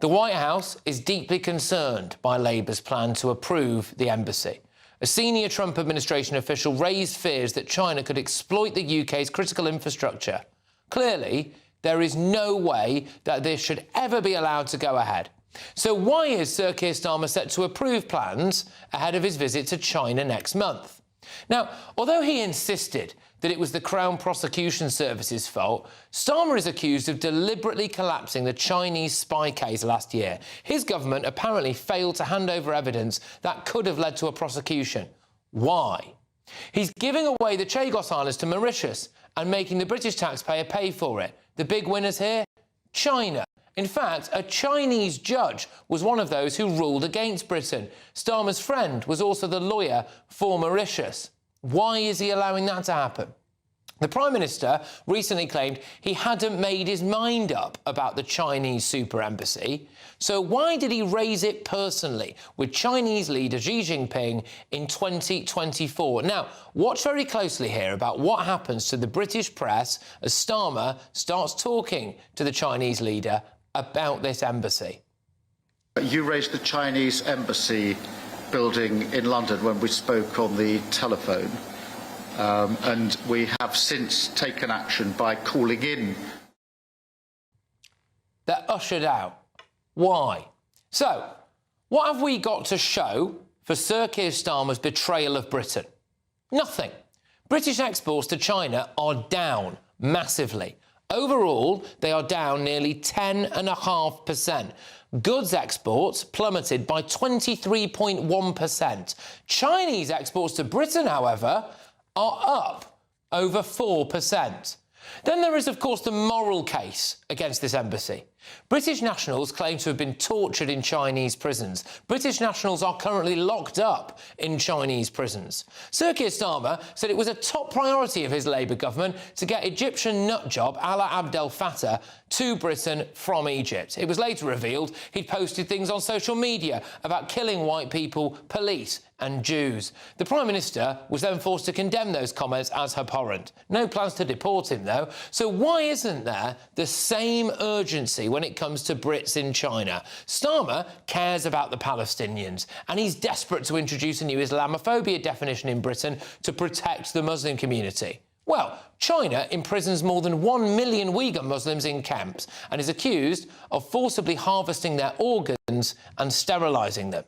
Speaker 18: The White House is deeply concerned by Labour's plan to approve the embassy. A senior Trump administration official raised fears that China could exploit the UK's critical infrastructure. Clearly, there is no way that this should ever be allowed to go ahead. So why is Sir Keir Starmer set to approve plans ahead of his visit to China next month? Now, although he insisted that it was the Crown Prosecution Service's fault, Starmer is accused of deliberately collapsing the Chinese spy case last year. His government apparently failed to hand over evidence that could have led to a prosecution. Why? He's giving away the Chagos Islands to Mauritius and making the British taxpayer pay for it. The big winners here? China. In fact, a Chinese judge was one of those who ruled against Britain. Starmer's friend was also the lawyer for Mauritius. Why is he allowing that to happen? The Prime Minister recently claimed he hadn't made his mind up about the Chinese super embassy. So why did he raise it personally with Chinese leader Xi Jinping in 2024? Now, watch very closely here about what happens to the British press as Starmer starts talking to the Chinese leader about this embassy.
Speaker 6: You raised the Chinese embassy building in London when we spoke on the telephone. and we have since taken action by calling in.
Speaker 18: They're ushered out. Why? So, what have we got to show for Sir Keir Starmer's betrayal of Britain? Nothing. British exports to China are down massively. Overall, they are down nearly 10.5%. Goods exports plummeted by 23.1%. Chinese exports to Britain, however, are up over 4%. Then there is, of course, the moral case against this embassy. British nationals claim to have been tortured in Chinese prisons. British nationals are currently locked up in Chinese prisons. Sir Keir Starmer said it was a top priority of his Labour government to get Egyptian nutjob Alaa Abdel Fattah to Britain from Egypt. It was later revealed he'd posted things on social media about killing white people, police and Jews. The Prime Minister was then forced to condemn those comments as abhorrent. No plans to deport him, though. So why isn't there the same urgency when it comes to Brits in China? Starmer cares about the Palestinians, and he's desperate to introduce a new Islamophobia definition in Britain to protect the Muslim community. Well, China imprisons more than 1 million Uyghur Muslims in camps and is accused of forcibly harvesting their organs and sterilising them.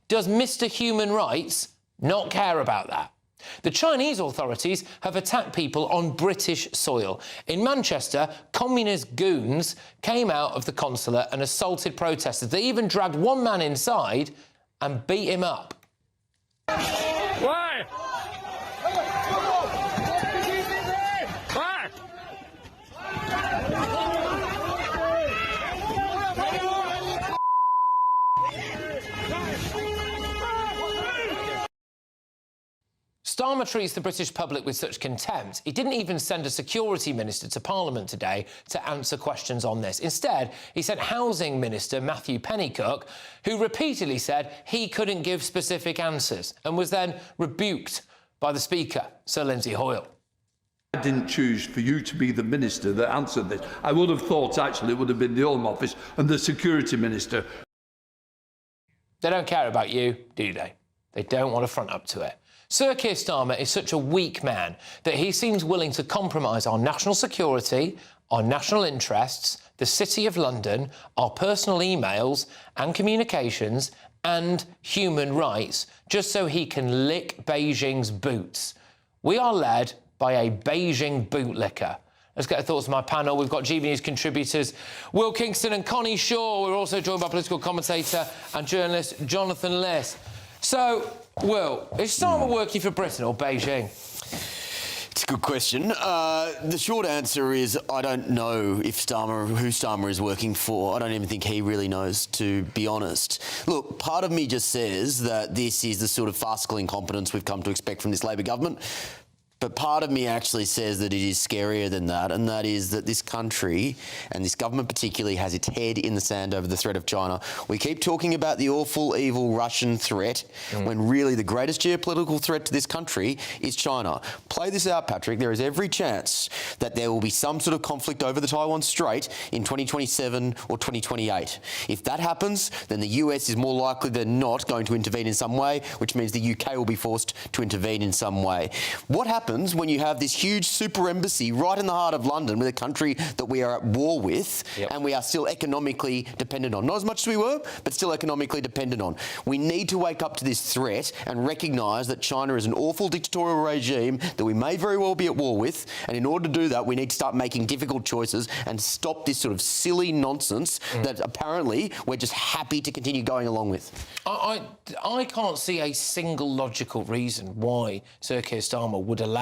Speaker 18: Does Mr. Human Rights not care about that? The Chinese authorities have attacked people on British soil. In Manchester, communist goons came out of the consulate and assaulted protesters. They even dragged one man inside and beat him up.
Speaker 13: Why?
Speaker 18: Starmer treats the British public with such contempt, he didn't even send a security minister to Parliament today to answer questions on this. Instead, he sent Housing Minister Matthew Pennycook, who repeatedly said he couldn't give specific answers and was then rebuked by the Speaker, Sir Lindsay Hoyle.
Speaker 21: I didn't choose for you to be the minister that answered this. I would have thought, actually, it would have been the Home Office and the Security Minister.
Speaker 18: They don't care about you, do they? They don't want to front up to it. Sir Keir Starmer is such a weak man that he seems willing to compromise our national security, our national interests, the City of London, our personal emails and communications and human rights just so he can lick Beijing's boots. We are led by a Beijing bootlicker. Let's get the thoughts of my panel. We've got GB News contributors Will Kingston and Connie Shaw. We're also joined by political commentator and journalist Jonathan Liss. So, Will, is Starmer working for Britain or Beijing?
Speaker 22: It's a good question. The short answer is I don't know who Starmer is working for. I don't even think he really knows, to be honest. Look, part of me just says that this is the sort of farcical incompetence we've come to expect from this Labor government. But part of me actually says that it is scarier than that, and that is that this country, and this government particularly, has its head in the sand over the threat of China. We keep talking about the awful, evil Russian threat, when really the greatest geopolitical threat to this country is China. Play this out, Patrick. There is every chance that there will be some sort of conflict over the Taiwan Strait in 2027 or 2028. If that happens, then the US is more likely than not going to intervene in some way, which means the UK will be forced to intervene in some way. What happens when you have this huge super embassy right in the heart of London with a country that we are at war with and we are still economically dependent on? Not as much as we were, but still economically dependent on. We need to wake up to this threat and recognise that China is an awful dictatorial regime that we may very well be at war with, and in order to do that we need to start making difficult choices and stop this sort of silly nonsense that apparently we're just happy to continue going along with.
Speaker 18: I can't see a single logical reason why Sir Keir Starmer would allow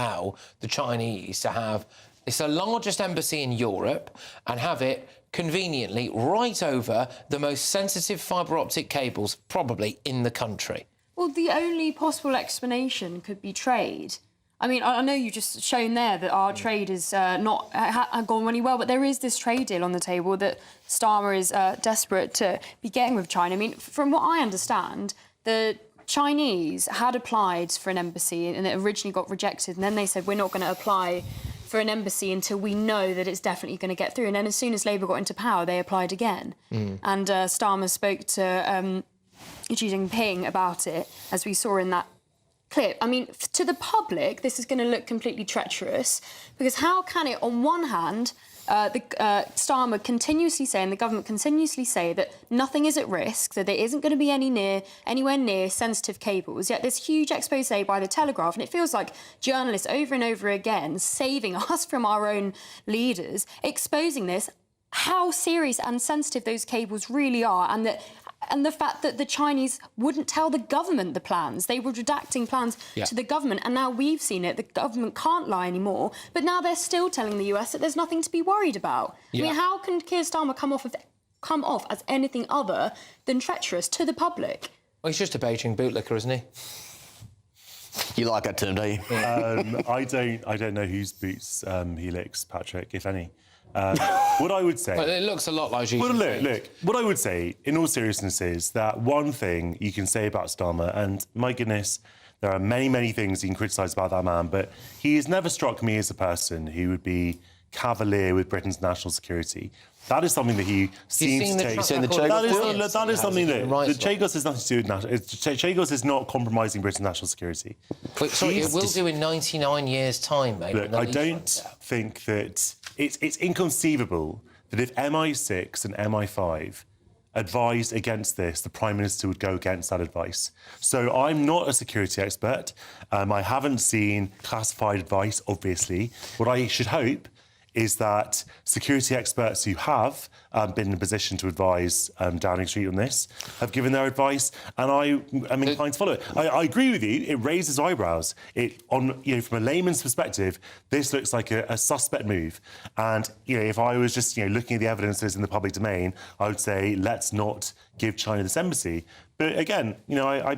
Speaker 18: the Chinese to have it's the largest embassy in Europe and have it conveniently right over the most sensitive fibre optic cables probably in the country.
Speaker 23: Well, the only possible explanation could be trade. I mean, I know you just shown there that our trade has not gone really well, but there is this trade deal on the table that Starmer is desperate to be getting with China. I mean, from what I understand, the Chinese had applied for an embassy and it originally got rejected, and then they said, we're not going to apply for an embassy until we know that it's definitely going to get through. And then as soon as Labour got into power, they applied again. And Starmer spoke to Xi Jinping about it, as we saw in that clip, I mean, to the public, this is going to look completely treacherous, because how can it, on one hand, Starmer continuously say, and the government continuously say, that nothing is at risk, that there isn't going to be anywhere near sensitive cables, yet this huge expose by the Telegraph, and it feels like journalists over and over again saving us from our own leaders, exposing this, how serious and sensitive those cables really are, and the fact that the Chinese wouldn't tell the government the plans. They were redacting plans to the government, and now we've seen it. The government can't lie anymore, but now they're still telling the US that there's nothing to be worried about. I mean, how can Keir Starmer come off as anything other than treacherous to the public?
Speaker 18: Well, he's just a Beijing bootlicker, isn't he?
Speaker 22: You like that term, don't you?
Speaker 2: I don't know whose boots he licks, Patrick, if any. What I would say...
Speaker 18: But it looks a lot like Xi
Speaker 2: Well,
Speaker 18: Jinping.
Speaker 2: look, what I would say, in all seriousness, is that one thing you can say about Starmer, and my goodness, there are many, many things you can criticise about that man, but he has never struck me as a person who would be cavalier with Britain's national security. That is something that he seems to take... That is something that... Chagos has nothing to do with national... Chagos is not compromising Britain's national security.
Speaker 18: But sorry, it will do in 99 years' time, mate.
Speaker 2: Look, I don't think that... It's inconceivable that if MI6 and MI5 advised against this, the Prime Minister would go against that advice. So I'm not a security expert. I haven't seen classified advice, obviously. What I should hope is that security experts who have been in a position to advise Downing Street on this have given their advice, and I am inclined to follow it. I agree with you. It raises eyebrows. From a layman's perspective, this looks like a suspect move. And if I was just looking at the evidences in the public domain, I would say let's not give China this embassy. But again, I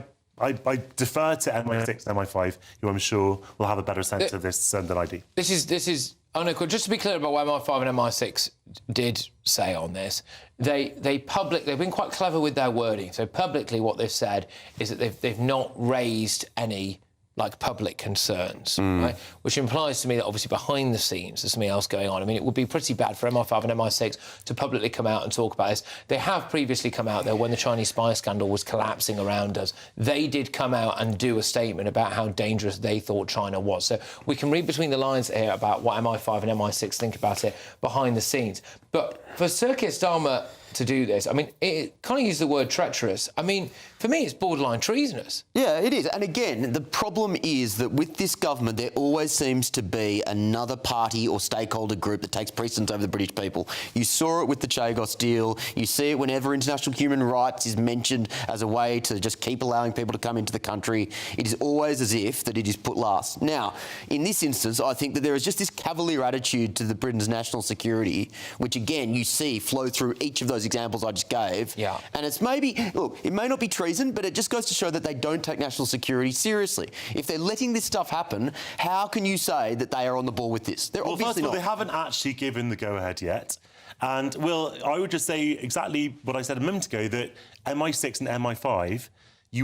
Speaker 2: defer to MI6 and MI5, who I'm sure will have a better sense of this than I do.
Speaker 18: This is. Oh no, just to be clear about what MI5 and MI6 did say on this, they've been quite clever with their wording. So publicly, what they've said is that they've not raised any public concerns, right? Which implies to me that obviously behind the scenes there's something else going on. I mean, it would be pretty bad for MI5 and MI6 to publicly come out and talk about this. They have previously come out there when the Chinese spy scandal was collapsing around us. They did come out and do a statement about how dangerous they thought China was. So we can read between the lines here about what MI5 and MI6 think about it behind the scenes. But for Sir Keir Starmer to do this, I mean, it kind of use the word treacherous. I mean, for me, it's borderline treasonous.
Speaker 22: Yeah, it is. And again, the problem is that with this government, there always seems to be another party or stakeholder group that takes precedence over the British people. You saw it with the Chagos deal. You see it whenever international human rights is mentioned as a way to just keep allowing people to come into the country. It is always as if that it is put last. Now, in this instance, I think that there is just this cavalier attitude to the Britain's national security, which again, you see flow through each of those examples I just gave.
Speaker 18: Yeah.
Speaker 22: And it's maybe, look, it may not be treason, but it just goes to show that they don't take national security seriously. If they're letting this stuff happen, how can you say that they are on the ball with this? They're obviously not.
Speaker 2: They haven't actually given the go-ahead yet. And, well, I would just say exactly what I said a moment ago, that MI6 and MI5, do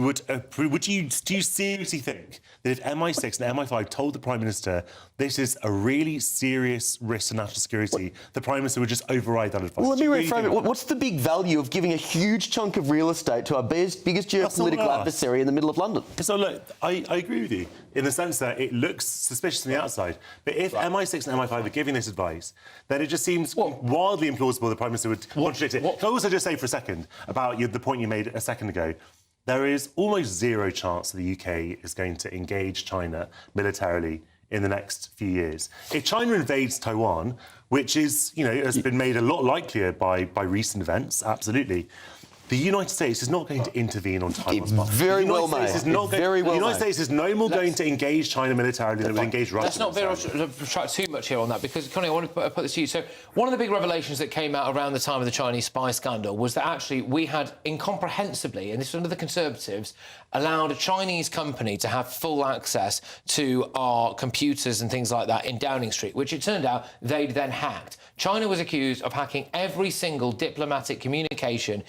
Speaker 2: you seriously think that if MI6 and MI5 told the Prime Minister this is a really serious risk to national security, the Prime Minister would just override that advice?
Speaker 22: Well, let me reframe it. What's the big value of giving a huge chunk of real estate to our biggest geopolitical adversary in the middle of London?
Speaker 2: So, look, I agree with you in the sense that it looks suspicious on the outside. But if MI6 and MI5 are giving this advice, then it just seems wildly implausible the Prime Minister would contradict it. Can I also just say for a second about the point you made a second ago? There is almost zero chance that the UK is going to engage China militarily in the next few years. If China invades Taiwan, which is, has been made a lot likelier by recent events, absolutely, the United States is not going to intervene on Taiwan's part.
Speaker 22: Very well made.
Speaker 2: The United States is no more going to engage China militarily than it will engage Russia.
Speaker 18: Let's not retract too much here on that, because, Connie, I want to put this to you. So one of the big revelations that came out around the time of the Chinese spy scandal was that actually we had incomprehensibly, and this was under the Conservatives, allowed a Chinese company to have full access to our computers and things like that in Downing Street, which it turned out they'd then hacked. China was accused of hacking every single diplomatic communication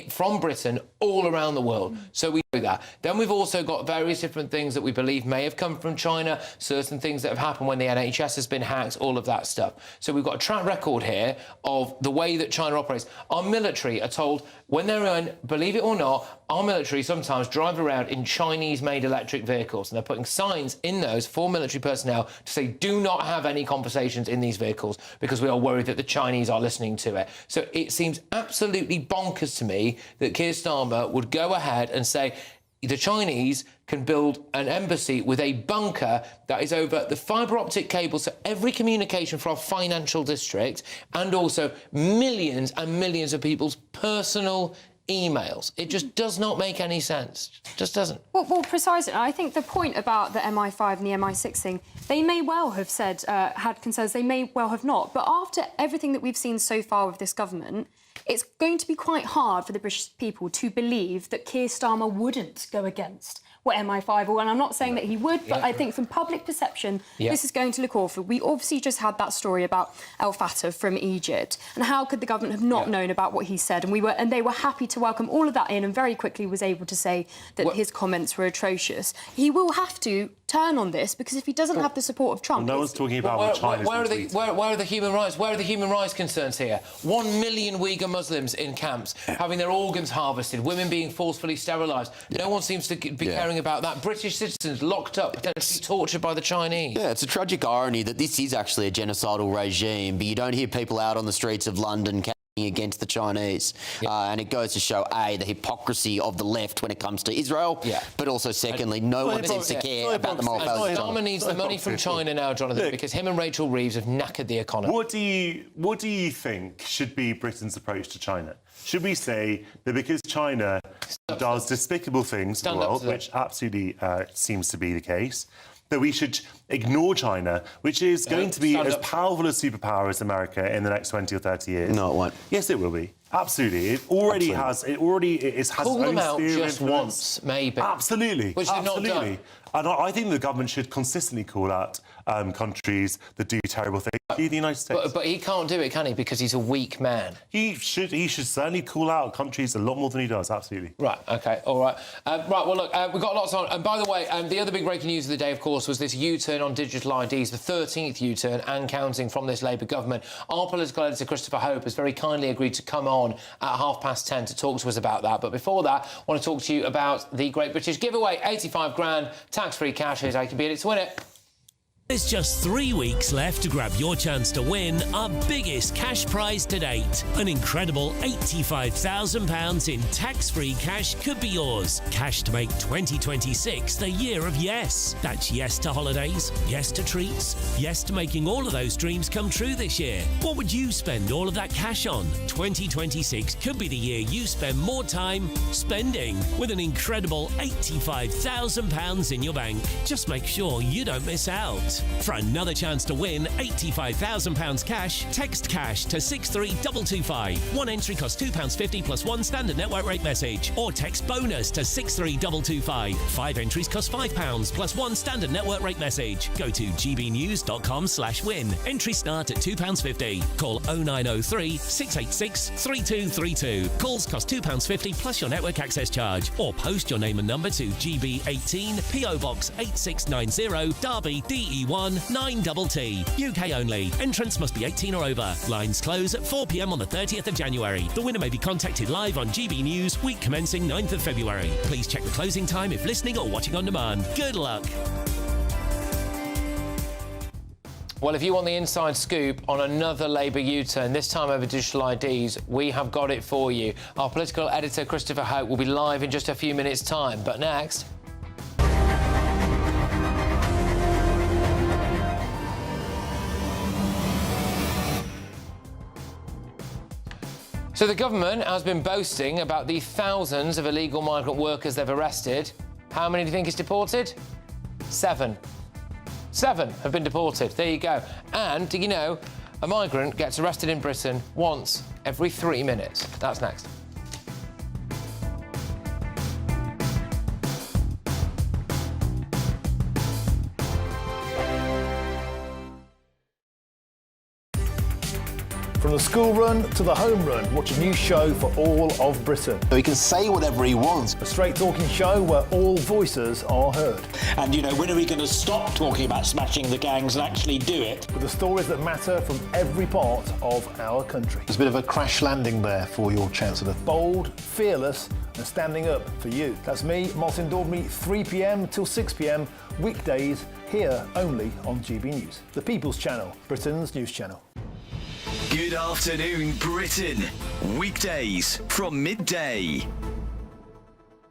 Speaker 18: from Britain all around the world. So we know that. Then we've also got various different things that we believe may have come from China, certain things that have happened when the NHS has been hacked, all of that stuff. So we've got a track record here of the way that China operates. Our military are told when they're in, believe it or not, our military sometimes drive around in Chinese-made electric vehicles, and they're putting signs in those for military personnel to say, do not have any conversations in these vehicles because we are worried that the Chinese are listening to it. So it seems absolutely bonkers to me that Keir Starmer would go ahead and say the Chinese can build an embassy with a bunker that is over the fibre optic cable, so every communication for our financial district, and also millions and millions of people's personal emails. It just does not make any sense. Just doesn't.
Speaker 23: Well, precisely. I think the point about the MI5 and the MI6 thing, they may well have said, had concerns, they may well have not. But after everything that we've seen so far with this government, it's going to be quite hard for the British people to believe that Keir Starmer wouldn't go against what MI5 or, and I'm not saying that he would, but I think from public perception, this is going to look awful. We obviously just had that story about El Fattah from Egypt, and how could the government have not known about what he said? And they were happy to welcome all of that in, and very quickly was able to say that his comments were atrocious. He will have to turn on this, because if he doesn't have the support of Trump...
Speaker 2: Well, no one's talking about what China's
Speaker 18: where are the human rights? Where are the human rights concerns here? 1 million Uyghur Muslims in camps, having their organs harvested, women being forcefully sterilised. No one seems to be caring about that. British citizens locked up, potentially tortured by the Chinese.
Speaker 22: Yeah, it's a tragic irony that this is actually a genocidal regime, but you don't hear people out on the streets of London against the Chinese. And it goes to show, A, the hypocrisy of the left when it comes to Israel, but also, secondly, no one seems to care about the moral values.
Speaker 18: Starmer needs the money from China now, Jonathan, because him and Rachel Reeves have knackered the economy.
Speaker 2: What do you think should be Britain's approach to China? Should we say that because China does despicable things to the world, which absolutely seems to be the case, that we should ignore China, which is going to be as powerful a superpower as America in the next 20 or 30 years?
Speaker 22: No, it won't.
Speaker 2: Yes, it will be. Absolutely. It already has. It already has
Speaker 18: Call them out just once, maybe.
Speaker 2: Absolutely.
Speaker 18: Which they've not done.
Speaker 2: And I think the government should consistently call out countries that do terrible things. The United States.
Speaker 18: But he can't do it, can he? Because he's a weak man.
Speaker 2: He should certainly call out countries a lot more than he does. Absolutely.
Speaker 18: Right. OK. All right. Right. Well, look, we've got lots on. And by the way, the other big breaking news of the day, of course, was this U-turn on digital IDs, the 13th U-turn and counting from this Labour government. Our political editor, Christopher Hope, has very kindly agreed to come on at 10:30 to talk to us about that. But before that, I want to talk to you about the Great British Giveaway. 85 grand, tax-free cash. Here's how you can beat it to win it.
Speaker 3: There's just 3 weeks left to grab your chance to win our biggest cash prize to date. An incredible £85,000 in tax-free cash could be yours. Cash to make 2026 the year of yes. That's yes to holidays, yes to treats, yes to making all of those dreams come true this year. What would you spend all of that cash on? 2026 could be the year you spend more time spending, with an incredible £85,000 in your bank. Just make sure you don't miss out. For another chance to win £85,000 cash, text cash to 63225. One entry costs £2.50 plus one standard network rate message. Or text bonus to 63225. 5 entries cost £5 plus one standard network rate message. Go to gbnews.com/win. Entries start at £2.50. Call 0903 686 3232. Calls cost £2.50 plus your network access charge. Or post your name and number to GB18 PO Box 8690 Derby DE1 9TT. UK only. Entrants must be 18 or over. Lines close at 4 p.m. on the 30th of January. The winner may be contacted live on GB News, week commencing 9th of February. Please check the closing time if listening or watching on demand. Good luck.
Speaker 18: Well, if you want the inside scoop on another Labour U-turn, this time over digital IDs, we have got it for you. Our political editor, Christopher Hope, will be live in just a few minutes' time. But next... So the government has been boasting about the thousands of illegal migrant workers they've arrested. How many do you think is deported? 7. 7 have been deported. There you go. And, do you know, a migrant gets arrested in Britain once every 3 minutes. That's next.
Speaker 1: From the school run to the home run, watch a new show for all of Britain.
Speaker 16: So he can say whatever he wants.
Speaker 1: A straight-talking show where all voices are heard.
Speaker 19: And, you know, when are we going to stop talking about smashing the gangs and actually do it?
Speaker 1: With the stories that matter from every part of our country.
Speaker 16: There's a bit of a crash landing there for your Chancellor.
Speaker 1: Bold, fearless and standing up for you. That's me, Martin Daubney, 3 p.m. till 6 p.m, weekdays, here only on GB News, the People's Channel, Britain's news channel.
Speaker 10: Good afternoon, Britain. Weekdays from midday.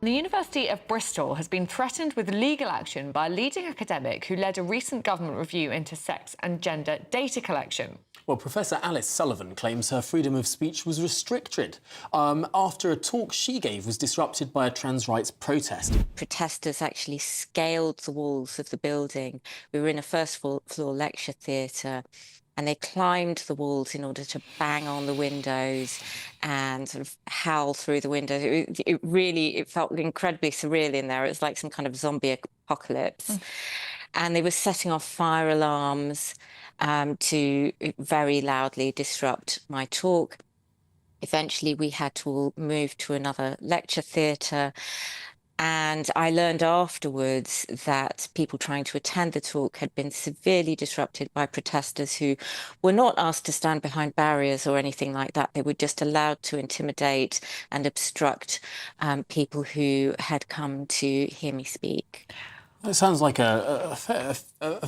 Speaker 13: The University of Bristol has been threatened with legal action by a leading academic who led a recent government review into sex and gender data collection.
Speaker 14: Well, Professor Alice Sullivan claims her freedom of speech was restricted after a talk she gave was disrupted by a trans rights protest.
Speaker 24: Protesters actually scaled the walls of the building. We were in a first-floor lecture theatre, and they climbed the walls in order to bang on the windows and sort of howl through the windows. It felt incredibly surreal in there. It was like some kind of zombie apocalypse. And they were setting off fire alarms to very loudly disrupt my talk. Eventually, we had to all move to another lecture theatre. And I learned afterwards that people trying to attend the talk had been severely disrupted by protesters who were not asked to stand behind barriers or anything like that. They were just allowed to intimidate and obstruct people who had come to hear me speak.
Speaker 14: It sounds like a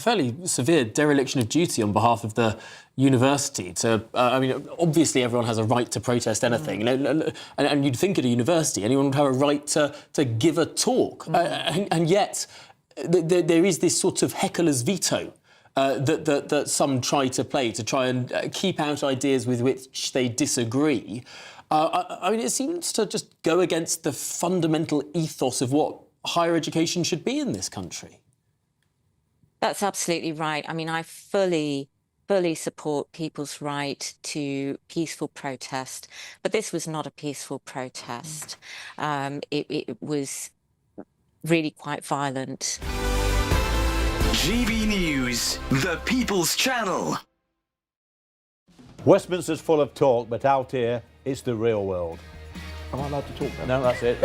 Speaker 14: fairly severe dereliction of duty on behalf of the university. I mean, obviously everyone has a right to protest anything, and you'd think at a university anyone would have a right to give a talk, and yet there is this sort of heckler's veto that some try to play to try and keep out ideas with which they disagree. I mean, it seems to just go against the fundamental ethos of what higher education should be in this country.
Speaker 24: That's absolutely right. I mean, I fully support people's right to peaceful protest, but this was not a peaceful protest. It was really quite violent.
Speaker 10: GB News, the People's Channel.
Speaker 25: Westminster's full of talk, but out here, it's the real world. Am I allowed to talk then? No, that's it.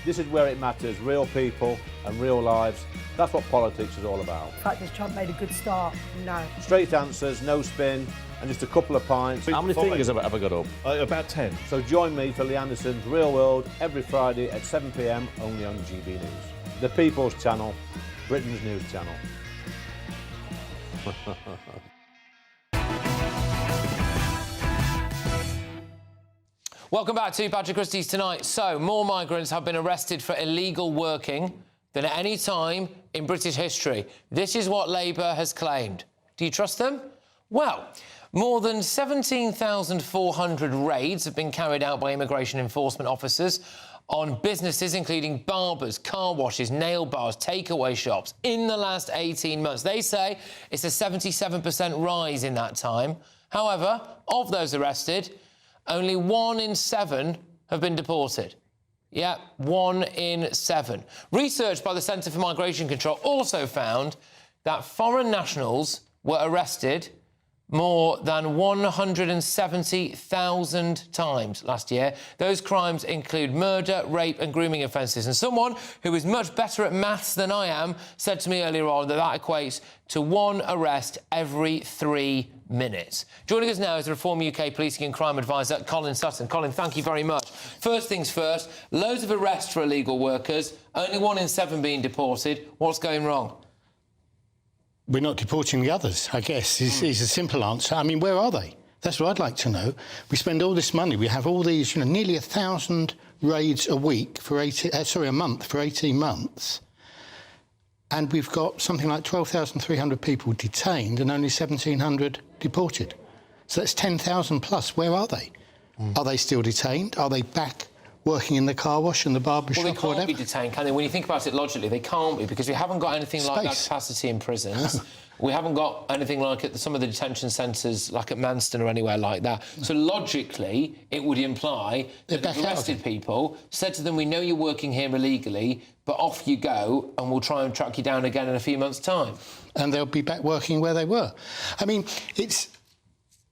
Speaker 25: This is where it matters, real people and real lives. That's what politics is all about.
Speaker 26: In fact, has Trump made a good start? No.
Speaker 25: Straight answers, no spin, and just a couple of pints. How many fingers have I got up? About 10. So join me for Lee Anderson's Real World every Friday at 7 p.m, only on GB News. The People's Channel, Britain's news channel.
Speaker 18: Welcome back to Patrick Christys tonight. So, more migrants have been arrested for illegal working than at any time in British history. This is what Labour has claimed. Do you trust them? Well, more than 17,400 raids have been carried out by immigration enforcement officers on businesses including barbers, car washes, nail bars, takeaway shops in the last 18 months. They say it's a 77% rise in that time. However, of those arrested, only 1 in 7 have been deported. Yeah, 1 in 7. Research by the Centre for Migration Control also found that foreign nationals were arrested more than 170,000 times last year. Those crimes include murder, rape and grooming offences. And someone who is much better at maths than I am said to me earlier on that equates to 1 arrest every 3 minutes. Joining us now is the Reform UK Policing and Crime Advisor, Colin Sutton. Colin, thank you very much. First things first, loads of arrests for illegal workers, only 1 in 7 being deported. What's going wrong?
Speaker 27: We're not deporting the others, I guess, is a simple answer. I mean, where are they? That's what I'd like to know. We spend all this money. We have all these, nearly 1,000 raids a week for a month for 18 months. And we've got something like 12,300 people detained and only 1,700 deported. So that's 10,000 plus. Where are they? Are they still detained? Are they back working in the car wash and the barber shop or whatever?
Speaker 18: Well, they can't be detained, can they? When you think about it logically, they can't be, because we haven't got anything like that capacity in prisons. We haven't got anything like at some of the detention centres, like at Manston or anywhere like that. So logically, it would imply that they've arrested people, said to them, we know you're working here illegally, but off you go, and we'll try and track you down again in a few months' time.
Speaker 27: And they'll be back working where they were. I mean, it's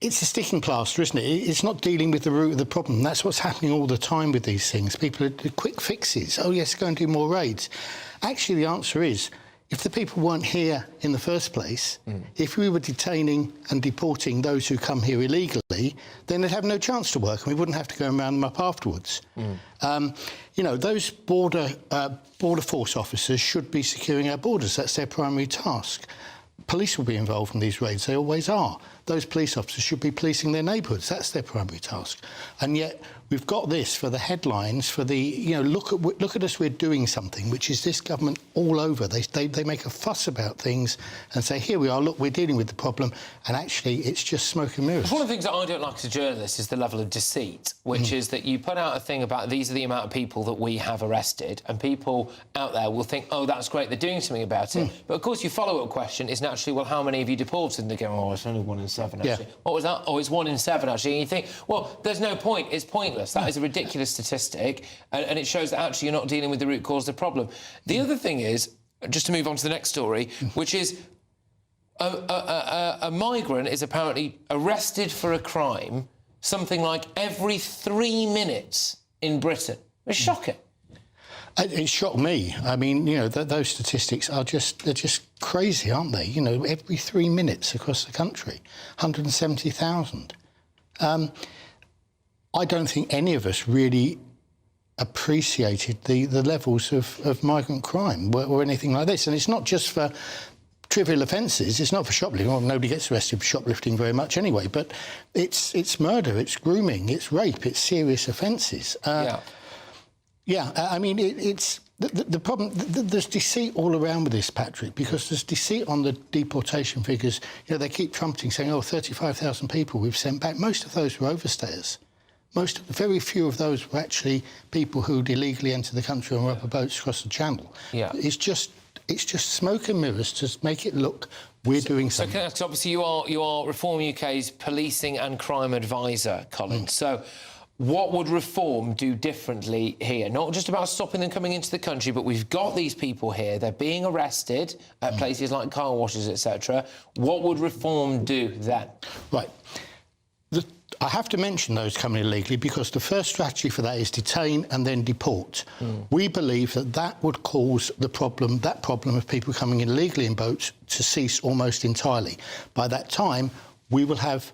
Speaker 27: a sticking plaster, isn't it? It's not dealing with the root of the problem. That's what's happening all the time with these things. People are quick fixes. Oh, yes, go and do more raids. Actually, the answer is, if the people weren't here in the first place, if we were detaining and deporting those who come here illegally, then they'd have no chance to work, and we wouldn't have to go and round them up afterwards. You know, those border force officers should be securing our borders. That's their primary task. Police will be involved in these raids. They always are. Those police officers should be policing their neighbourhoods. That's their primary task. And yet we've got this for the headlines, for the, you know, look at us, we're doing something, which is this government all over. They make a fuss about things and say, here we are, look, we're dealing with the problem, and actually it's just smoke and mirrors.
Speaker 18: One of the things that I don't like as a journalist is the level of deceit, which is that you put out a thing about these are the amount of people that we have arrested, and people out there will think, oh, that's great, they're doing something about it. But of course your follow-up question is naturally, well, how many have you deported? And they go, oh, it's only 1 in 7, actually.
Speaker 27: Yeah.
Speaker 18: What was that? Oh, it's 1 in 7, actually. And you think, well, there's no point, it's pointless. That is a ridiculous statistic, and it shows that actually you're not dealing with the root cause of the problem. The other thing is, just to move on to the next story, which is a migrant is apparently arrested for a crime something like every 3 minutes in Britain. It's shocking.
Speaker 27: It shocked me. I mean, you know, those statistics are they're just crazy, aren't they? You know, every 3 minutes across the country, 170,000. I don't think any of us really appreciated the levels of migrant crime or anything like this. And it's not just for trivial offences. It's not for shoplifting. Well, nobody gets arrested for shoplifting very much anyway. But it's murder, it's grooming, it's rape, it's serious offences. I mean, it's the problem. There's deceit all around with this, Patrick, because there's deceit on the deportation figures. You know, they keep trumpeting, saying, "Oh, 35,000 people we've sent back." Most of those were overstayers. Very few of those were actually people who'd illegally entered the country on rubber boats across the channel. Yeah, it's just smoke and mirrors to make it look we're doing something.
Speaker 18: So obviously you are Reform UK's policing and crime advisor, Colin. So what would Reform do differently here? Not just about stopping them coming into the country, but we've got these people here. They're being arrested at places like car washes, etc. What would Reform do then?
Speaker 27: Right. I have to mention those coming illegally because the first strategy for that is detain and then deport. We believe that would cause that problem of people coming in illegally in boats to cease almost entirely. By that time, we will have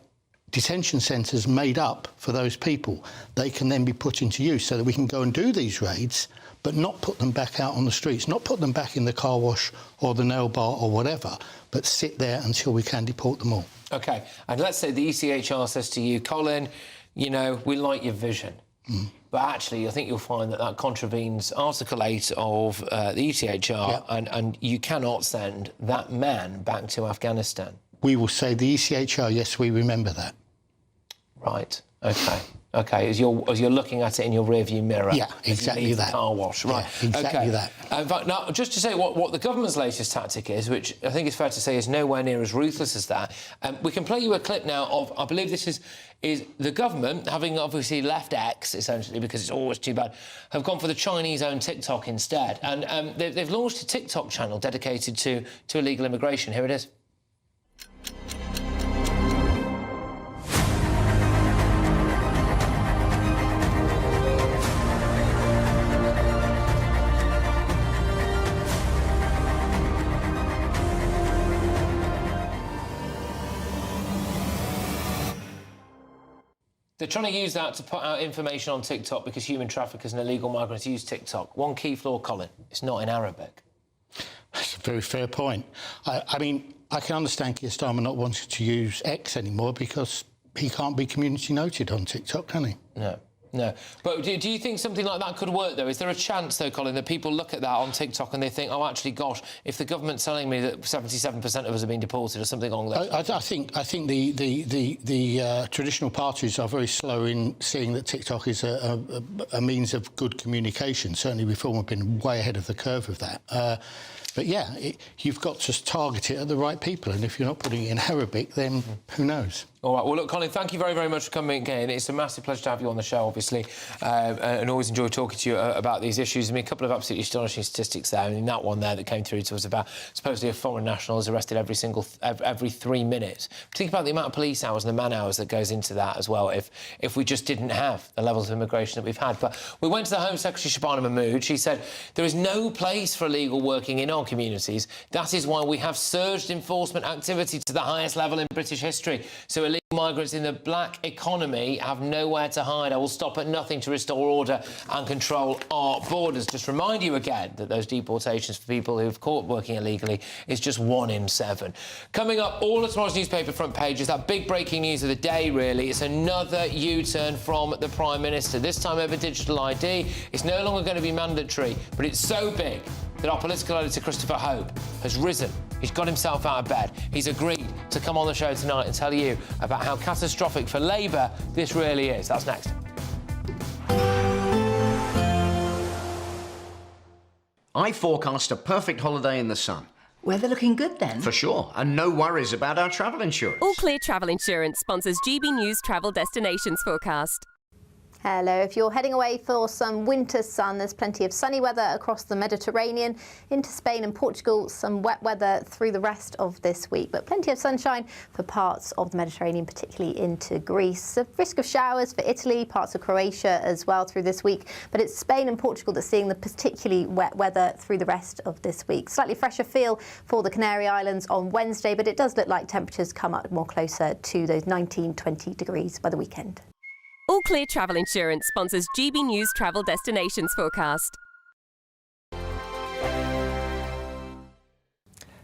Speaker 27: detention centres made up for those people. They can then be put into use so that we can go and do these raids, but not put them back out on the streets, not put them back in the car wash or the nail bar or whatever, but sit there until we can deport them all.
Speaker 18: OK, and let's say the ECHR says to you, Colin, you know, we like your vision. But actually, I think you'll find that contravenes Article 8 of the ECHR, and you cannot send that man back to Afghanistan.
Speaker 27: We will say the ECHR, yes, we remember that.
Speaker 18: Right, OK. OK, as you're looking at it in your rearview mirror.
Speaker 27: Yeah, exactly that.
Speaker 18: Car wash, right?
Speaker 27: Yeah, exactly that.
Speaker 18: But now, just to say what the government's latest tactic is, which I think is fair to say is nowhere near as ruthless as that. We can play you a clip now of, I believe this is the government, having obviously left X essentially because it's always too bad, have gone for the Chinese-owned TikTok instead, and they've launched a TikTok channel dedicated to illegal immigration. Here it is. They're trying to use that to put out information on TikTok because human traffickers and illegal migrants use TikTok. One key flaw, Colin, it's not in Arabic.
Speaker 27: That's a very fair point. I mean, I can understand Keir Starmer not wanting to use X anymore because he can't be community noted on TikTok, can he?
Speaker 18: No. But do you think something like that could work, though? Is there a chance, though, Colin, that people look at that on TikTok and they think, oh, actually, gosh, if the government's telling me that 77% of us have been deported or something along those lines?
Speaker 27: I think the traditional parties are very slow in seeing that TikTok is a means of good communication. Certainly Reform have been way ahead of the curve of that. But yeah, you've got to target it at the right people, and if you're not putting it in Arabic, then who knows?
Speaker 18: All right, well, look, Colin, thank you very, very much for coming again. It's a massive pleasure to have you on the show, obviously, and always enjoy talking to you about these issues. I mean, a couple of absolutely astonishing statistics there. I mean, that one there that came through to us about supposedly a foreign national is arrested every 3 minutes. Think about the amount of police hours and the man hours that goes into that as well if we just didn't have the levels of immigration that we've had. But we went to the Home Secretary, Shabana Mahmood. She said there is no place for illegal working in our communities. That is why we have surged enforcement activity to the highest level in British history. So illegal migrants in the black economy have nowhere to hide. I will stop at nothing to restore order and control our borders. Just remind you again that those deportations for people who've caught working illegally is just 1 in 7. Coming up, all of tomorrow's newspaper front pages, that big breaking news of the day, really. It's another U-turn from the Prime Minister, this time over digital ID. It's no longer going to be mandatory, but it's so big that our political editor, Christopher Hope, has risen. He's got himself out of bed. He's agreed to come on the show tonight and tell you about how catastrophic for Labour this really is. That's next.
Speaker 4: I forecast a perfect holiday in the sun.
Speaker 5: Weather looking good then?
Speaker 4: For sure, and no worries about our travel insurance.
Speaker 9: All Clear Travel Insurance sponsors GB News Travel Destinations Forecast.
Speaker 11: Hello. If you're heading away for some winter sun, there's plenty of sunny weather across the Mediterranean, into Spain and Portugal, some wet weather through the rest of this week, but plenty of sunshine for parts of the Mediterranean, particularly into Greece. A risk of showers for Italy, parts of Croatia as well through this week, but it's Spain and Portugal that's seeing the particularly wet weather through the rest of this week. Slightly fresher feel for the Canary Islands on Wednesday, but it does look like temperatures come up more closer to those 19-20 degrees by the weekend.
Speaker 9: All Clear Travel Insurance sponsors GB News Travel Destinations Forecast.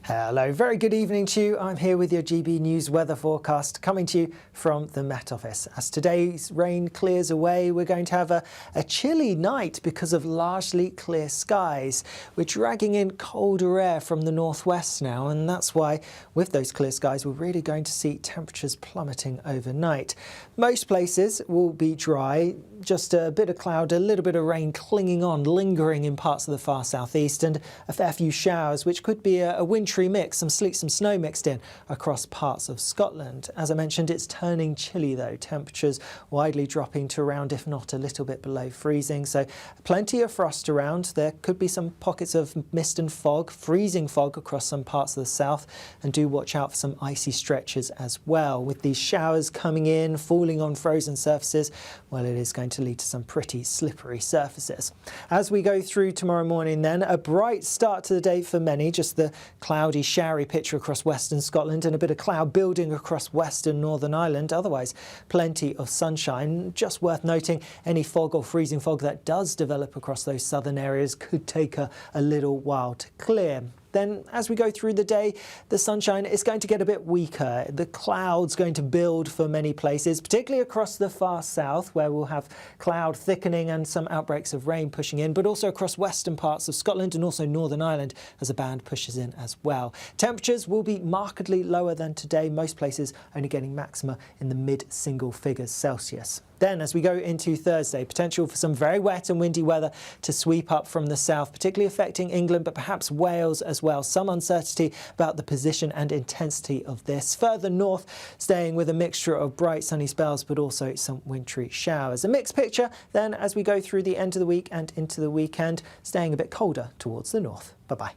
Speaker 15: Hello, very good evening to you. I'm here with your GB News weather forecast, coming to you from the Met Office. As today's rain clears away, we're going to have a chilly night because of largely clear skies. We're dragging in colder air from the northwest now, and that's why with those clear skies, we're really going to see temperatures plummeting overnight. Most places will be dry, just a bit of cloud, a little bit of rain clinging on, lingering in parts of the far southeast, and a fair few showers, which could be a wintry mix, some sleet, some snow mixed in across parts of Scotland. As I mentioned, it's turning chilly though, temperatures widely dropping to around, if not a little bit below freezing, so plenty of frost around. There could be some pockets of mist and fog, freezing fog across some parts of the south, and do watch out for some icy stretches as well. With these showers coming in, falling on frozen surfaces, well, it is going to lead to some pretty slippery surfaces. As we go through tomorrow morning then, a bright start to the day for many, just the cloudy, showery picture across western Scotland and a bit of cloud building across western Northern Ireland. Otherwise, plenty of sunshine. Just worth noting, any fog or freezing fog that does develop across those southern areas could take a little while to clear. Then as we go through the day, the sunshine is going to get a bit weaker. The clouds going to build for many places, particularly across the far south, where we'll have cloud thickening and some outbreaks of rain pushing in, but also across western parts of Scotland and also Northern Ireland as a band pushes in as well. Temperatures will be markedly lower than today, most places only getting maxima in the mid-single figures Celsius. Then, as we go into Thursday, potential for some very wet and windy weather to sweep up from the south, particularly affecting England, but perhaps Wales as well. Some uncertainty about the position and intensity of this. Further north, staying with a mixture of bright sunny spells, but also some wintry showers. A mixed picture then as we go through the end of the week and into the weekend, staying a bit colder towards the north. Bye-bye.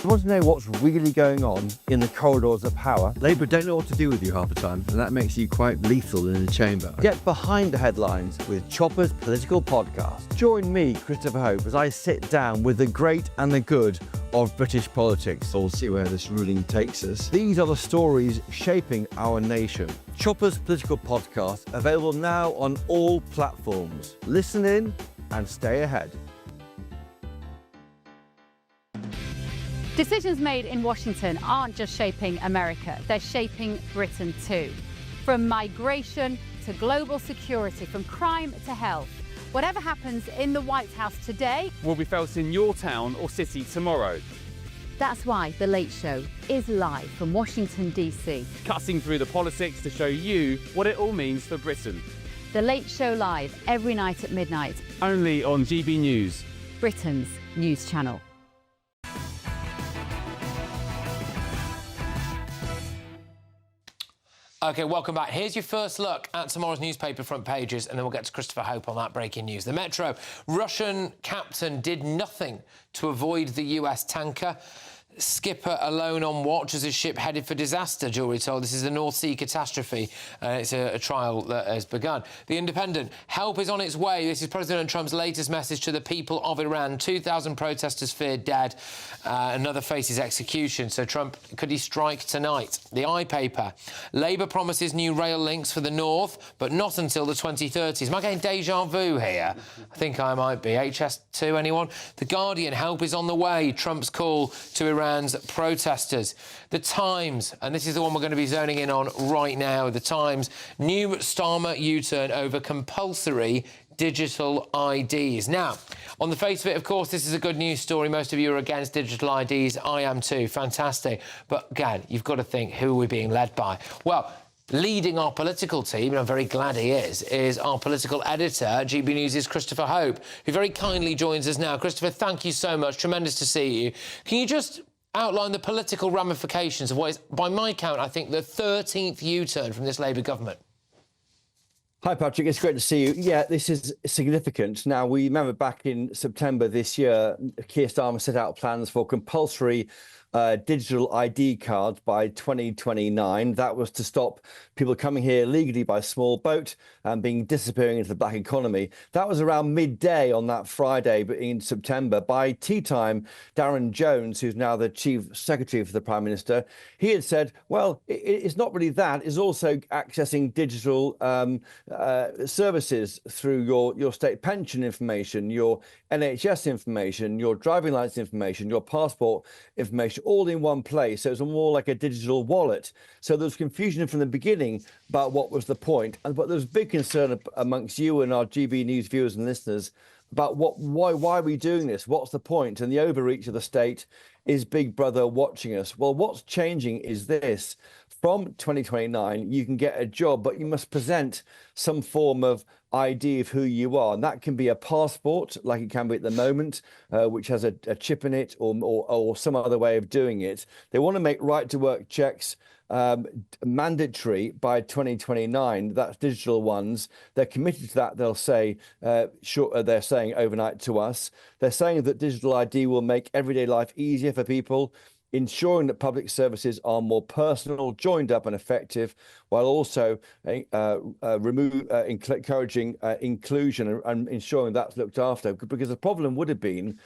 Speaker 17: You want to know what's really going on in the corridors of power? Labour don't know what to do with you half the time, and that makes you quite lethal in the chamber. Get behind the headlines with Chopper's Political Podcast. Join me, Christopher Hope, as I sit down with the great and the good of British politics. We'll see where this ruling takes us. These are the stories shaping our nation. Chopper's Political Podcast, available now on all platforms. Listen in and stay ahead.
Speaker 20: Decisions made in Washington aren't just shaping America, they're shaping Britain too. From migration to global security, from crime to health. Whatever happens in the White House today
Speaker 28: will be felt in your town or city tomorrow.
Speaker 20: That's why The Late Show is live from Washington, D.C.
Speaker 28: Cutting through the politics to show you what it all means for Britain.
Speaker 20: The Late Show live every night at midnight.
Speaker 28: Only on GB News,
Speaker 20: Britain's news channel.
Speaker 18: OK, welcome back. Here's your first look at tomorrow's newspaper front pages, and then we'll get to Christopher Hope on that breaking news. The Metro, Russian captain did nothing to avoid the US tanker. skipper alone on watch as his ship headed for disaster, jury told. This is the North Sea catastrophe. It's a trial that has begun. The Independent, help is on its way. This is President Trump's latest message to the people of Iran. 2,000 protesters feared dead. Another faces execution. So Trump, could he strike tonight? The iPaper, Labour promises new rail links for the North, but not until the 2030s. Am I getting deja vu here? I think I might be. HS2, anyone? The Guardian, help is on the way. Trump's call to Iran's protesters. The Times, and this is the one we're going to be zoning in on right now. The Times, new Starmer U-turn over compulsory digital IDs. Now, on the face of it, of course, this is a good news story. Most of you are against digital IDs. I am too. Fantastic. But, again, you've got to think, who are we being led by? Well, leading our political team, and I'm very glad he is our political editor at GBNews' Christopher Hope, who very kindly joins us now. Christopher, thank you so much. Tremendous to see you. Can you just outline the political ramifications of what is, by my count, I think, the 13th U-turn from this Labour government?
Speaker 17: Hi, Patrick. It's great to see you. Yeah, this is significant. Now, we remember back in September this year, Keir Starmer set out plans for compulsory digital ID cards by 2029. That was to stop people coming here legally by small boat and disappearing into the black economy. That was around midday on that Friday, but in September. By tea time, Darren Jones, who's now the Chief Secretary for the Prime Minister, he had said, well, it's not really that. It's also accessing digital services through your state pension information, your NHS information, your driving license information, your passport information, all in one place. So it's more like a digital wallet. So there was confusion from the beginning about what was the point. But there's big concern amongst you and our GB News viewers and listeners about why are we doing this? What's the point? And the overreach of the state is Big Brother watching us. Well, what's changing is this. From 2029, you can get a job, but you must present some form of ID of who you are. And that can be a passport, like it can be at the moment, which has a chip in it or some other way of doing it. They want to make right-to-work checks mandatory by 2029. That's digital ones. They're committed to that. They'll say, they're saying overnight to us. They're saying that digital ID will make everyday life easier for people, ensuring that public services are more personal, joined up and effective, while also encouraging inclusion and ensuring that's looked after. Because the problem would have been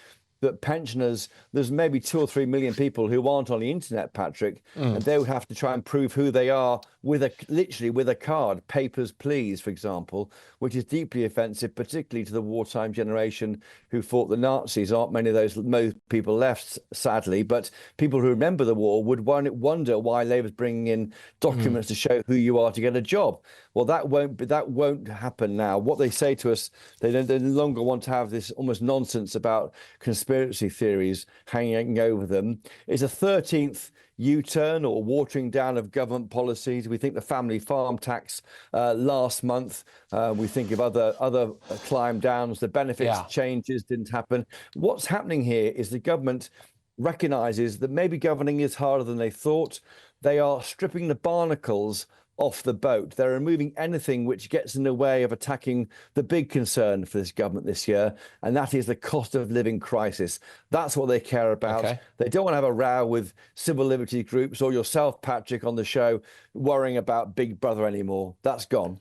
Speaker 17: that pensioners, there's maybe 2 or 3 million people who aren't on the internet, Patrick, and they would have to try and prove who they are literally with a card, papers, please, for example, which is deeply offensive, particularly to the wartime generation who fought the Nazis. Aren't many of those people left, sadly, but people who remember the war would wonder why Labour's bringing in documents to show who you are to get a job. Well, that won't happen now. What they say to us, they no longer want to have this almost nonsense about conspiracy theories hanging over them. It's a 13th U-turn or watering down of government policies. We think the family farm tax last month. We think of other climb downs. The benefits changes didn't happen. What's happening here is the government recognises that maybe governing is harder than they thought. They are stripping the barnacles off the boat. They're removing anything which gets in the way of attacking the big concern for this government this year, and that is the cost of living crisis. That's what they care about. Okay. They don't want to have a row with civil liberties groups or yourself, Patrick, on the show, worrying about Big Brother anymore. That's gone.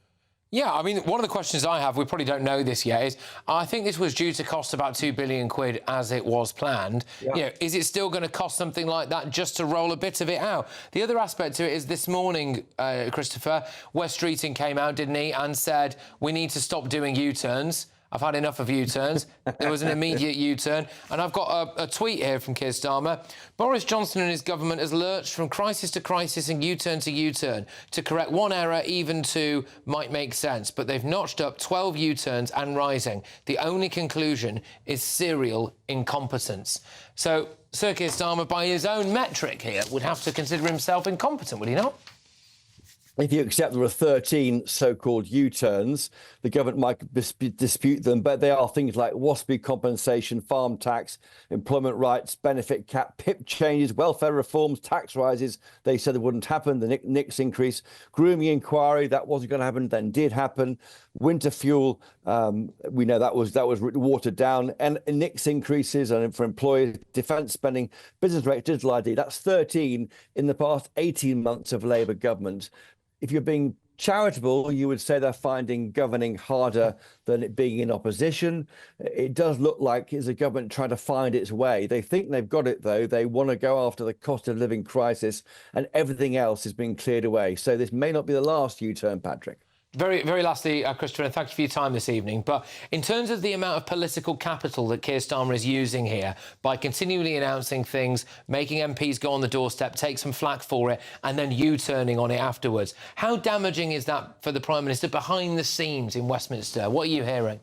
Speaker 18: Yeah, I mean, one of the questions I have, we probably don't know this yet, is I think this was due to cost about £2 billion as it was planned. Yeah. You know, is it still going to cost something like that just to roll a bit of it out? The other aspect to it is this morning, Christopher, Wes Streeting came out, didn't he, and said, we need to stop doing U-turns. I've had enough of U-turns. There was an immediate U-turn. And I've got a tweet here from Keir Starmer. Boris Johnson and his government has lurched from crisis to crisis and U-turn to U-turn. To correct one error, even two might make sense. But they've notched up 12 U-turns and rising. The only conclusion is serial incompetence. So Sir Keir Starmer, by his own metric here, would have to consider himself incompetent, would he not?
Speaker 17: If you accept there are 13 so-called U-turns, the government might dispute them, but they are things like WASPI compensation, farm tax, employment rights, benefit cap, PIP changes, welfare reforms, tax rises. They said it wouldn't happen. The NICS increase, grooming inquiry, that wasn't going to happen, then did happen. Winter fuel We know that was watered down. And NICs increases and for employers, defence spending, business rates, digital ID. That's 13 in the past 18 months of Labour government. If you're being charitable, you would say they're finding governing harder than it being in opposition. It does look like it's a government trying to find its way. They think they've got it, though. They want to go after the cost of living crisis, and everything else is being cleared away. So this may not be the last U-turn, Patrick.
Speaker 18: Very, very lastly, Christopher, and thank you for your time this evening. But in terms of the amount of political capital that Keir Starmer is using here by continually announcing things, making MPs go on the doorstep, take some flack for it, and then U-turning on it afterwards, how damaging is that for the Prime Minister behind the scenes in Westminster? What are you hearing?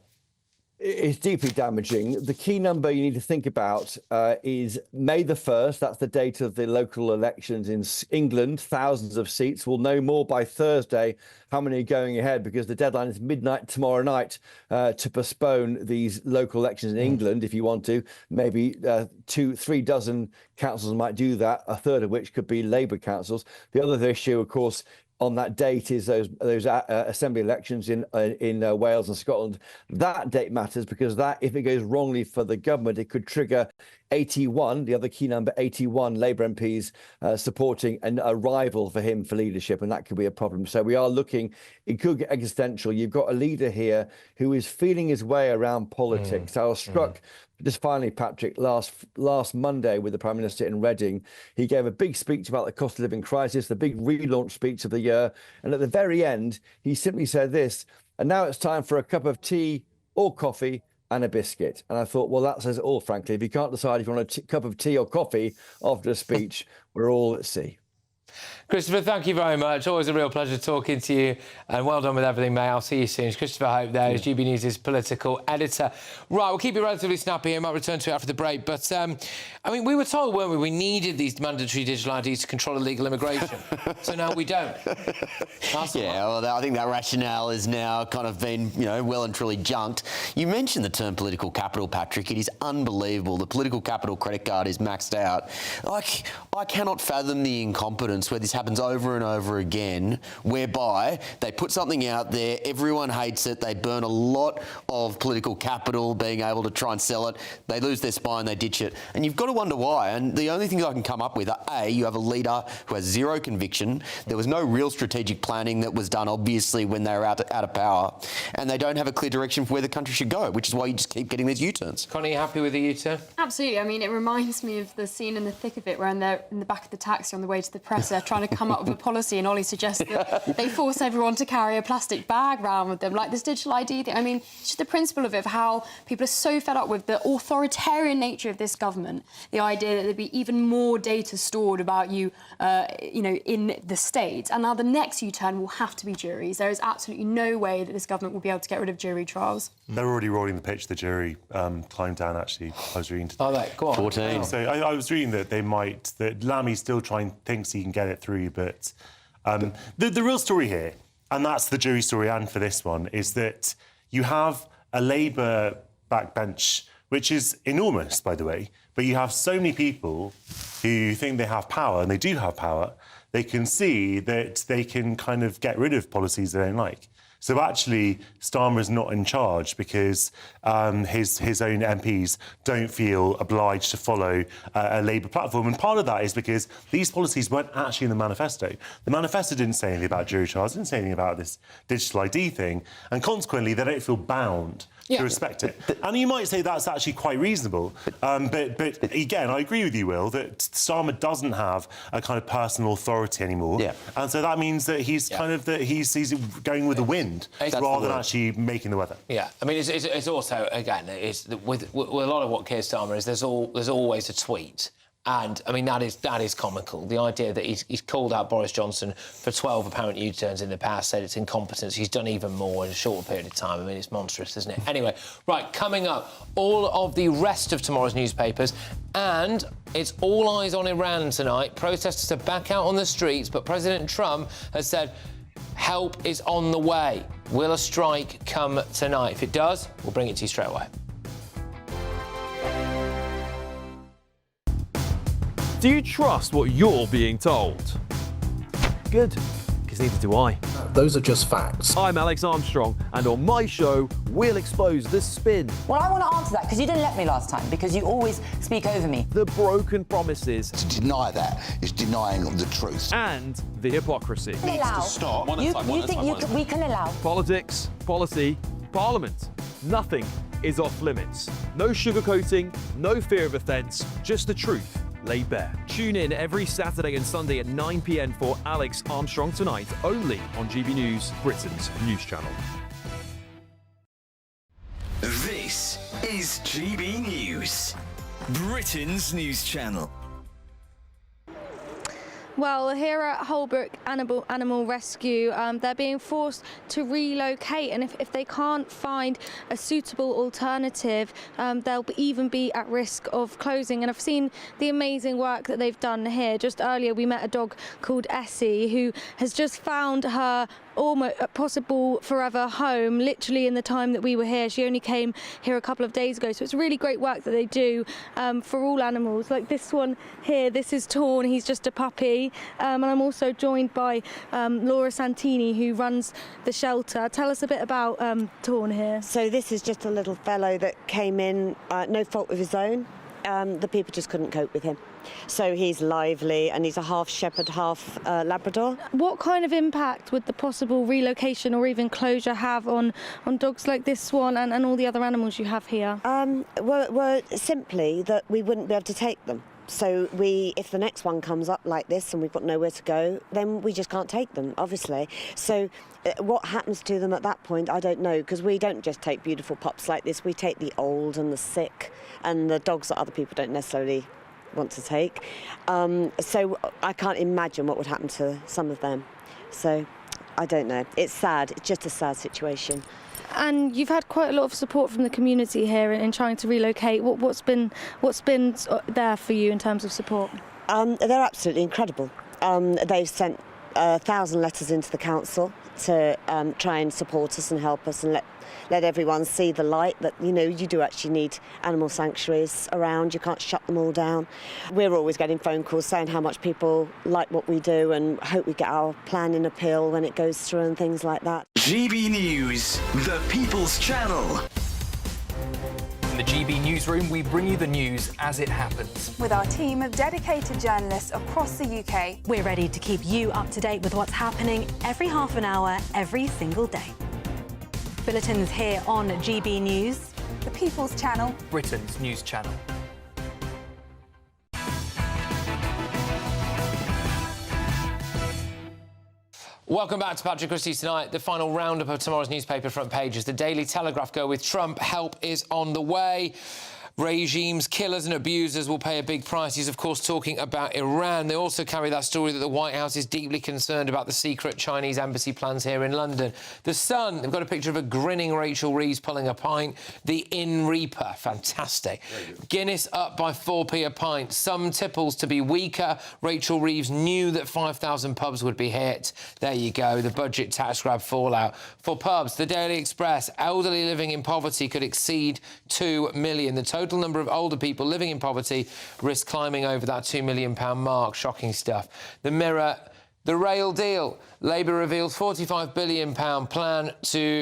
Speaker 17: It's deeply damaging. The key number you need to think about is May the 1st. That's the date of the local elections in England. Thousands of seats. We'll know more by Thursday how many are going ahead, because the deadline is midnight tomorrow night to postpone these local elections in England. If you want to, maybe 2-3 dozen councils might do that, a third of which could be Labour councils. The other issue, of course, on that date is those assembly elections in Wales and Scotland. That date matters because that, if it goes wrongly for the government, it could trigger 81, the other key number, 81 Labour MPs supporting a rival for him for leadership, and that could be a problem. So we are looking, it could get existential. You've got a leader here who is feeling his way around politics. I was struck, just finally, Patrick, last Monday with the Prime Minister in Reading. He gave a big speech about the cost of living crisis, the big relaunch speech of the year. And at the very end, he simply said this, and now it's time for a cup of tea or coffee and a biscuit. And I thought, well, that says it all, frankly. If you can't decide if you want a cup of tea or coffee after a speech, we're all at sea.
Speaker 18: Christopher, thank you very much. Always a real pleasure talking to you, and well done with everything, mate. I'll see you soon. It's Christopher Hope there, is GB News' political editor. Right, we'll keep it relatively snappy here. Might return to it after the break. But, I mean, we were told, weren't we, we needed these mandatory digital IDs to control illegal immigration. So now we don't.
Speaker 5: Yeah, well, I think that rationale is now kind of been, well and truly junked. You mentioned the term political capital, Patrick. It is unbelievable. The political capital credit card is maxed out. Like, I cannot fathom the incompetence where this happens over and over again, whereby they put something out there, everyone hates it, they burn a lot of political capital being able to try and sell it, they lose their spine, they ditch it, and you've got to wonder why. And the only things I can come up with are, A, you have a leader who has zero conviction, there was no real strategic planning that was done, obviously, when they were out of power, and they don't have a clear direction for where the country should go, which is why you just keep getting these U-turns.
Speaker 18: Connie, you happy with the U-turn?
Speaker 6: Absolutely. I mean, it reminds me of the scene in the thick of it where they're in the back of the taxi on the way to the press, they're trying to come up with a policy, and Ollie suggests that they force everyone to carry a plastic bag around with them, like this digital ID thing. I mean, it's just the principle of it, of how people are so fed up with the authoritarian nature of this government, the idea that there'd be even more data stored about you, in the state. And now the next U-turn will have to be juries. There is absolutely no way that this government will be able to get rid of jury trials.
Speaker 2: They're already rolling the pitch. The jury climbed down, actually. I was reading today.
Speaker 18: Oh, right, go on.
Speaker 5: 14.
Speaker 2: So I was reading that that Lammy still thinks he can get it through, but the real story here, and that's the jury story, and for this one, is that you have a Labour backbench, which is enormous, by the way, but you have so many people who think they have power, and they do have power. They can see that they can kind of get rid of policies they don't like. So actually, Starmer's not in charge because his own MPs don't feel obliged to follow a Labour platform. And part of that is because these policies weren't actually in the manifesto. The manifesto didn't say anything about jury trials, didn't say anything about this digital ID thing, and consequently, they don't feel bound to respect it. And you might say that's actually quite reasonable. But again, I agree with you, Will, that Starmer doesn't have a kind of personal authority anymore. Yeah. And so that means that he's kind of he's going with the wind rather than actually making the weather.
Speaker 18: Yeah, I mean, it's also, again, with a lot of what Keir Starmer is, there's always a tweet. And, I mean, that is comical. The idea that he's called out Boris Johnson for 12 apparent U-turns in the past, said it's incompetence. He's done even more in a shorter period of time. I mean, it's monstrous, isn't it? Anyway, right, coming up, all of the rest of tomorrow's newspapers, and it's all eyes on Iran tonight. Protesters are back out on the streets, but President Trump has said help is on the way. Will a strike come tonight? If it does, we'll bring it to you straight away.
Speaker 7: Do you trust what you're being told? Good, because neither do I.
Speaker 3: those are just facts.
Speaker 7: I'm Alex Armstrong, and on my show, we'll expose the spin.
Speaker 8: Well, I want to answer that because you didn't let me last time, because you always speak over me.
Speaker 7: The broken promises.
Speaker 16: To deny that is denying the truth.
Speaker 7: And the hypocrisy.
Speaker 8: Needs to stop. You think we can allow?
Speaker 7: Politics, policy, Parliament. Nothing is off limits. No sugarcoating, no fear of offence, just the truth laid bare. Tune in every Saturday and Sunday at 9 p.m. for Alex Armstrong Tonight, only on GB News, Britain's news channel.
Speaker 10: This is GB News, Britain's news channel.
Speaker 12: Well, here at Holbrook Animal Rescue, they're being forced to relocate, and if they can't find a suitable alternative, they'll even be at risk of closing. And I've seen the amazing work that they've done here. Just earlier we met a dog called Essie, who has just found her almost possible forever home literally in the time that we were here. She only came here a couple of days ago, so it's really great work that they do for all animals. Like this one here, this is Torn, he's just a puppy, and I'm also joined by Laura Santini, who runs the shelter. Tell us a bit about Torn here.
Speaker 19: So this is just a little fellow that came in, no fault of his own. The people just couldn't cope with him. So he's lively, and he's a half shepherd, half Labrador.
Speaker 12: What kind of impact would the possible relocation or even closure have on dogs like this one and all the other animals you have here?
Speaker 19: Well, simply that we wouldn't be able to take them. So if the next one comes up like this and we've got nowhere to go, then we just can't take them, obviously. So what happens to them at that point, I don't know, because we don't just take beautiful pups like this. We take the old and the sick and the dogs that other people don't necessarily want to take. So I can't imagine what would happen to some of them. So I don't know. It's sad. It's just a sad situation.
Speaker 12: And you've had quite a lot of support from the community here in trying to relocate. What's been there for you in terms of support?
Speaker 19: They're absolutely incredible. They've sent 1,000 letters into the council to try and support us and help us and let everyone see the light that, you know, you do actually need animal sanctuaries around. You can't shut them all down. We're always getting phone calls saying how much people like what we do and hope we get our plan in appeal when it goes through and things like that.
Speaker 10: GB News, the People's Channel.
Speaker 21: In the GB Newsroom, we bring you the news as it happens.
Speaker 22: With our team of dedicated journalists across the UK.
Speaker 23: We're ready to keep you up to date with what's happening every half an hour, every single day. Bulletins here on GB News,
Speaker 22: the People's Channel,
Speaker 21: Britain's news channel.
Speaker 18: Welcome back to Patrick Christys Tonight. The final roundup of tomorrow's newspaper front pages. The Daily Telegraph go with Trump. Help is on the way. Regimes, killers and abusers will pay a big price. He's, of course, talking about Iran. They also carry that story that the White House is deeply concerned about the secret Chinese embassy plans here in London. The Sun, they've got a picture of a grinning Rachel Reeves pulling a pint. The Inn Reaper, fantastic. Guinness up by 4p a pint. Some tipples to be weaker. Rachel Reeves knew that 5,000 pubs would be hit. There you go, the budget tax grab fallout. For pubs, the Daily Express, elderly living in poverty could exceed 2 million. The total number of older people living in poverty risks climbing over that £2 million mark. Shocking stuff. The Mirror, the rail deal. Labour reveals £45 billion plan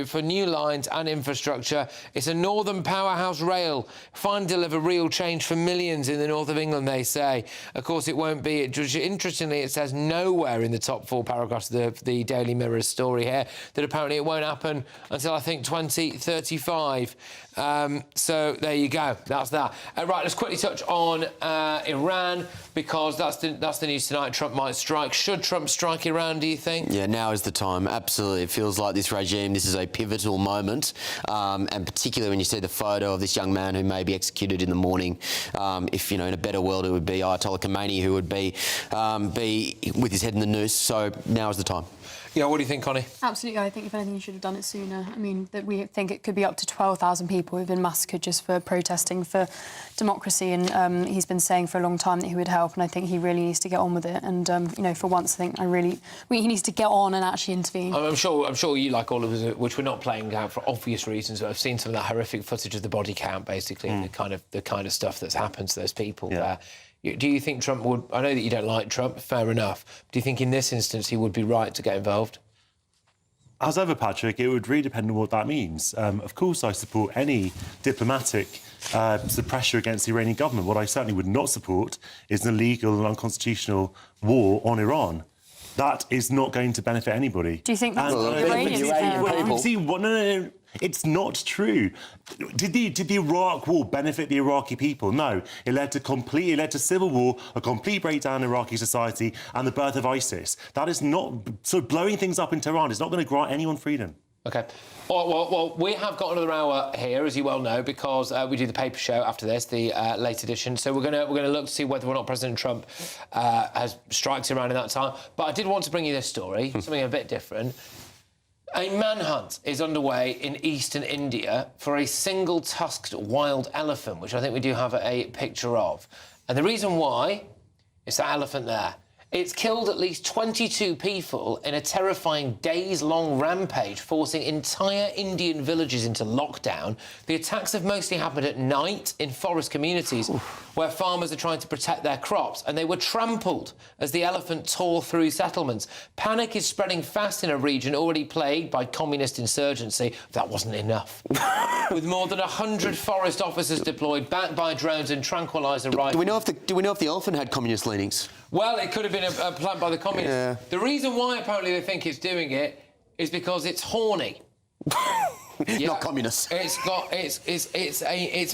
Speaker 18: for new lines and infrastructure. It's a northern powerhouse rail. Finally deliver real change for millions in the north of England, they say. Of course, it won't be. Interestingly, it says nowhere in the top 4 paragraphs of the Daily Mirror's story here that apparently it won't happen until, I think, 2035. So there you go. That's that. Right, let's quickly touch on Iran, because that's the news tonight. Trump might strike. Should Trump strike Iran, do you think?
Speaker 5: Yeah, now is the time. Absolutely. It feels like this regime, this is a pivotal moment, and particularly when you see the photo of this young man who may be executed in the morning. If, you know, in a better world, it would be Ayatollah Khomeini who would be with his head in the noose. So now is the time.
Speaker 18: Yeah, what do you think, Connie?
Speaker 6: Absolutely. I think, if anything, you should have done it sooner. I mean, that we think it could be up to 12,000 people who've been massacred just for protesting for democracy, and he's been saying for a long time that he would help, and I think he really needs to get on with it. And, you know, for once, I think he needs to get on and actually intervene.
Speaker 18: I'm sure you, like all of us, which we're not playing out for obvious reasons, but I've seen some of that horrific footage of the body count, basically, and the kind of stuff that's happened to those people there. Do you think Trump would... I know that you don't like Trump, fair enough. Do you think in this instance he would be right to get involved?
Speaker 2: As ever, Patrick, it would really depend on what that means. Of course, I support any diplomatic pressure against the Iranian government. What I certainly would not support is an illegal and unconstitutional war on Iran. That is not going to benefit anybody.
Speaker 6: Do you think that's
Speaker 2: And,
Speaker 6: the Iranian people?
Speaker 2: See, no, it's not true. Did the Iraq war benefit the Iraqi people? No. It led to civil war, a complete breakdown in Iraqi society, and the birth of ISIS. That is not... So blowing things up in Tehran is not going to grant anyone freedom.
Speaker 18: OK. Well, we have got another hour here, as you well know, because we do the paper show after this, the late edition. So we're going to look to see whether or not President Trump has strikes Iran in that time. But I did want to bring you this story, something a bit different. A manhunt is underway in eastern India for a single-tusked wild elephant, which I think we do have a picture of. And the reason why is that elephant there. It's killed at least 22 people in a terrifying days-long rampage, forcing entire Indian villages into lockdown. The attacks have mostly happened at night in forest communities where farmers are trying to protect their crops, and they were trampled as the elephant tore through settlements. Panic is spreading fast in a region already plagued by communist insurgency. That wasn't enough. With more than 100 forest officers deployed, backed by drones and tranquilizer rifles.
Speaker 5: Do we know if the elephant had communist leanings?
Speaker 18: Well, it could have been a plant by the communists.
Speaker 5: Yeah.
Speaker 18: The reason why apparently they think it's doing it is because it's horny.
Speaker 5: Not communist.
Speaker 18: It's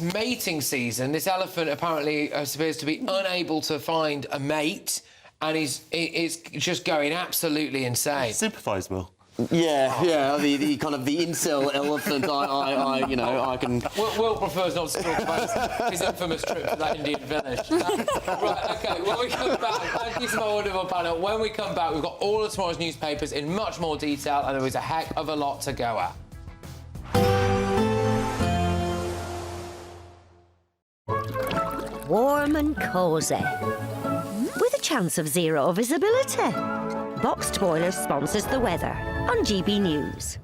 Speaker 18: mating season. This elephant apparently appears to be unable to find a mate, and it's just going absolutely insane.
Speaker 2: Sympathise, Will.
Speaker 5: Yeah, the kind of the incel elephant. I can.
Speaker 18: Will prefers not to talk about his infamous trip to that Indian village. Right, OK, when we come back, thank you to my wonderful panel. When we come back, we've got all of tomorrow's newspapers in much more detail, and there is a heck of a lot to go at.
Speaker 1: Warm and cosy, with a chance of zero visibility. Boxed Boilers sponsors the weather on GB News.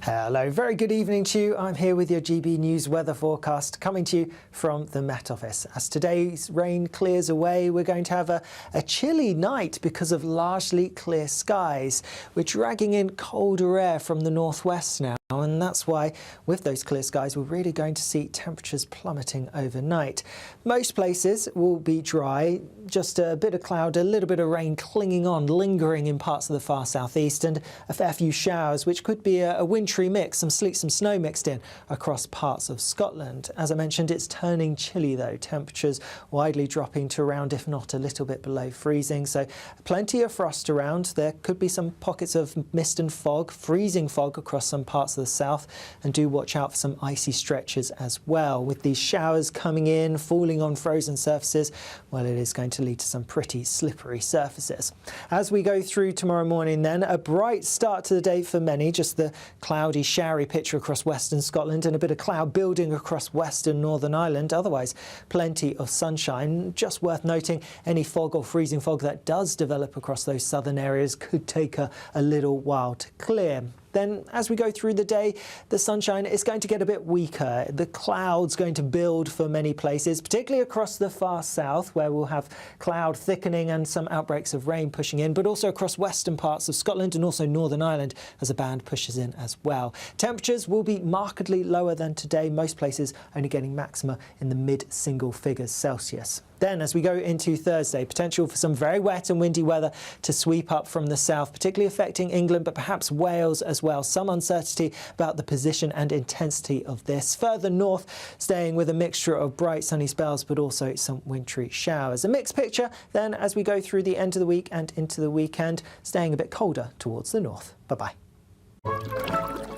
Speaker 15: Hello, very good evening to you. I'm here with your GB News weather forecast, coming to you from the Met Office. As today's rain clears away, we're going to have a chilly night because of largely clear skies. We're dragging in colder air from the northwest now, and that's why, with those clear skies, we're really going to see temperatures plummeting overnight. Most places will be dry, just a bit of cloud, a little bit of rain clinging on, lingering in parts of the far southeast, and a fair few showers, which could be a wintry mix, some sleet, some snow mixed in across parts of Scotland. As I mentioned, it's turning chilly though, temperatures widely dropping to around, if not a little bit below freezing, so plenty of frost around. There could be some pockets of mist and fog, freezing fog across some parts of the south, and do watch out for some icy stretches as well. With these showers coming in, falling on frozen surfaces, well, it is going to lead to some pretty slippery surfaces. As we go through tomorrow morning then, a bright start to the day for many, just the cloudy, showery picture across western Scotland and a bit of cloud building across western Northern Ireland. Otherwise, plenty of sunshine. Just worth noting, any fog or freezing fog that does develop across those southern areas could take a little while to clear. Then, as we go through the day, the sunshine is going to get a bit weaker. The clouds going to build for many places, particularly across the far south, where we'll have cloud thickening and some outbreaks of rain pushing in, but also across western parts of Scotland and also Northern Ireland as a band pushes in as well. Temperatures will be markedly lower than today, most places only getting maxima in the mid-single figures Celsius. Then, as we go into Thursday, potential for some very wet and windy weather to sweep up from the south, particularly affecting England, but perhaps Wales as well. Some uncertainty about the position and intensity of this. Further north, staying with a mixture of bright sunny spells, but also some wintry showers. A mixed picture then as we go through the end of the week and into the weekend, staying a bit colder towards the north. Bye-bye.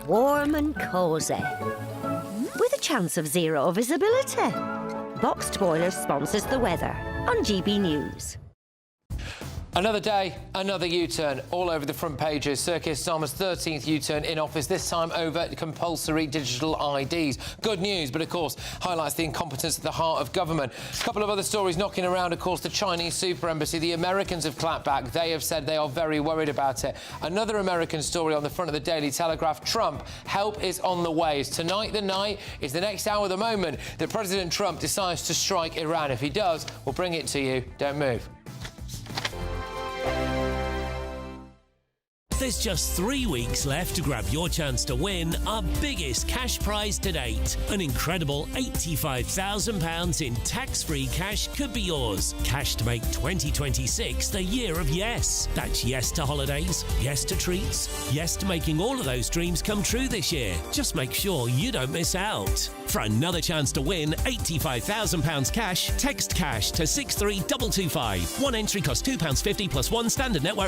Speaker 1: Warm and cosy, with a chance of zero visibility. Boxed Boilers sponsors the weather on GB News.
Speaker 18: Another day, another U-turn, all over the front pages. Sir Keir Starmer's 13th U-turn in office, this time over compulsory digital IDs. Good news, but of course highlights the incompetence at the heart of government. A couple of other stories knocking around, of course, the Chinese super embassy. The Americans have clapped back. They have said they are very worried about it. Another American story on the front of the Daily Telegraph. Trump, help is on the way. Is tonight the night? Is the next hour the moment that President Trump decides to strike Iran? If he does, we'll bring it to you. Don't move.
Speaker 3: There's just 3 weeks left to grab your chance to win our biggest cash prize to date. An incredible £85,000 in tax-free cash could be yours. Cash to make 2026 the year of yes. That's yes to holidays, yes to treats, yes to making all of those dreams come true this year. Just make sure you don't miss out. For another chance to win £85,000 cash, text cash to 63225. One entry costs £2.50 plus one standard network